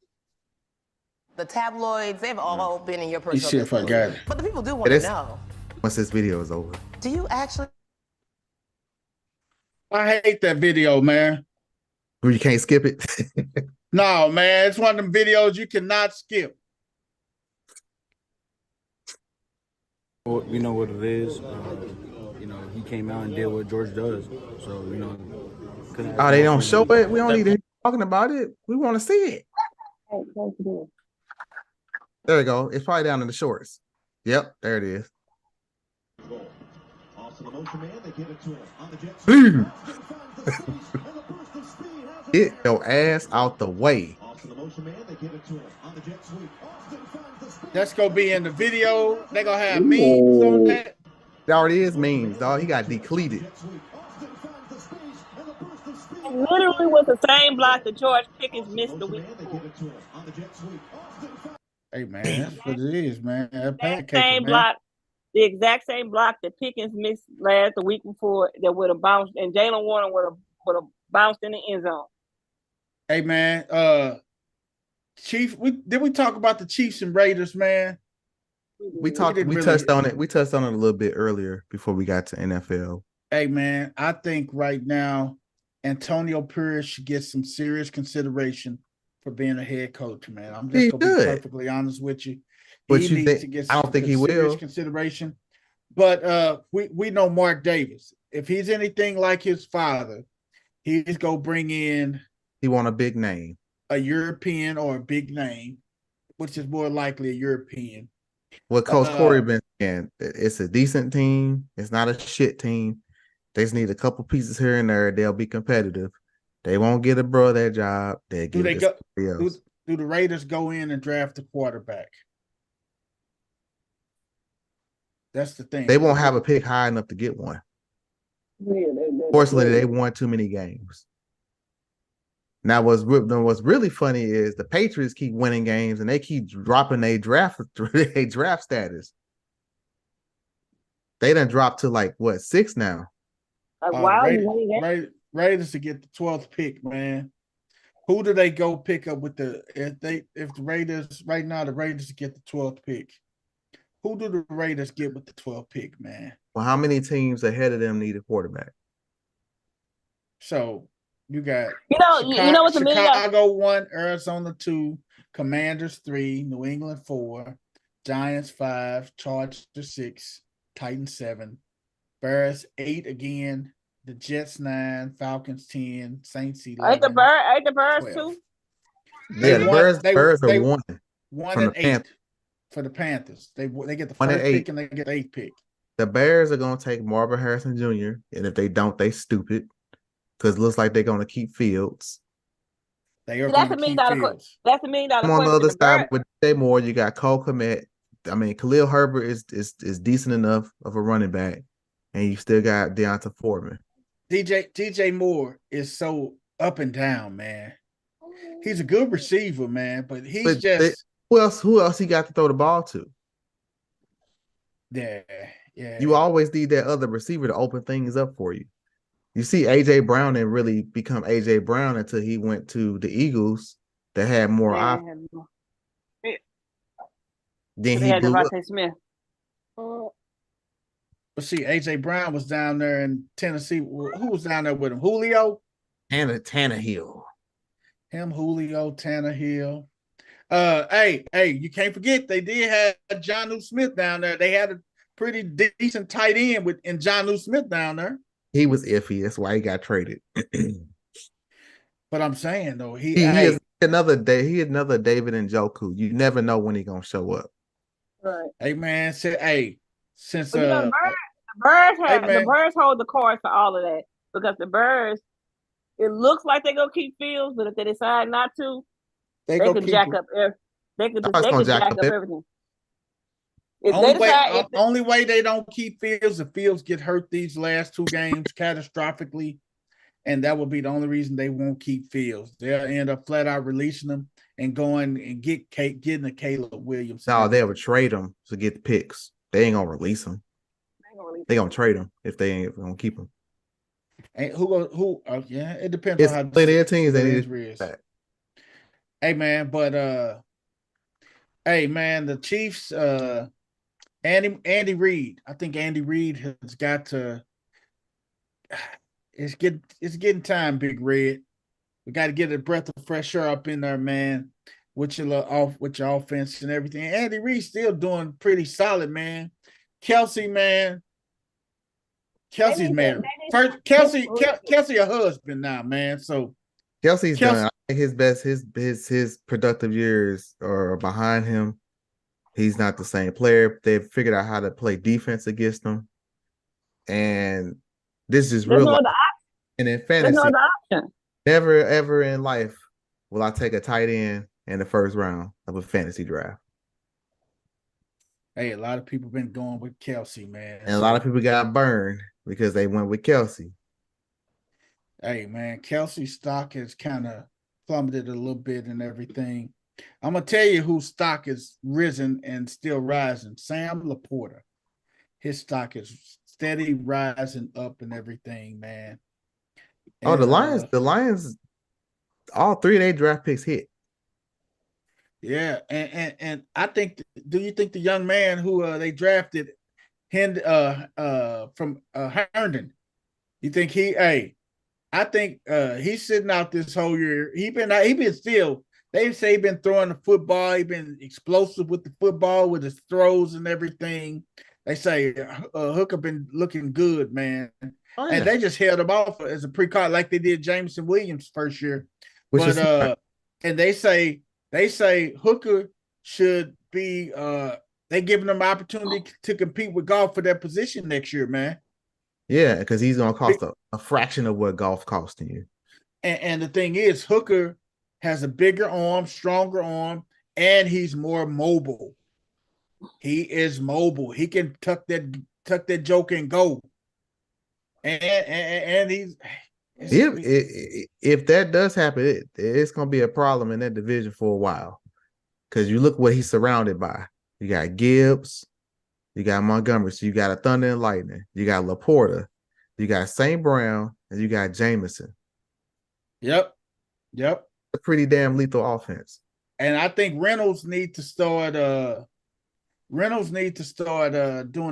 The tabloids, they've all been in your personal business. See if I got it. But the people do want to know. Once this video is over. Do you actually? I hate that video, man. Where you can't skip it? No, man. It's one of them videos you cannot skip. Well, you know what it is. He came out and did what George does. So, Oh, they don't show it? We don't need to hear talking about it. We want to see it. There we go. It's probably down in the shorts. Yep, there it is. Get your ass out the way. That's going to be in the video. They're going to have memes on that. It already is memes, dog. He got depleted. It literally was the same block that George Pickens missed the week before. Hey, man, that's what it is, man. That same block, the exact same block that Pickens missed the week before that would have bounced, and Jalen Warren would have bounced in the end zone. Hey, man, Chief, did we talk about the Chiefs and Raiders, man? We touched on it. We touched on it a little bit earlier before we got to NFL. Hey, man, I think right now Antonio Pierce should get some serious consideration for being a head coach, man. I'm just going to be perfectly honest with you. He needs to get some serious consideration. But we know Mark Davis. If he's anything like his father, he's going to bring in. He want a big name. A European or a big name, which is more likely a European. What Coach Corey been saying, it's a decent team. It's not a shit team. They just need a couple pieces here and there. They'll be competitive. They won't get a bro that job. They give it to somebody else. Do the Raiders go in and draft a quarterback? That's the thing. They won't have a pick high enough to get one. Fortunately, they won too many games. Now, what's really funny is the Patriots keep winning games and they keep dropping their draft status. They done dropped to 6 now. Raiders to get the 12th pick, man. Who do they go pick up with if the Raiders right now, the Raiders get the 12th pick? Who do the Raiders get with the 12th pick, man? Well, how many teams ahead of them need a quarterback? So you got what's Chicago 1, Arizona 2, Commanders 3, New England 4, Giants 5, Chargers 6, Titans 7, Bears 8 again, the Jets 9, Falcons 10, Saints 11. Ain't the Bears 12. too? Yeah, the Bears are 1 and 8 for the Panthers. They get the first pick and they get the 8th pick. The Bears are gonna take Marvin Harrison Jr. and if they don't, they stupid. Because it looks like they're going to keep Fields. They are going to keep Fields. That's $1 million question. On the other side, with Jay Moore, you got Cole Kmet. I mean, Khalil Herbert is decent enough of a running back, and you still got Deonta Foreman. DJ Moore is so up and down, man. He's a good receiver, man, but who else he got to throw the ball to? Yeah. You always need that other receiver to open things up for you. You see, AJ Brown didn't really become AJ Brown until he went to the Eagles that had more options. Then They he had blew up. Devontae Smith. But see, AJ Brown was down there in Tennessee. Who was down there with him? Julio? Tannehill. Him, Julio, Tannehill. Hey, you can't forget they did have Jonnu Smith down there. They had a pretty decent tight end in Jonnu Smith down there. He was iffy. That's why he got traded. But I'm saying though, he is another day. He another David Njoku. You never know when he's gonna show up. Right. Hey man, since the Birds hold the cards for all of that because the Birds, it looks like they're gonna keep Fields, but if they decide not to, they could jack up everything. Only way they don't keep Fields if Fields get hurt these last two games catastrophically, and that would be the only reason they won't keep Fields. They'll end up flat out releasing them and going and getting a Caleb Williams. No, they would trade him to get the picks. They ain't gonna release him. They gonna trade him if they ain't gonna keep him. And who? Yeah, it depends on how their teams they need is. Hey man, but the Chiefs. Andy Reid. I think Andy Reid has got to. It's getting time, Big Red. We got to get a breath of fresh air up in there, man. With your offense and everything. Andy Reid's still doing pretty solid, man. Kelsey, man. Kelsey's married. First, Kelsey a husband now, man. So Kelsey's done. I think his best, his productive years are behind him. He's not the same player. They've figured out how to play defense against him, and this is real life. And in fantasy, never ever in life will I take a tight end in the first round of a fantasy draft. Hey, a lot of people been going with Kelsey, man. And a lot of people got burned because they went with Kelsey. Hey, man, Kelsey's stock has kind of plummeted a little bit and everything. I'm going to tell you whose stock is risen and still rising. Sam Laporta. His stock is steady rising up and everything, man. And, the Lions, all three of their draft picks hit. Yeah, and I think. Do you think the young man who they drafted, from Herndon, you think he? Hey, I think he's sitting out this whole year. He been still. They say he been throwing the football. He been explosive with the football, with his throws and everything. They say Hooker been looking good, man. Oh, yeah. And they just held him off as a precaution, like they did Jameson Williams first year. And they say Hooker should be they giving him an opportunity to compete with Goff for that position next year, man. Yeah, because he's gonna cost a fraction of what Goff costing you. And the thing is, Hooker has a bigger arm, stronger arm, and he's more mobile. He is mobile. He can tuck that joke and go. And he's if that does happen, it's gonna be a problem in that division for a while. Because you look what he's surrounded by. You got Gibbs, you got Montgomery, so you got a Thunder and Lightning, you got Laporta, you got St. Brown, and you got Jameson. Yep. A pretty damn lethal offense. And I think Reynolds need to start doing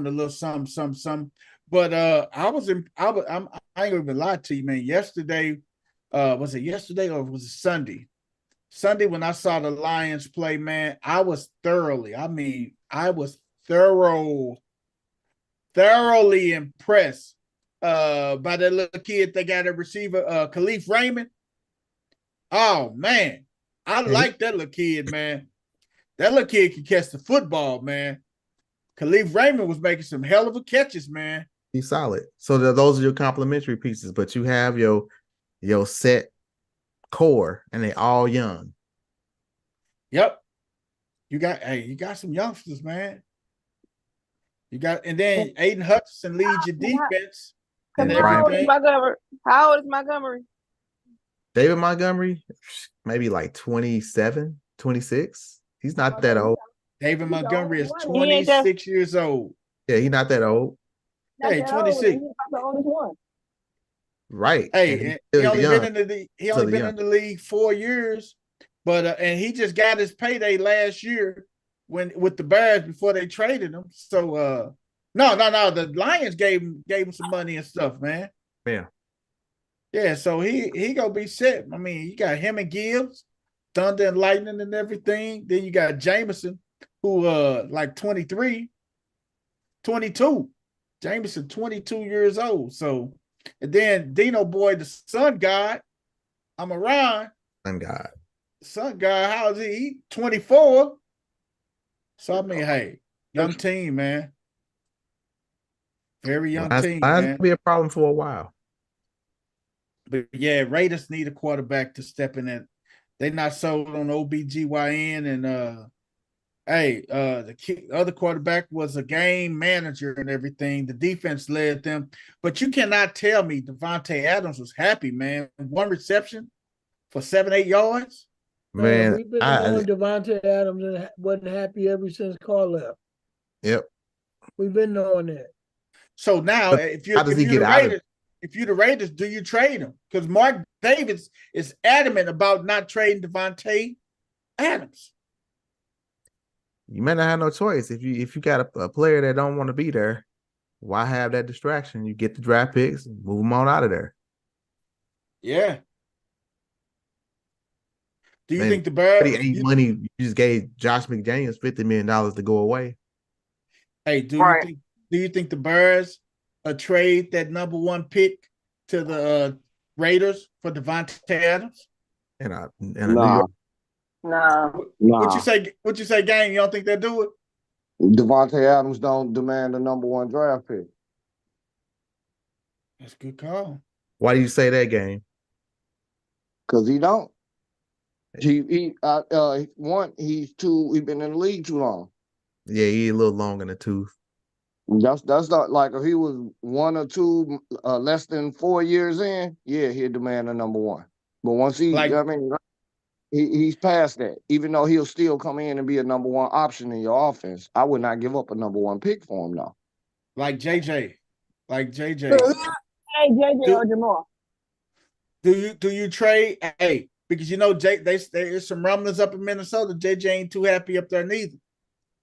a little something. But I ain't gonna even lie to you, man. Yesterday, was it yesterday or was it Sunday? Sunday when I saw the Lions play, man, I was thoroughly impressed by that little kid they got a receiver, Khalif Raymond. Oh man, I like that little kid, man. That little kid can catch the football, man. Khalif Raymond was making some hell of a catches, man. He's solid. So those are your complementary pieces, but you have your set core, and they all young. Yep. You got some youngsters, man. And then Aiden Hutchinson leads your defense. How old is Montgomery? David Montgomery, maybe like 27, 26. He's not that old. David Montgomery is 26 years old. Yeah, he's not that old. Hey, 26. He's the oldest one. Right. Hey, he only been in the league 4 years, but and he just got his payday last year with the Bears before they traded him. So no, the Lions gave him some money and stuff, man. Yeah. Yeah, so he gonna be set. I mean, you got him and Gibbs, Thunder and Lightning and everything. Then you got Jameson, who like 23, 22. Jameson, 22 years old. So, and then Dino Boy, the Sun God, I'm around. Sun God, how is he? He 24. So I mean, hey, young team, man. Very young team, man. That's be a problem for a while. But yeah, Raiders need a quarterback to step in it. They're not sold on OBGYN and the other quarterback was a game manager and everything. The defense led them, but you cannot tell me Devontae Adams was happy, man. 1 reception for 7-8 yards. Man, we've been knowing Devontae Adams and wasn't happy ever since Carr left. Yep, we've been knowing that. So now, if you're the Raiders, do you trade him? Because Mark Davis is adamant about not trading Devontae Adams. You may not have no choice. If you got a player that don't want to be there, why have that distraction? You get the draft picks, move them on out of there. Yeah. Do you think the Bears money? You just gave Josh McDaniels $50 million to go away. Hey, do you think the Bears trade that number 1 pick to the Raiders for Devontae Adams? And New York. No. What you say, Gang? You don't think they do it? Devontae Adams don't demand the number 1 draft pick. That's a good call. Why do you say that, Gang? Because he don't. He's been in the league too long. Yeah, he's a little long in the tooth. That's not like if he was 1 or 2 less than 4 years in, yeah, he'd demand a number 1. But once he's past that. Even though he'll still come in and be a number 1 option in your offense, I would not give up a number 1 pick for him now. Like JJ. Hey, JJ or Jamal. Do you trade? Hey, because there's some rumblings up in Minnesota. JJ ain't too happy up there neither.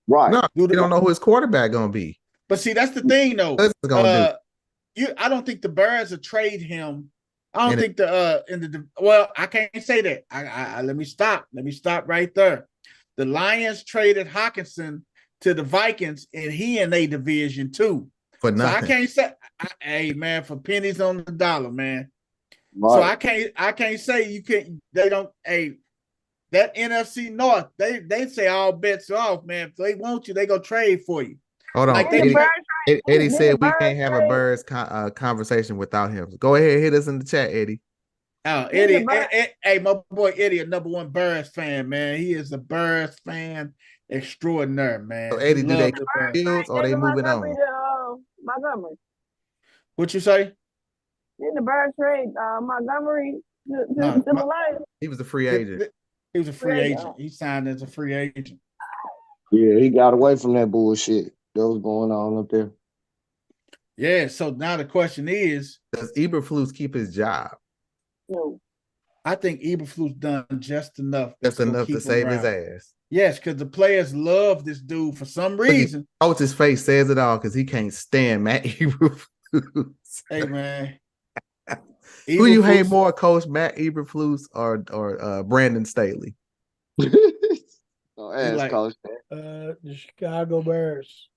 Right. No, you don't know who his quarterback gonna be. But see, that's the thing though. I don't think the Bears will trade him. I don't think I can't say that. Let me stop right there. The Lions traded Hawkinson to the Vikings, and he in a division too. For nothing. So I can't say, hey man, for pennies on the dollar, man. Right. So I can't say you can't. They don't. Hey, that NFC North, they say all bets are off, man. If they want you, they go trade for you. Hold on. Like Eddie said we can't have a Bears conversation without him. Go ahead, hit us in the chat, Eddie. Oh, Eddie, hey, my boy Eddie, a number 1 Bears fan, man. He is a Bears fan extraordinaire, man. So Eddie, do they Fields or they moving on? Montgomery. What you say? Didn't the Bears trade Montgomery to the Lions? He was a free agent. He was a free agent. He signed as a free agent. Yeah, he got away from that bullshit that was going on up there. Yeah, so now the question is, does Eberflus keep his job? No. I think Eberflus done just enough. Just enough to save his ass. Yes, because the players love this dude for some reason. Coach's face says it all because he can't stand Matt Eberflus. Hey, man. Who you hate more, Coach Matt Eberflus or Brandon Staley? Coach. The Chicago Bears.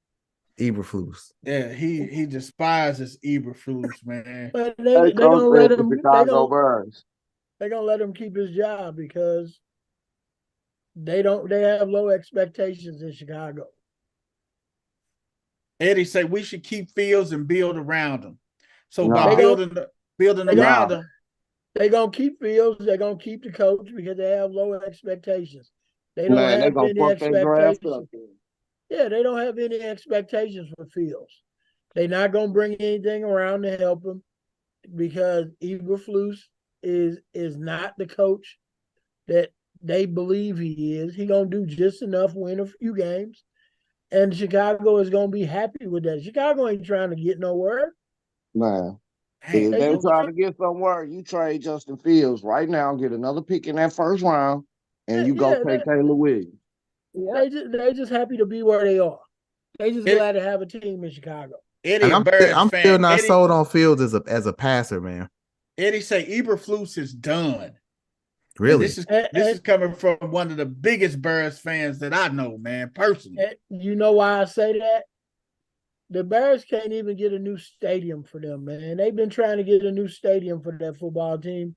Eberflus. Yeah, he despises Eberflus, man. But they're gonna let him. They're gonna let him keep his job because they have low expectations in Chicago. Eddie say we should keep Fields and build around them. So by building around them, they're gonna keep Fields. They're gonna keep the coach because they have low expectations. They don't have any expectations. Yeah, they don't have any expectations for Fields. They're not gonna bring anything around to help him because Eberflus is not the coach that they believe he is. He gonna do just enough, win a few games, and Chicago is gonna be happy with that. Chicago ain't trying to get nowhere. Man. Hey, If they try to get somewhere, you trade Justin Fields right now, get another pick in that first round, and you go take Taylor Williams. They just happy to be where they are. They just glad to have a team in Chicago. Eddie, and I'm still not sold on Fields as a passer, man. Eddie say Eberflus is done. Really? And this is coming from one of the biggest Bears fans that I know, man, personally. You know why I say that? The Bears can't even get a new stadium for them, man. They've been trying to get a new stadium for that football team,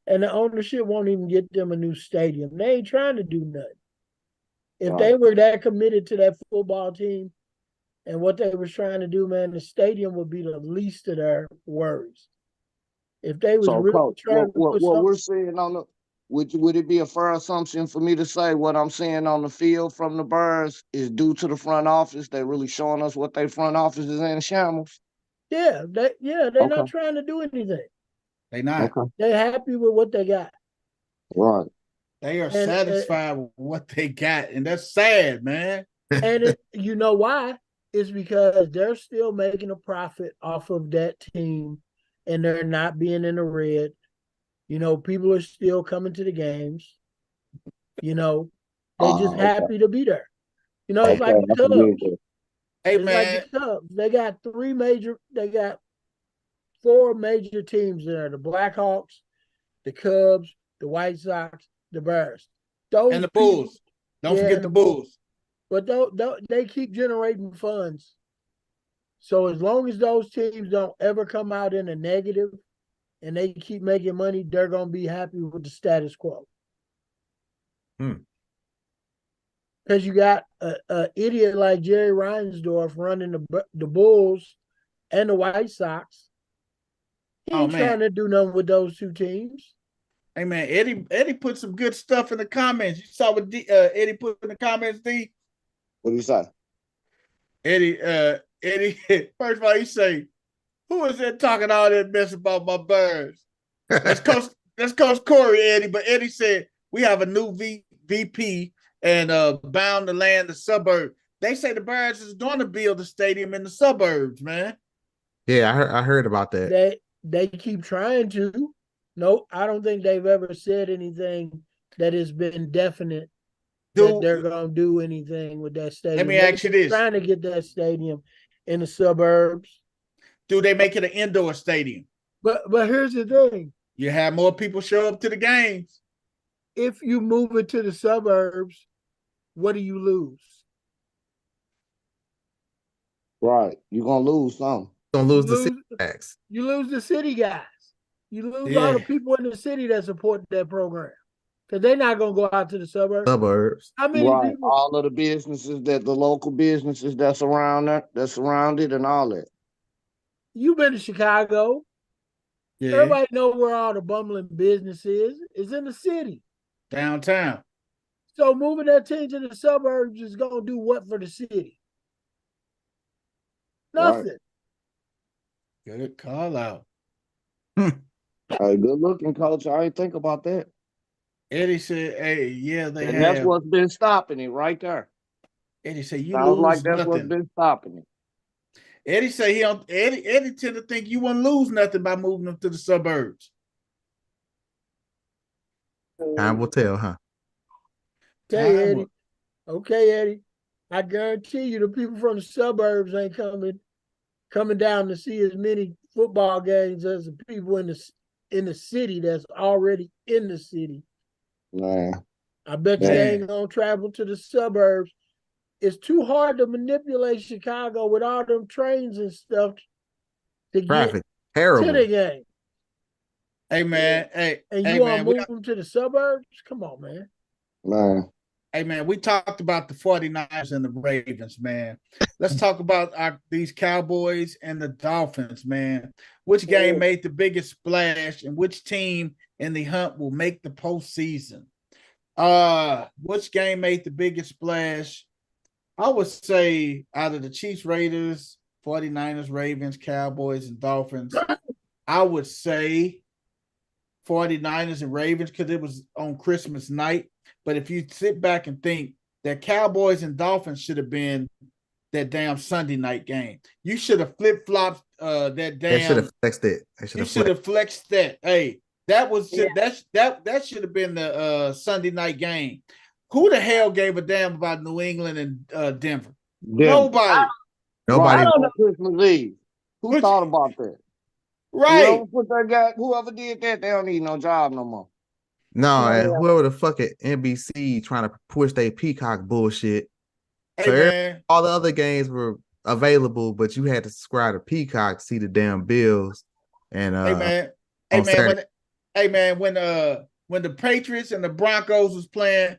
and the ownership won't even get them a new stadium. They ain't trying to do nothing. If they were that committed to that football team and what they were trying to do, man, the stadium would be the least of their worries. If they was really Coach, trying to put what we're seeing on the would it be a fair assumption for me to say what I'm seeing on the field from the Bears is due to the front office? They really showing us what their front office is in shambles. Yeah, they're not trying to do anything. They not. Okay. They're happy with what they got. Right. They are satisfied with what they got, and that's sad, man. And you know why? It's because they're still making a profit off of that team, and they're not being in the red. You know, people are still coming to the games. You know, they just happy to be there. You know, it's like the Cubs. Hey, man. Like the Cubs. They got 4 major teams there: the Blackhawks, the Cubs, the White Sox, the Bears. And the Bulls. Don't forget the Bulls. But they keep generating funds. So as long as those teams don't ever come out in a negative and they keep making money, they're going to be happy with the status quo. Because you got an idiot like Jerry Reinsdorf running the Bulls and the White Sox. He ain't trying to do nothing with those 2 teams. Hey, man, Eddie put some good stuff in the comments. You saw what Eddie put in the comments, D? What do you say? Eddie, first of all, he say, who is that talking all that mess about my Bears? That's Coach Corey, Eddie. But Eddie said, we have a new VP and bound to land the suburb. They say the Bears is going to build a stadium in the suburbs, man. Yeah, I heard about that. They keep trying to. No, I don't think they've ever said anything that has been definite that they're going to do anything with that stadium. Let me ask you this. Trying to get that stadium in the suburbs. Do they make it an indoor stadium? But here's the thing. You have more people show up to the games. If you move it to the suburbs, what do you lose? Right. You're going to lose some. You're going to lose the city tax. You lose the city guys. You lose all the people in the city that support that program. Because they're not going to go out to the suburbs. How many people? All of the businesses the local businesses that's around there, that's surrounded and all that. You've been to Chicago. Yeah. Everybody know where all the bumbling business is. It's in the city. Downtown. So moving that team to the suburbs is going to do what for the city? Nothing. Right. Good call out. Hey, good looking, Coach. I ain't think about that. Eddie said, hey, yeah, they and have. That's what's been stopping it right there. Eddie said, you Sounds lose like that's nothing. What's been stopping it. Eddie said Eddie tend to think you won't lose nothing by moving them to the suburbs. Time will tell, huh? Okay, Eddie. I guarantee you the people from the suburbs ain't coming down to see as many football games as the people in the city that's already in the city. Man. I bet you they ain't gonna travel to the suburbs. It's too hard to manipulate Chicago with all them trains and stuff to Traffic. get Terrible. to the game. Hey, man. And you want to move them to the suburbs? Come on, man. Man. Hey, man, we talked about the 49ers and the Ravens, man. Let's talk about these Cowboys and the Dolphins, man. Which game made the biggest splash and which team in the hunt will make the postseason? Which game made the biggest splash? I would say out of the Chiefs, Raiders, 49ers, Ravens, Cowboys, and Dolphins, I would say 49ers and Ravens because it was on Christmas night. But if you sit back and think that Cowboys and Dolphins should have been that damn Sunday night game, you should have flip-flopped that They should damn. have flexed it. You should have flexed that. Hey, that was that should have been the Sunday night game. Who the hell gave a damn about New England and Denver? Nobody. Nobody. On Christmas Eve. Who thought about that? Right. Whoever did that, they don't need no job no more. No, and whoever the fuck at NBC trying to push their Peacock bullshit. Hey, so all the other games were available, but you had to subscribe to Peacock to see the damn Bills. And hey man, when the Patriots and the Broncos was playing,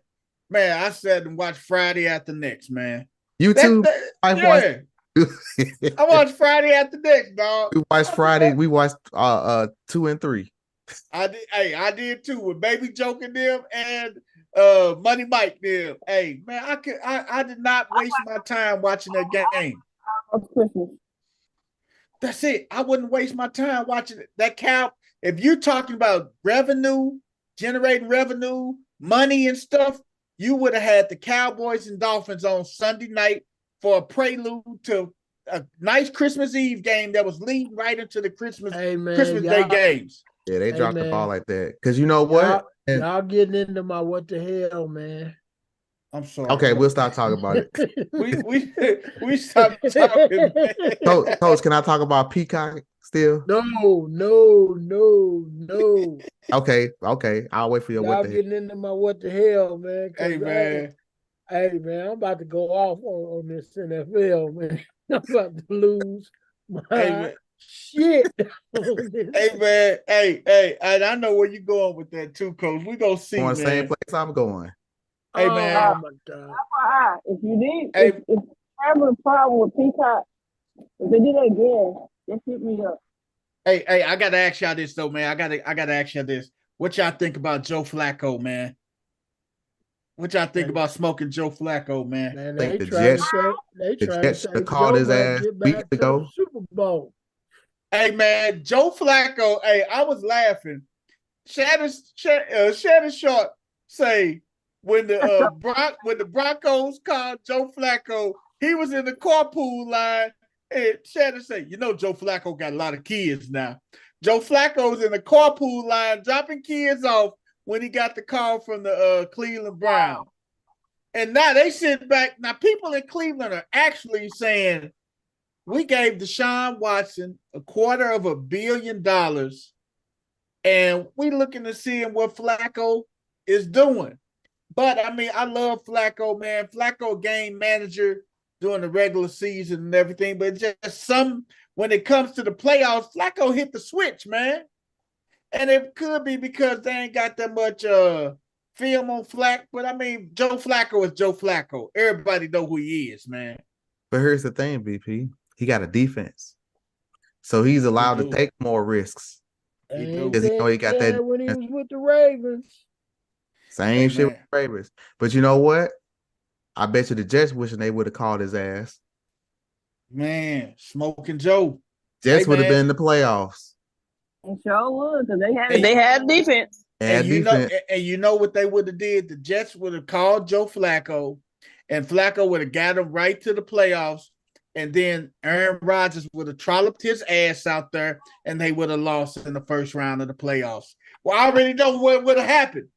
man, I sat and watched Friday After Next, man. You too? Yeah. I watched Friday After Next, dog. We watched Friday. We watched 2 and 3. I did. Hey, I did too with Baby Joke and them and Money Mike them. Hey, man, I did not waste my time watching that game. That's it. I wouldn't waste my time watching that cow. If you're talking about revenue, generating revenue, money and stuff, you would have had the Cowboys and Dolphins on Sunday night for a prelude to a nice Christmas Eve game that was leading right into the Christmas Day games. Yeah, they dropped the ball like that. Because you know what? Y'all getting into my what the hell, man. I'm sorry. Okay, we'll stop talking about it. we stopped talking. Coach, can I talk about Peacock still? No. Okay. I'll wait for your y'all what the hell. Getting into my what the hell, man. Hey man. I'm about to go off on this NFL, man. I'm about to lose my shit. Hey man, hey, and I know where you're going with that too, Coach. We gonna see. Going the same place I'm going. Hey man. Oh my God. If you need, if you're having a problem with Peacock, if they do that again, just hit me up. Hey, I gotta ask y'all this though, man. I gotta ask y'all this. What y'all think about Joe Flacco, man? What y'all think about smoking Joe Flacco, man? Man, Think they the try Jets to say called his ass weeks ago. Super Bowl. Hey man, Joe Flacco. Hey, I was laughing. Shannon Sharp say when the Broncos called Joe Flacco, he was in the carpool line. And Shannon say, you know, Joe Flacco got a lot of kids now. Joe Flacco's in the carpool line dropping kids off when he got the call from the Cleveland Browns. And now they sit back. Now people in Cleveland are actually saying, we gave Deshaun Watson $250 million, and we looking to see what Flacco is doing. But I mean, I love Flacco, man. Flacco game manager during the regular season and everything, but just when it comes to the playoffs, Flacco hit the switch, man. And it could be because they ain't got that much film on Flack. But I mean, Joe Flacco is Joe Flacco. Everybody know who he is, man. But here's the thing, BP. He got a defense. So he's allowed to take more risks. Because he know he got that when he was with the Ravens. Same shit with the Ravens. But you know what? I bet you the Jets wishing they would have called his ass. Man, Smoking Joe. Jets would have been in the playoffs. It sure would, because they had defense. And you know what they would have did? The Jets would have called Joe Flacco, and Flacco would have got him right to the playoffs. And then Aaron Rodgers would have trolloped his ass out there, and they would have lost in the first round of the playoffs. Well, I already know what would have happened.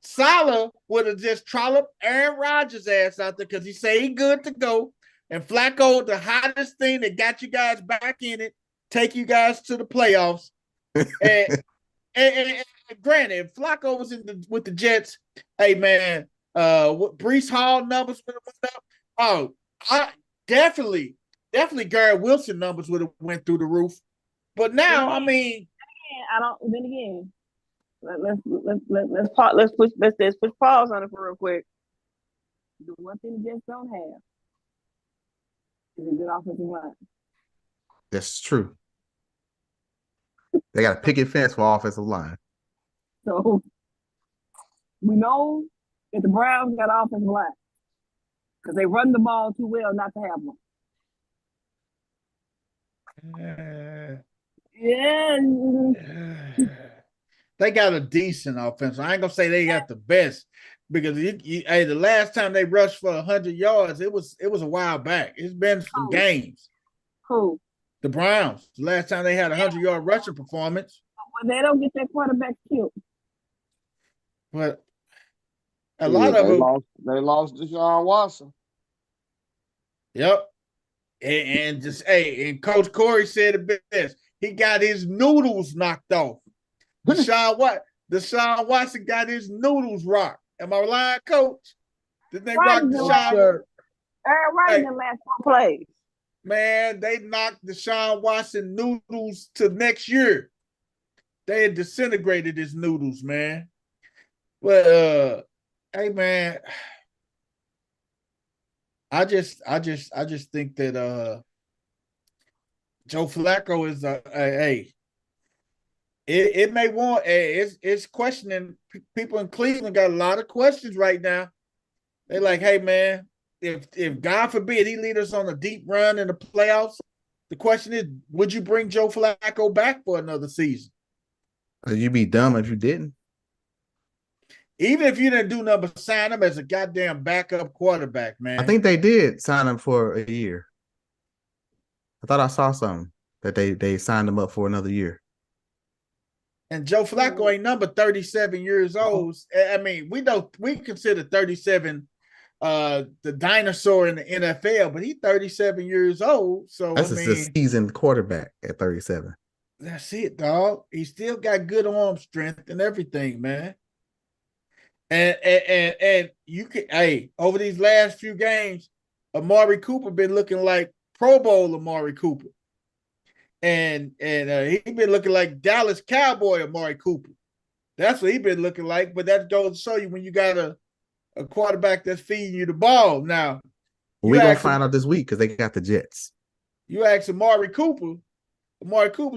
Saleh would have just trolloped Aaron Rodgers' ass out there because he said he good to go. And Flacco, the hottest thing that got you guys back in it, take you guys to the playoffs. and granted, if Flacco was with the Jets, hey man, Brees Hall numbers would have went up. Oh, I definitely Garrett Wilson numbers would have went through the roof. But now, I mean, Then again, let's push pause on it for real quick. The one thing the Jets don't have is a good offensive line. That's true. They got a picket fence for offensive line. So we know that the Browns got an offensive line because they run the ball too well not to have one. Yeah. They got a decent offense. I ain't gonna say they got the best because hey, the last time they rushed for 100 yards, it was a while back. It's been some games. Who? The Browns. The last time they had a 100-yard rushing performance. Well, they don't get that quarterback killed. But a lot of them. They lost Deshaun Watson. Yep. And just and Coach Corey said it best. He got his noodles knocked off. Deshaun Watson got his noodles rocked. Am I lying, Coach? Did they rock Deshaun? Right in the last 4 plays. Man, they knocked Deshaun Watson noodles to next year. They had disintegrated his noodles, man. But hey, man, I just think that Joe Flacco is it may want it's questioning. People in Cleveland got a lot of questions right now. They're like, hey man, if God forbid he lead us on a deep run in the playoffs, the question is, would you bring Joe Flacco back for another season? You'd be dumb if you didn't. Even if you didn't do nothing but sign him as a goddamn backup quarterback, man. I think they did sign him for a year. I thought I saw something that they signed him up for another year. And Joe Flacco ain't number 37 years old. I mean, we consider 37 the dinosaur in the NFL, but he's 37 years old. So that's a seasoned quarterback at 37. That's it, dog. He still got good arm strength and everything, man. And you can over these last few games, Amari Cooper been looking like Pro Bowl Amari Cooper. And he been looking like Dallas Cowboy Amari Cooper. That's what he been looking like. But that goes to show you when you got a quarterback that's feeding you the ball. Now, we're going to find out this week because they got the Jets. You ask Amari Cooper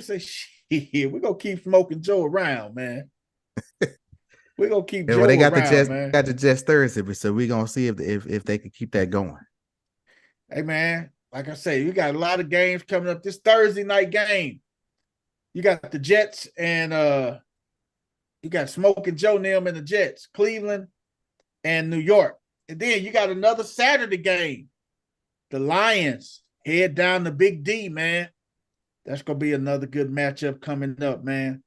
say, shit, we're going to keep smoking Joe around, man. We're going to keep Joe they got around, the Jets, man. Got the Jets Thursday, so we're going to see if they can keep that going. Hey, man, like I say, you got a lot of games coming up. This Thursday night game, you got the Jets and you got Smoking Joe Nim and the Jets, Cleveland and New York. And then you got another Saturday game. The Lions head down to Big D, man. That's going to be another good matchup coming up, man.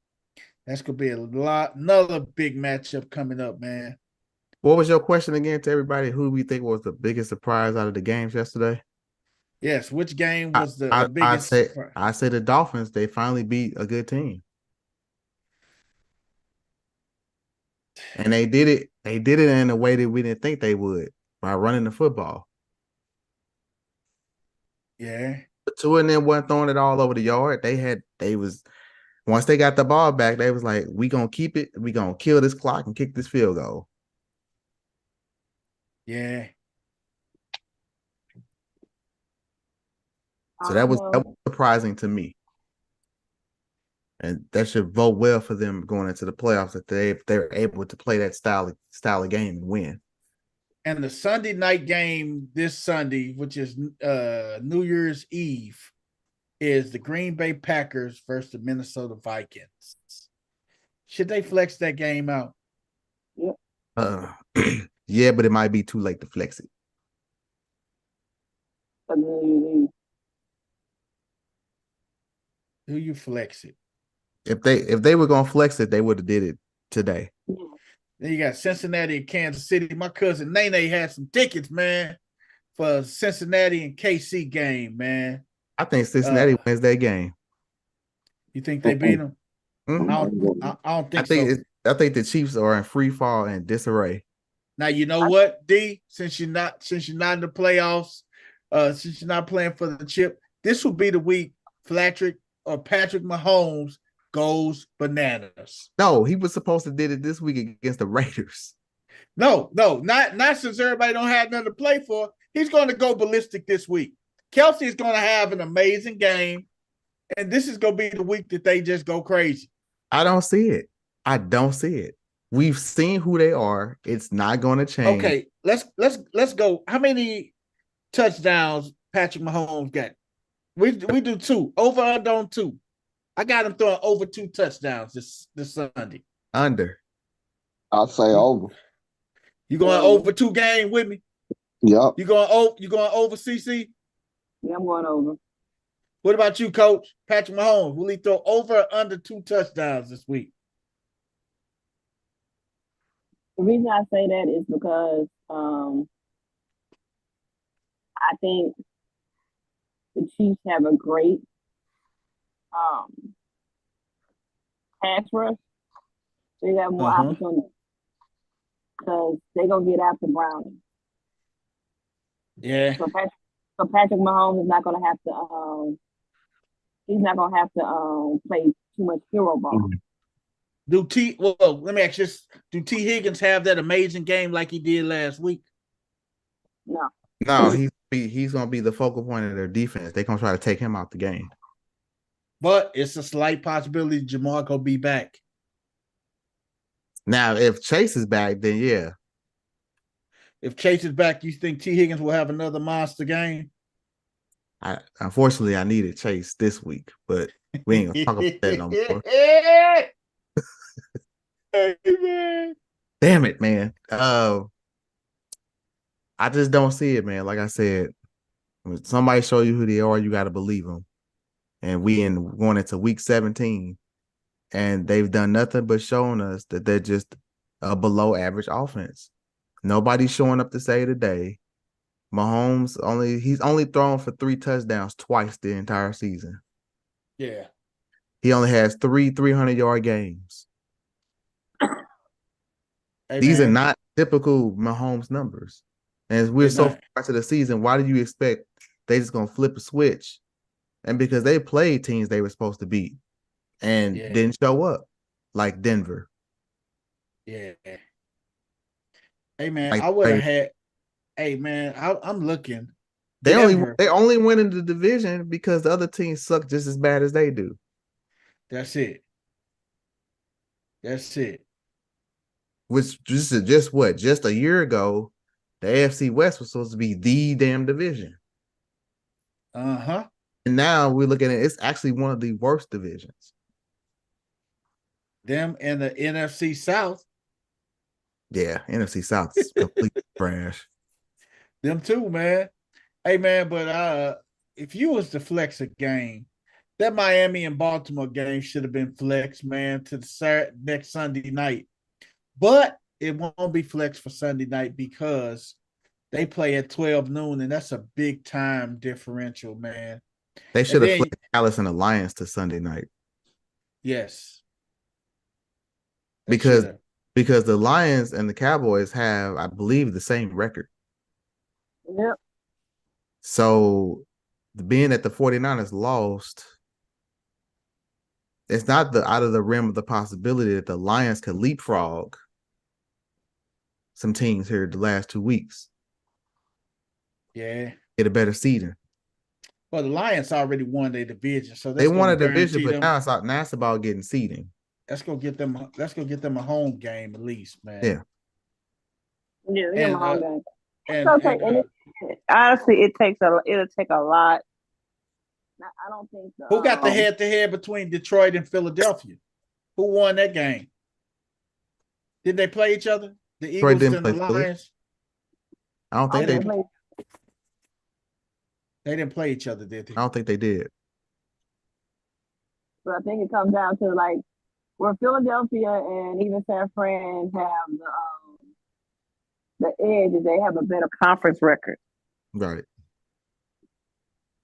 That's going to be another big matchup coming up, man. What was your question again to everybody? Who we think was the biggest surprise out of the games yesterday? Yes, which game was the biggest surprise? I say the Dolphins. They finally beat a good team. And they did it. They did it in a way that we didn't think they would, by running the football. Yeah. The two of them weren't throwing it all over the yard. Once they got the ball back, they was like, we gonna keep it, we gonna kill this clock and kick this field goal. Yeah. So that was surprising to me. And that should vote well for them going into the playoffs if they're able to play that style of game and win. And the Sunday night game this Sunday, which is New Year's Eve, is the Green Bay Packers versus the Minnesota Vikings. Should they flex that game out? Yeah, but it might be too late to flex it. Do you flex it? If they were gonna flex it, they would have did it today. Then you got Cincinnati and Kansas City. My cousin Nene had some tickets, man, for Cincinnati and KC game, man. I think Cincinnati wins that game. You think they beat them? Mm-hmm. I don't think so. I think the Chiefs are in free fall and disarray. Now you know what, D? Since you're not in the playoffs, since you're not playing for the chip, this will be the week Patrick Mahomes goes bananas. No, he was supposed to did it this week against the Raiders. No, not since everybody don't have nothing to play for. He's going to go ballistic this week. Kelsey is going to have an amazing game, and this is going to be the week that they just go crazy. I don't see it. We've seen who they are. It's not going to change. Okay, let's go. How many touchdowns Patrick Mahomes got? We do 2. Over under on 2. I got him throwing over 2 touchdowns this Sunday. Under. I'll say over. You going over 2 game with me? Yep. You going over CC? Yeah, I'm going over. What about you, Coach? Patrick Mahomes, will he throw over or under 2 touchdowns this week? The reason I say that is because I think the Chiefs have a great pass rush. They got more opportunity because they're gonna get after Browning. Yeah. So Patrick Mahomes is not gonna have to. He's not gonna have to play too much hero ball. Well, let me ask you this: do T. Higgins have that amazing game like he did last week? No, he's gonna be the focal point of their defense. They're gonna try to take him out the game. But it's a slight possibility Jamar will be back. Now, if Chase is back, then yeah. If Chase is back, you think T. Higgins will have another monster game? Unfortunately, I needed Chase this week, but we ain't gonna talk about that no more. Hey, Damn it, man. I just don't see it, man. Like I said, when somebody show you who they are, you got to believe them. And going into week 17, and they've done nothing but showing us that they're just a below average offense. Nobody's showing up to save the day. Mahomes he's only thrown for 3 touchdowns twice the entire season. Yeah. He only has 3 300-yard games. Hey, These are not typical Mahomes numbers. And we're so far to the season, why do you expect they just gonna flip a switch? And because they played teams they were supposed to beat and didn't show up, like Denver. Yeah. Hey man, I would have had. Hey man, I'm looking. They only win in the division because the other teams suck just as bad as they do. That's it. Which just a year ago, the AFC West was supposed to be the damn division. And now we're looking at it's actually one of the worst divisions. Them and the NFC South. Yeah, NFC South is complete trash. Them too, man. Hey man, but if you was to flex a game, that Miami and Baltimore game should have been flexed, man, to the next Sunday night. But it won't be flexed for Sunday night because they play at 12 noon, and that's a big time differential, man. They should have flexed Dallas and the Lions to Sunday night. Yes. Because the Lions and the Cowboys have, I believe, the same record. Yep. So being that the 49ers lost, it's not out of the realm of the possibility that the Lions could leapfrog some teams here the last 2 weeks. Yeah. Get a better seeding. Well, the Lions already won their division, so they won a division, but now it's about getting seeding. Let's go get them a home game at least, man. Yeah. Yeah, they a home game. And honestly, it'll take a lot. I don't think so. Who got the head-to-head between Detroit and Philadelphia? Who won that game? Did they play each other? The Eagles and the Lions? I don't think they did. They didn't play each other, did they? I don't think they did. But I think it comes down to like where Philadelphia and even San Fran have the edge is they have a better conference record. Right.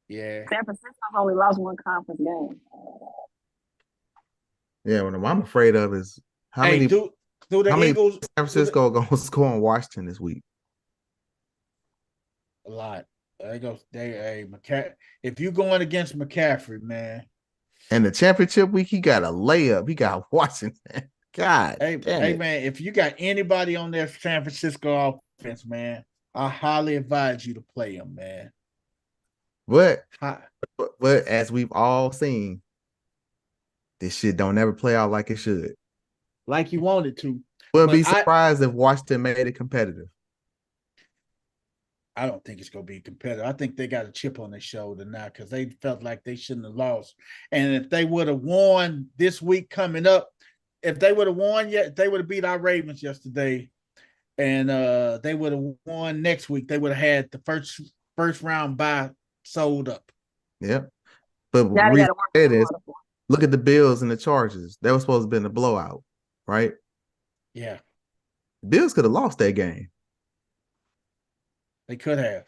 Yeah. San Francisco's only lost 1 conference game. Yeah, what I'm afraid of is how many Eagles San Francisco gonna score on Washington this week? A lot. If you're going against McCaffrey, man. And the championship week, he got a layup. He got Washington. God. Hey man, if you got anybody on their San Francisco offense, man, I highly advise you to play them, man. But as we've all seen, this shit don't ever play out like it should. Like you wanted to. Wouldn't be surprised if Washington made it competitive. I don't think it's going to be competitive. I think they got a chip on their shoulder now because they felt like they shouldn't have lost. And if they would have won this week coming up, if they would have won they would have beat our Ravens yesterday. And they would have won next week. They would have had the first round bye sold up. Yep. But Now they reason got to work it real is, harder for look at the Bills and the Chargers. That was supposed to have been a blowout, right? Yeah, The Bills could have lost that game. they could have.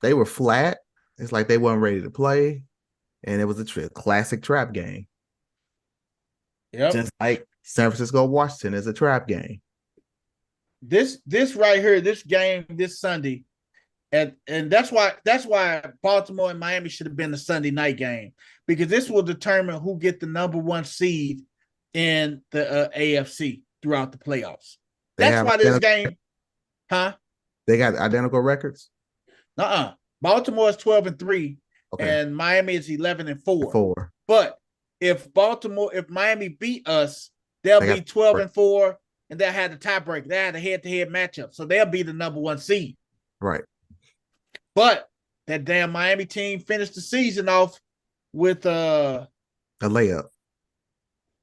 They were flat. It's like they weren't ready to play, and it was a classic trap game. Yep. Just like San Francisco Washington is a trap game. This right here, this game this Sunday, and that's why Baltimore and Miami should have been the Sunday night game, because this will determine who get the number 1 seed in the AFC throughout the playoffs. That's why this game, They got identical records. Baltimore is 12-3, and Miami is 11-4. 4. But if Miami beat us, they'll be 12-4, and they'll have the tiebreaker. They had a head-to-head matchup, so they'll be the number 1 seed. Right. But that damn Miami team finished the season off with a layup.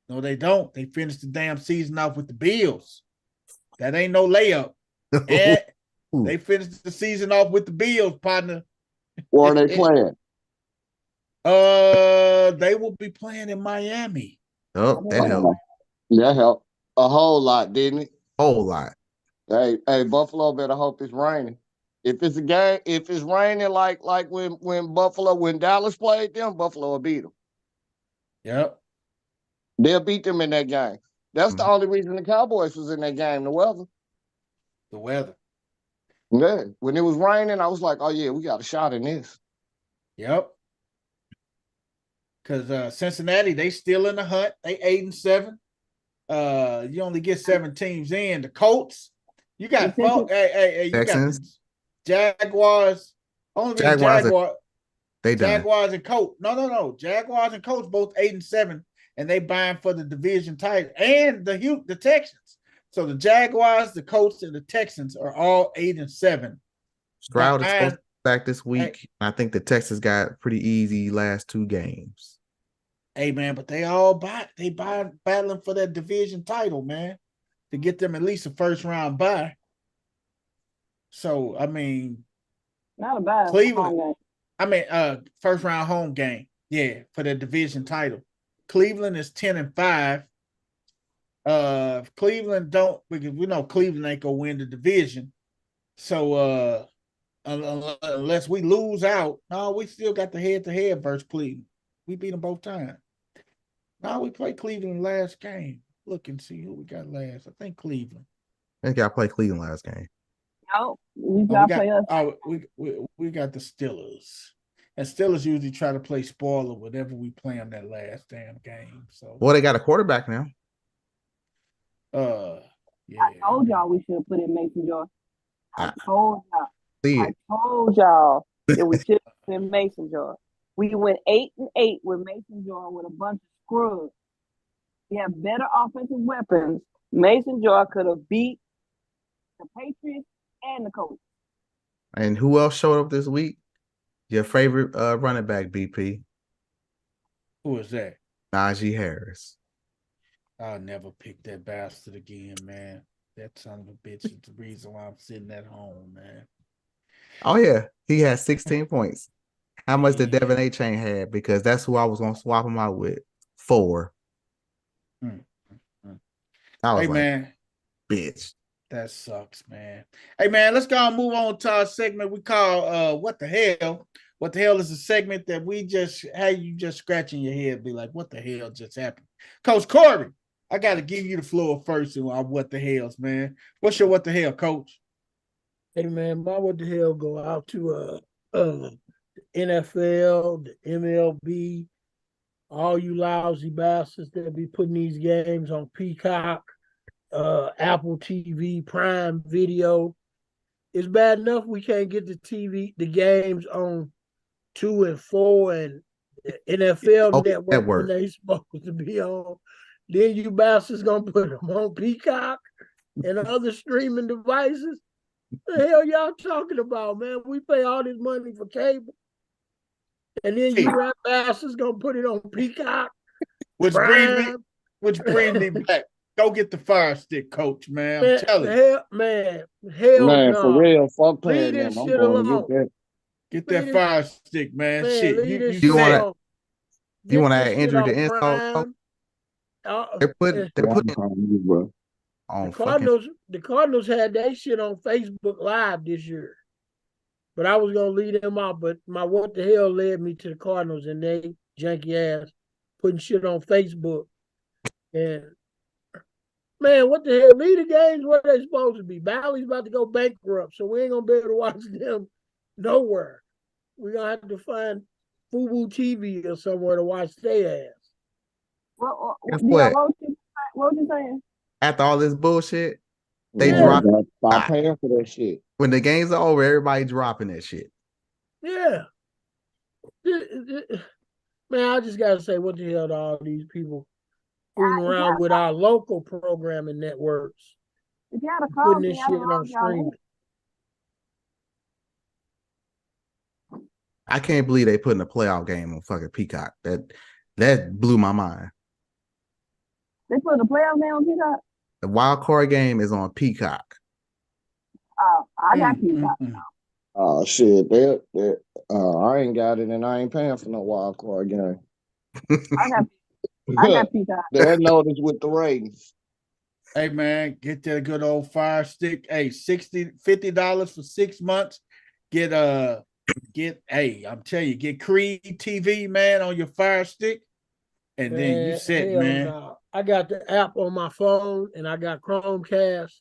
No, they don't. They finished the damn season off with the Bills. That ain't no layup. And they finished the season off with the Bills, partner. Where are they playing? They will be playing in Miami. Oh, that helped. That helped a whole lot, didn't it? Whole lot. Hey, Buffalo better hope it's raining. If it's raining like when Dallas played them, Buffalo will beat them. Yep. They'll beat them in that game. That's the only reason the Cowboys was in that game, the weather. The weather. Yeah. When it was raining, I was like, oh, yeah, we got a shot in this. Yep. Because Cincinnati, they still in the hunt. They 8-7. You only get 7 teams in. The Colts, you got you got the Jaguars. Only Jaguars and Colts. No. Jaguars and Colts both 8-7, and they buying for the division title, and the Texans. So the Jaguars, the Colts, and the Texans are all 8-7. Stroud is supposed to be back this week. I think the Texans got pretty easy last 2 games. Hey man, but they battling for that division title, man, to get them at least a first round bye. So I mean, not a bad Cleveland. First round home game, yeah, for the division title. Cleveland is 10-5. Cleveland don't, because we know Cleveland ain't gonna win the division. So unless we lose out, no, we still got the head-to-head versus Cleveland. We beat them both times. Now we play Cleveland last game. Look and see who we got last. I think Cleveland. I think I played Cleveland last game. No, we got play us. We got the Steelers. And Steelers usually try to play spoiler whenever we play them that last damn game. So they got a quarterback now. Yeah. I told y'all we should have put in Mason Jar. I told y'all that we should have put in Mason Jar. We went 8-8 with Mason Jar with a bunch of scrubs. We have better offensive weapons. Mason Jar could have beat the Patriots and the Colts. And who else showed up this week? Your favorite running back, BP. Who is that? Najee Harris. I'll never pick that bastard again, man. That son of a bitch is the reason why I'm sitting at home, man. Oh, yeah. He had 16 points. How much did Devin A. Chain have? Because that's who I was going to swap him out with. 4. I was man, bitch. That sucks, man. Hey, man, let's go and move on to our segment we call What the Hell? What the Hell is a segment that we just had you just scratching your head, be like, what the hell just happened? Coach Corey, I got to give you the floor first on What the Hells, man. What's your What the Hell, Coach? Hey, man, my What the Hell go out to the NFL, the MLB, all you lousy bastards that be putting these games on Peacock, Apple TV, Prime Video. It's bad enough we can't get the games on 2 and 4 and the NFL network when they supposed to be on. Then you bastards gonna put them on Peacock and other streaming devices. What the hell y'all talking about, man? We pay all this money for cable. And then you rap bastards gonna put it on Peacock. Which brings me back. Go get the Fire Stick, Coach, man. I'm telling you. Man, no. for real, fuck playing them. I'm going to get that Fire Stick, man. Shit. You want You get want to this add shit injury to on insult? Prime. They're putting on the Cardinals had that shit on Facebook Live this year. But I was gonna leave them out, but my what the hell led me to the Cardinals and they janky ass putting shit on Facebook. And man, what the hell? Leave the games where they supposed to be. Bally's about to go bankrupt, so we ain't gonna be able to watch them nowhere. We're gonna have to find Fubu TV or somewhere to watch their ass. What you saying? After all this bullshit, they Yeah, drop. stop paying for that shit. When the games are over, everybody dropping that shit. Yeah. Man, I just gotta say, what the hell to all these people fooling around with our local programming networks, If y'all had a call putting this shit on streaming. I can't believe they putting a playoff game on fucking Peacock. That blew my mind. They put a playoff game on Peacock? The wild card game is on Peacock. Oh, I got Peacock. Oh shit, I ain't got it and I ain't paying for no wild card game. I got Peacock. They'll notice with the ratings. Hey man, get that good old Fire Stick. Hey, $50 for 6 months. Get I'm telling you, get Creed TV, man, on your Fire Stick. And then you set, man. No. I got the app on my phone and I got Chromecast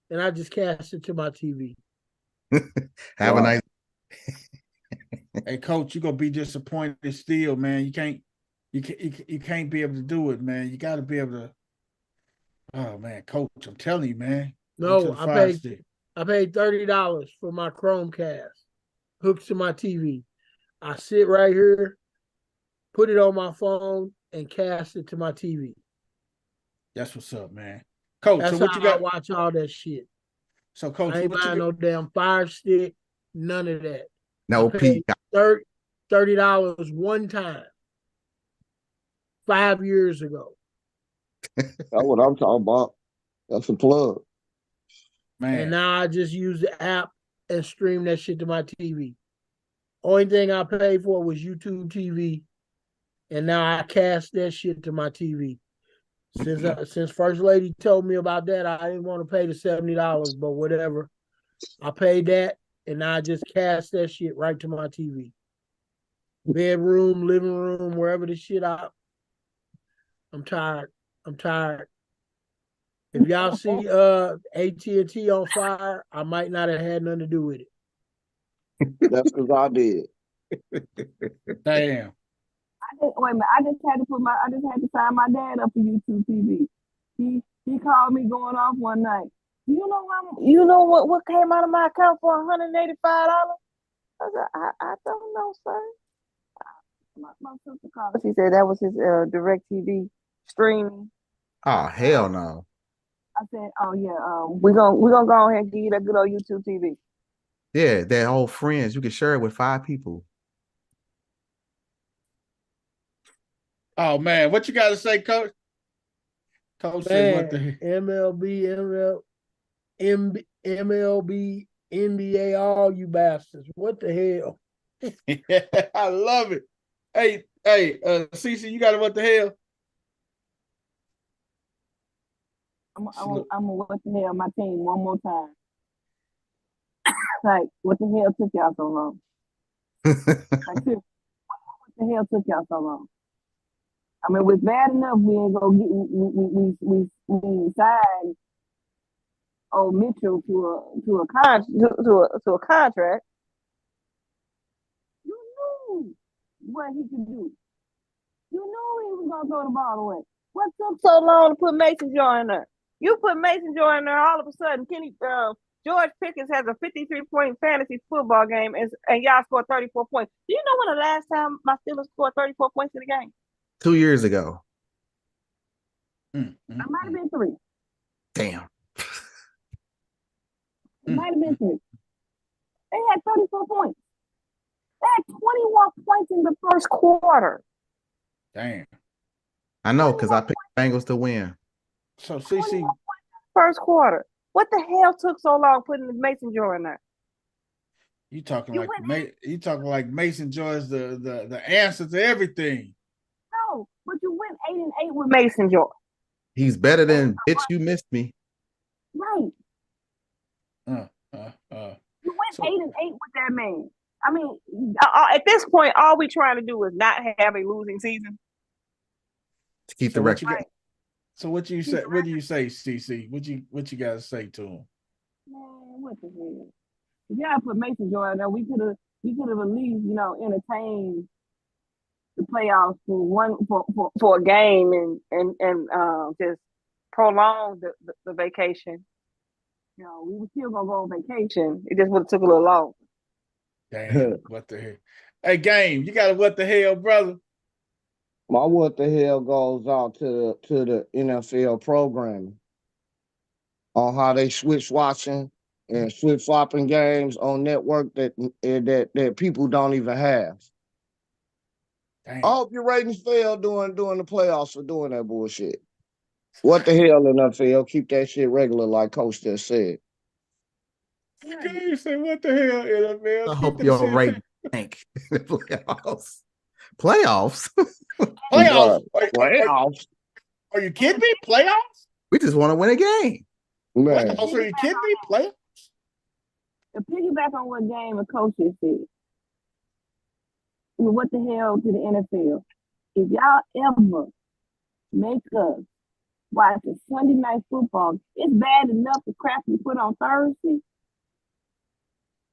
and I just cast it to my TV. Have a nice. Hey, Coach, you're gonna be disappointed still, man. You can't be able to do it, man. You got to be able to. Oh man, Coach, I'm telling you, man. No, I paid $30 for my Chromecast hooked to my TV. I sit right here, put it on my phone, and cast it to my TV. That's what's up, man. Coach, that's so what how you got? I watch all that shit. So, Coach, I ain't buying no damn Fire Stick, none of that. No Peacock. $30 one time, 5 years ago. That's what I'm talking about. That's a plug. Man. And now I just use the app and stream that shit to my TV. Only thing I paid for was YouTube TV. And now I cast that shit to my TV. Since First Lady told me about that, I didn't want to pay the $70, but whatever. I paid that, and now I just cast that shit right to my TV. Bedroom, living room, wherever the shit out. I'm tired. If y'all see AT&T on fire, I might not have had nothing to do with it. That's because I did. Damn. I just had to sign my dad up for YouTube TV. He called me going off one night. You know what came out of my account for $185? I said, I don't know, sir. My sister called. She said that was his direct TV streaming. Oh hell no. I said, oh yeah, we're gonna go ahead and give you that good old YouTube TV. Yeah, that whole Friends. You can share it with 5 people. Oh man, what you got to say, Coach? Coach said what the MLB, NBA, all you bastards. What the hell? I love it. Hey, Cece, you got it. What the hell? I'm gonna what the hell my team one more time. Like, what the hell took y'all so long? Like, what the hell took y'all so long? I mean, it was bad enough we ain't gonna get we signed old Mitchell to a contract. You knew what he could do. You knew he was gonna throw the ball away. What took so long to put Mason Joy in there? You put Mason Joy in there, all of a sudden, George Pickens has a 53-point fantasy football game, and y'all scored 34 points. Do you know when the last time my Steelers scored 34 points in a game? 2 years ago. It might have been 3. Damn. It might have been 3. They had 34 points. They had 21 points in the first quarter. Damn. I know, because I picked Bengals to win. So, CC. First quarter. What the hell took so long putting the Mason Joy in there? You talking like Mason Joy is the answer to everything. 8-8 with Mason Joy. He's better than bitch. You missed me. Right. You went 8-8 with that man. I mean, at this point, all we trying to do is not have a losing season to keep the record. So what you say? What do you say, CC? What you guys say to him? Man, what the hell? If y'all put Mason Joy there, we could have at least entertained the playoffs for a game and just prolong the vacation. We were still gonna go on vacation. It just would have took a little long. Damn, what the hell? Hey, Game, you got a what the hell, brother? My what the hell goes out to the NFL programming on how they switch watching and switch flopping games on network that people don't even have. Damn. I hope your ratings fell during the playoffs for doing that bullshit. What the hell, NFL? Keep that shit regular, like Coach just said. You say what the hell, NFL? I hope y'all right tank playoffs. Playoffs? Playoffs? Are you kidding me? Playoffs? We just want to win a game. Man. Playoffs? Are you kidding me? Playoffs? To piggyback on what Game and Coach just said, what the hell to the NFL? If y'all ever make us watch a Sunday night football, it's bad enough the crap we put on Thursday,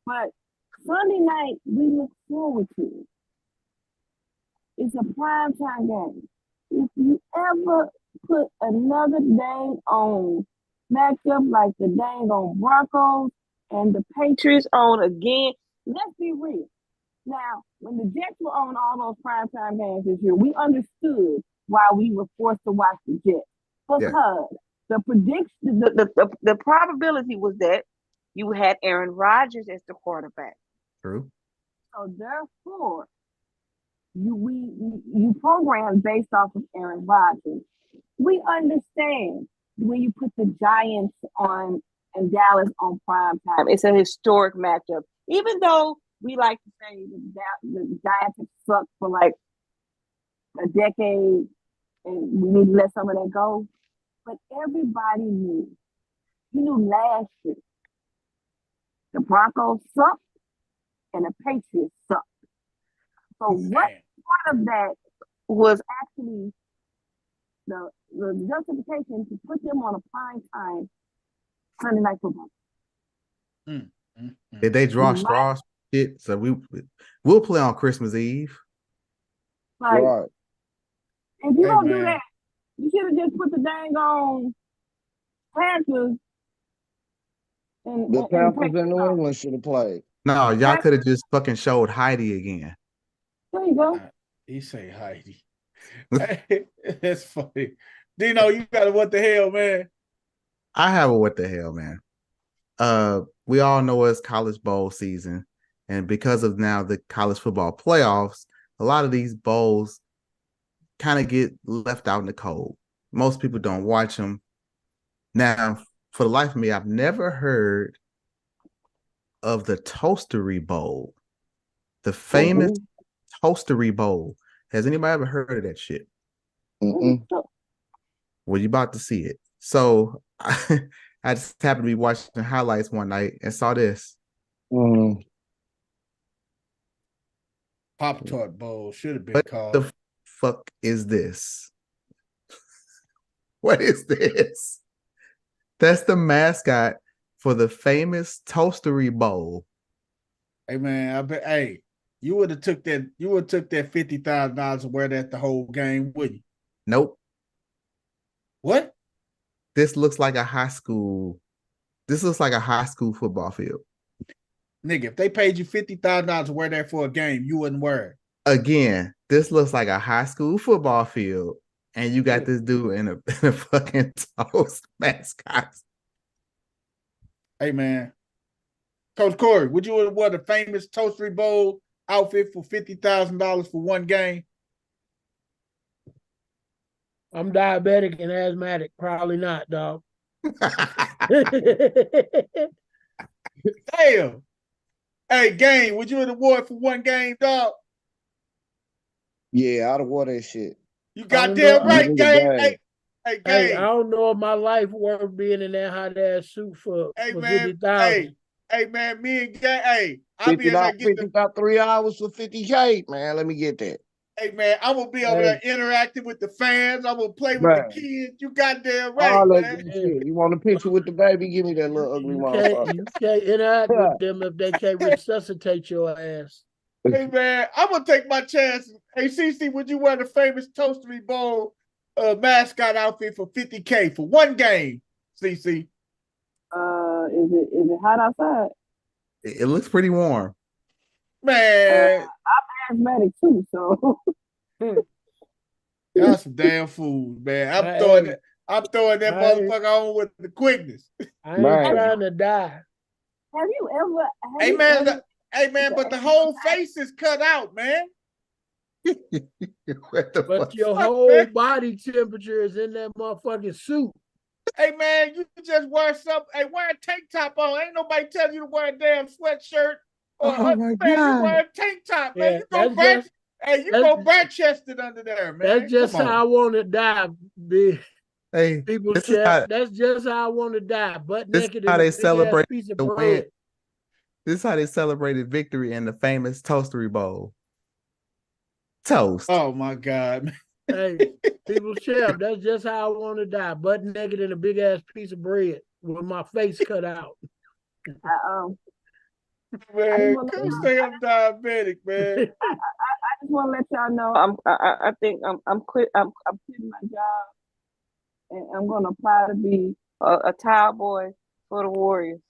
but Sunday night we look forward to it. It's a primetime game. If you ever put another dang on matchup like the dang on Broncos and the Patriots on again, let's be real. Now, when the Jets were on all those primetime games this year, we understood why we were forced to watch the Jets. Because the prediction, the probability was that you had Aaron Rodgers as the quarterback. True. So therefore, you program based off of Aaron Rodgers. We understand when you put the Giants on and Dallas on prime time. It's a historic matchup. Even though we like to say the Giants have sucked for like a decade and we need to let some of that go. But everybody knew. You knew last year the Broncos sucked and the Patriots sucked. So what part of that was actually the justification to put them on a prime time Sunday night football? Did they draw straws? Shit, so we'll play on Christmas Eve. Like, if you don't do that, you should have just put the dang on Panthers. The Panthers in New England should have played. No, y'all could have just fucking showed Heidi again. There you go. He say Heidi. That's funny. Dino, you got a what the hell, man? I have a what the hell, man. We all know it's college bowl season, and because of now the college football playoffs, a lot of these bowls kind of get left out in the cold. Most people don't watch them. Now, for the life of me, I've never heard of the Toastery Bowl, the famous Toastery Bowl. Has anybody ever heard of that shit? Mm-mm. Well, you about to see it. So I just happened to be watching highlights one night and saw this. Pop-Tart Bowl should have been What called. the fuck is this? What is this? That's the mascot for the famous Toastery Bowl. Hey man, I bet. Hey, you would have took that. You would have took that $50,000 and wear that the whole game, wouldn't you? Nope. What? This looks like a high school. This looks like a high school football field. Nigga, if they paid you $50,000 to wear that for a game, you wouldn't wear it. Again, this looks like a high school football field, and you got this dude in a fucking toast mascot. Hey man, Coach Corey, would you have worn the famous Toastery Bowl outfit for $50,000 for one game? I'm diabetic and asthmatic. Probably not, dog. Damn. Hey, game, would you have worn it for one game, dog? Yeah, I'd have wore that shit. You goddamn right, gang. Hey, Hey, I gang. don't know if my life worth being in that hot ass suit for Hey, man. 50,000. Hey, man. Me and gang. Hey, I'll be in there getting 3 hours for 50K, man. Let me get that. Hey, man, I'm gonna be over there interacting with the fans. I'm gonna play with the kids. You goddamn right, All that man. shit. You want a picture with the baby? Give me that little ugly motherfucker. You can't interact with them if they can't resuscitate your ass. Hey, man, I'm gonna take my chances. Hey, CC, would you wear the famous Toastery Bowl mascot outfit for 50K for one game, CC? Is it hot outside? It looks pretty warm. Man, I'm asthmatic too, so y'all some damn fools, man. I'm throwing that motherfucker on with the quickness. I ain't trying to die. Have you ever? Hey man, but the whole face is cut out, man. But your whole body temperature is in that motherfucking suit. Hey man, you just wear something. Hey, wear a tank top on. Ain't nobody telling you to wear a damn sweatshirt. Or, Oh my man, God. you wear a tank top, man. Yeah, You go back. You go back chested under there, man. That's just how I want to die, big. Hey, People this chat. That's just how I want to die, butt naked in a big ass piece of bread. This is how they celebrated victory in the famous Toastery Bowl. Toast. Oh my God. Hey, people chef, that's just how I want to die, butt naked in a big ass piece of bread with my face cut out. Man, come say I'm diabetic, man. I just want to let y'all know I think I'm quitting my job, and I'm gonna apply to be a towel boy for the Warriors.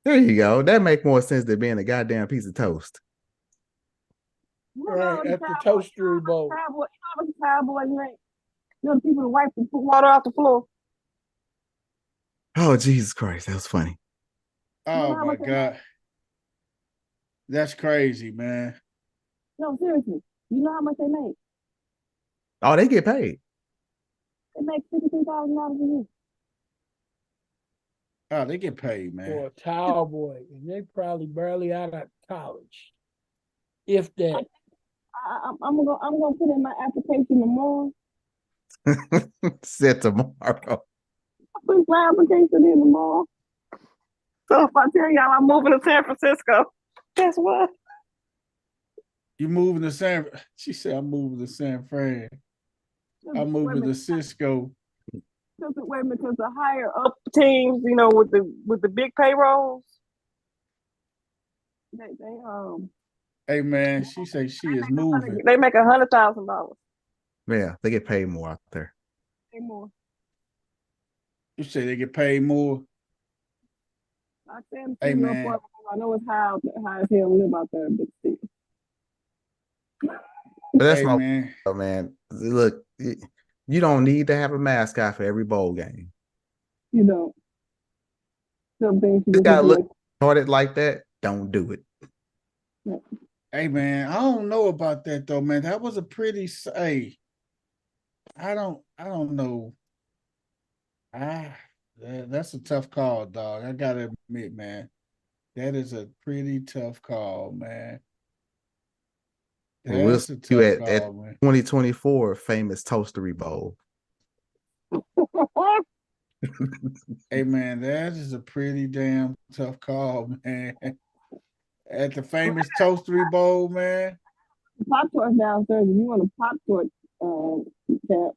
There you go. That makes more sense than being a goddamn piece of toast. Right, at the Toastery Bowl. You know what a towel boy is? You know the people who wipe and put water off the floor. Oh, Jesus Christ. That was funny. Oh my God. That's crazy, man. No, seriously. You know how much they make? Oh, they get paid. They make $53,000 a year. Oh, they get paid, man. For a towel boy. And they probably barely out of college. If that. I'm gonna put in my application tomorrow. Said tomorrow. I put my application in tomorrow. So if I tell y'all I'm moving to San Francisco, guess what? You moving to San? She said I'm moving to San Fran. I'm moving to Cisco. Wait a minute, because the higher up teams, you know, with the big payrolls, they Hey man, she said she is moving. They make $100,000. Yeah, they get paid more out there. Pay more. You say they get paid more? Hey man, I know it's high as hell live out there, but still. But that's man. Look, you don't need to have a mascot for every bowl game. You don't. Some things you gotta look started like that. Don't do it. Yeah. Hey man, I don't know about that though, man. That was a pretty I don't know. That's a tough call, dog. I gotta admit, man. That is a pretty tough call, man. And we'll see you at 2024 famous Toastery Bowl. Hey man, that is a pretty damn tough call, man. At the famous Toastery Bowl, man. Pop Tarts downstairs. If you want a Pop Tart tap,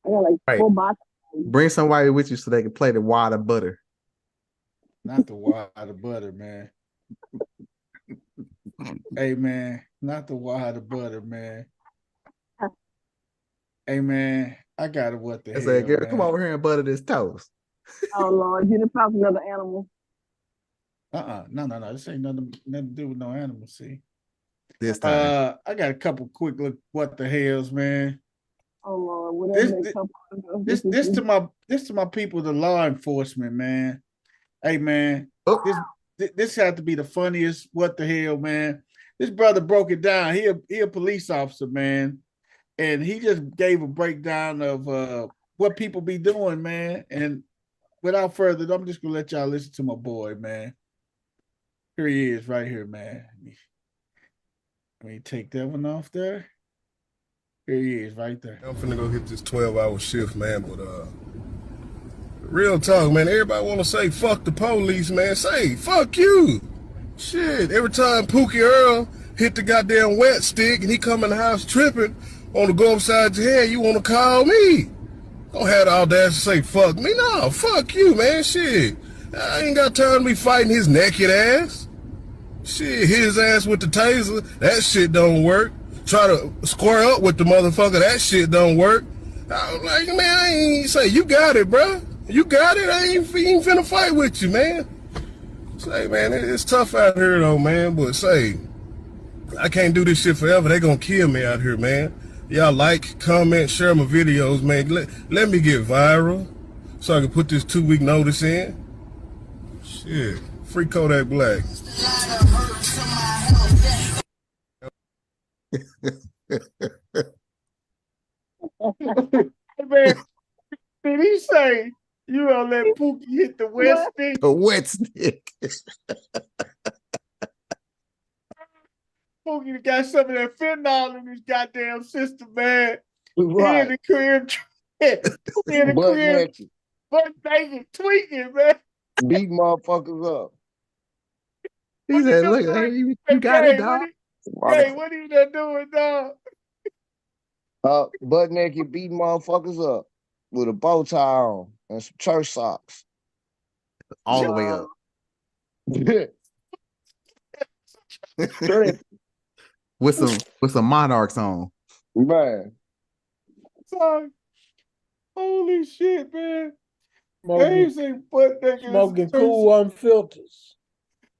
I got like 4 boxes. Bring somebody with you so they can play the water butter. Not the water butter, man. Hey man, not the water butter, man. Hey man, I gotta what the hell, say, girl, man. come over here and butter this toast. Oh Lord, you didn't pop another animal. No. This ain't nothing to do with no animal. See, this time I got a couple quick look. What the hells, man? Oh Lord, whatever. This to my people, the law enforcement, man. Hey man, this had to be the funniest. What the hell, man? This brother broke it down. He a police officer, man, and he just gave a breakdown of what people be doing, man. And without further ado, I'm just gonna let y'all listen to my boy, man. Here he is, right here, man. Let me take that one off there. Here he is right there. I'm finna go hit this 12-hour shift, man, but real talk, man, everybody wanna say fuck the police, man. Say fuck you. Shit, every time Pookie Earl hit the goddamn wet stick and he come in the house tripping on to go upside your head, you wanna call me. Don't have the audacity to say fuck me. No, fuck you, man. Shit. I ain't got time to be fighting his naked ass. Shit, hit his ass with the taser. That shit don't work. Try to square up with the motherfucker. That shit don't work. I was like, man, I ain't say, you got it, bro. You got it. I ain't finna fight with you, man. Say, man, it's tough out here, though, man. But say, I can't do this shit forever. They gonna kill me out here, man. Y'all like, comment, share my videos, man. Let me get viral so I can put this 2-week notice in. Shit. Free Kodak Black. Man, did he say you gonna let Pookie hit the wet stick? The wet stick. Pookie got some of that fentanyl in his goddamn system, man. Right. He in the crib, he in the Butt crib, naked. butt naked, tweaking, man. Beat motherfuckers up. He said, look, hey, you got it, dog. Hey, what are you done doing, dog? Butt naked, beat motherfuckers up with a bow tie on and some church socks. All the way up. with some monarchs on. Man. Sorry. Holy shit, man. Smoking cool unfilters.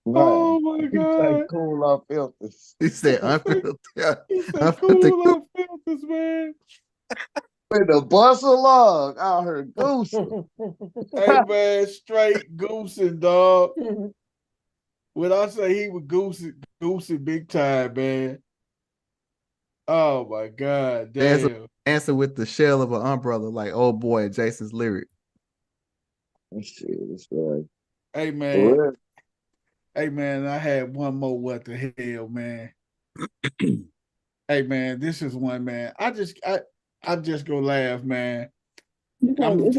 Man. Oh my God. Cool unfilters. He said unfiltered. He said cool unfilters, man. With the bustle log out here goosing. Hey man, straight goosing, dog. When I say he was goosing big time, man. Oh my God, damn. Answer with the shell of an umbrella, like old boy Jason's lyric. Shit, that's right. Hey man. Hey man, I had one more what the hell, man. Hey man, this is one, man. I'm just gonna laugh, man. I'm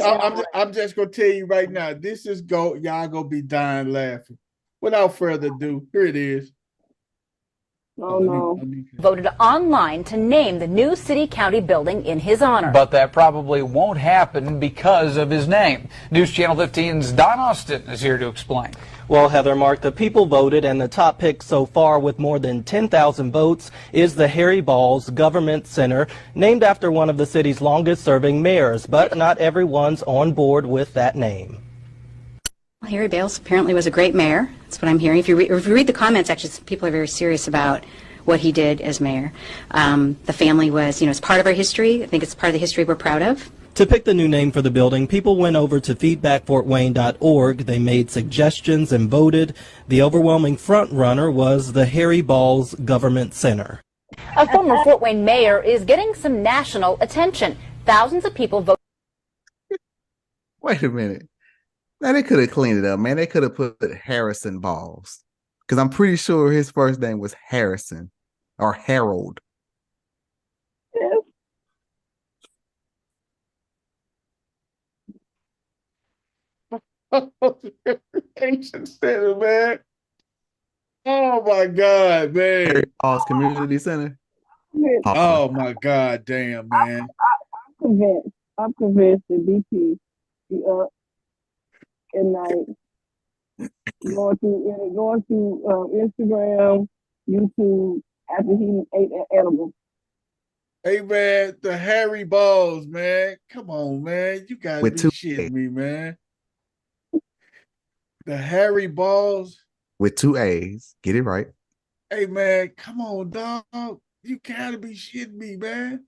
just gonna tell you right now. Y'all gonna be dying laughing. Without further ado, here it is. Oh no. Voted online to name the new city-county building in his honor. But that probably won't happen because of his name. News Channel 15's Don Austin is here to explain. Well, Heather, Mark, the people voted, and the top pick so far with more than 10,000 votes is the Harry Balls Government Center, named after one of the city's longest-serving mayors. But not everyone's on board with that name. Well, Harry Bales apparently was a great mayor. That's what I'm hearing. If you read the comments, actually, people are very serious about what he did as mayor. The family was, it's part of our history. I think it's part of the history we're proud of. To pick the new name for the building, people went over to feedbackfortwayne.org. They made suggestions and voted. The overwhelming front runner was the Harry Balls Government Center. A former Fort Wayne mayor is getting some national attention. Thousands of people voted. Wait a minute. Now they could have cleaned it up, man. They could have put Harrison Balls. Because I'm pretty sure his first name was Harrison or Harold. Ancient Center, man. Oh my God, man. Harry Balls Community Center. Oh my God, damn, man. I'm convinced that BP be up at night, going through Instagram, YouTube after he ate that edible. Hey man, the Harry Balls, man. Come on, man. You gotta be shitting me, man. The Harry Balls with 2 A's. Get it right. Hey man, come on, dog. You gotta be shitting me, man.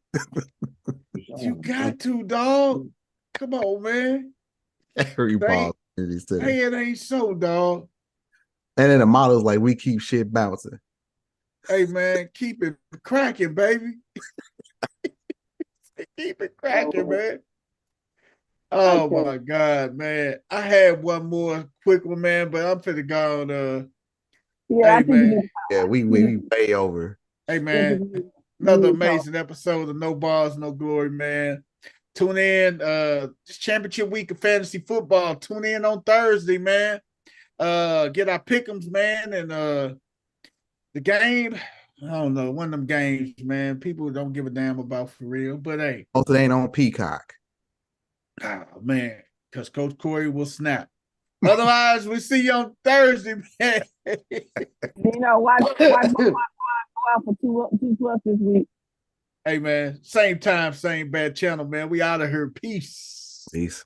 You got to, dog. Come on, man. Harry Balls. Hey, it ain't so, dog. And then the motto's like, we keep shit bouncing. Hey man, keep it cracking, baby. Keep it cracking, man. Oh my God, man. I had one more quick one, man, but I'm finna go on yeah, hey, man. Yeah, we way over. Hey man, Another amazing episode of No Balls, No Glory, man. Tune in. This championship week of fantasy football. Tune in on Thursday, man. Get our pick'ems, man, and the game. I don't know, one of them games, man. People don't give a damn about for real. But hey, also it ain't on Peacock. Oh man, because Coach Corey will snap. Otherwise, we see you on Thursday, man. Watch out for 2+ this week. Hey man, same time, same bad channel, man. We out of here. Peace. Peace.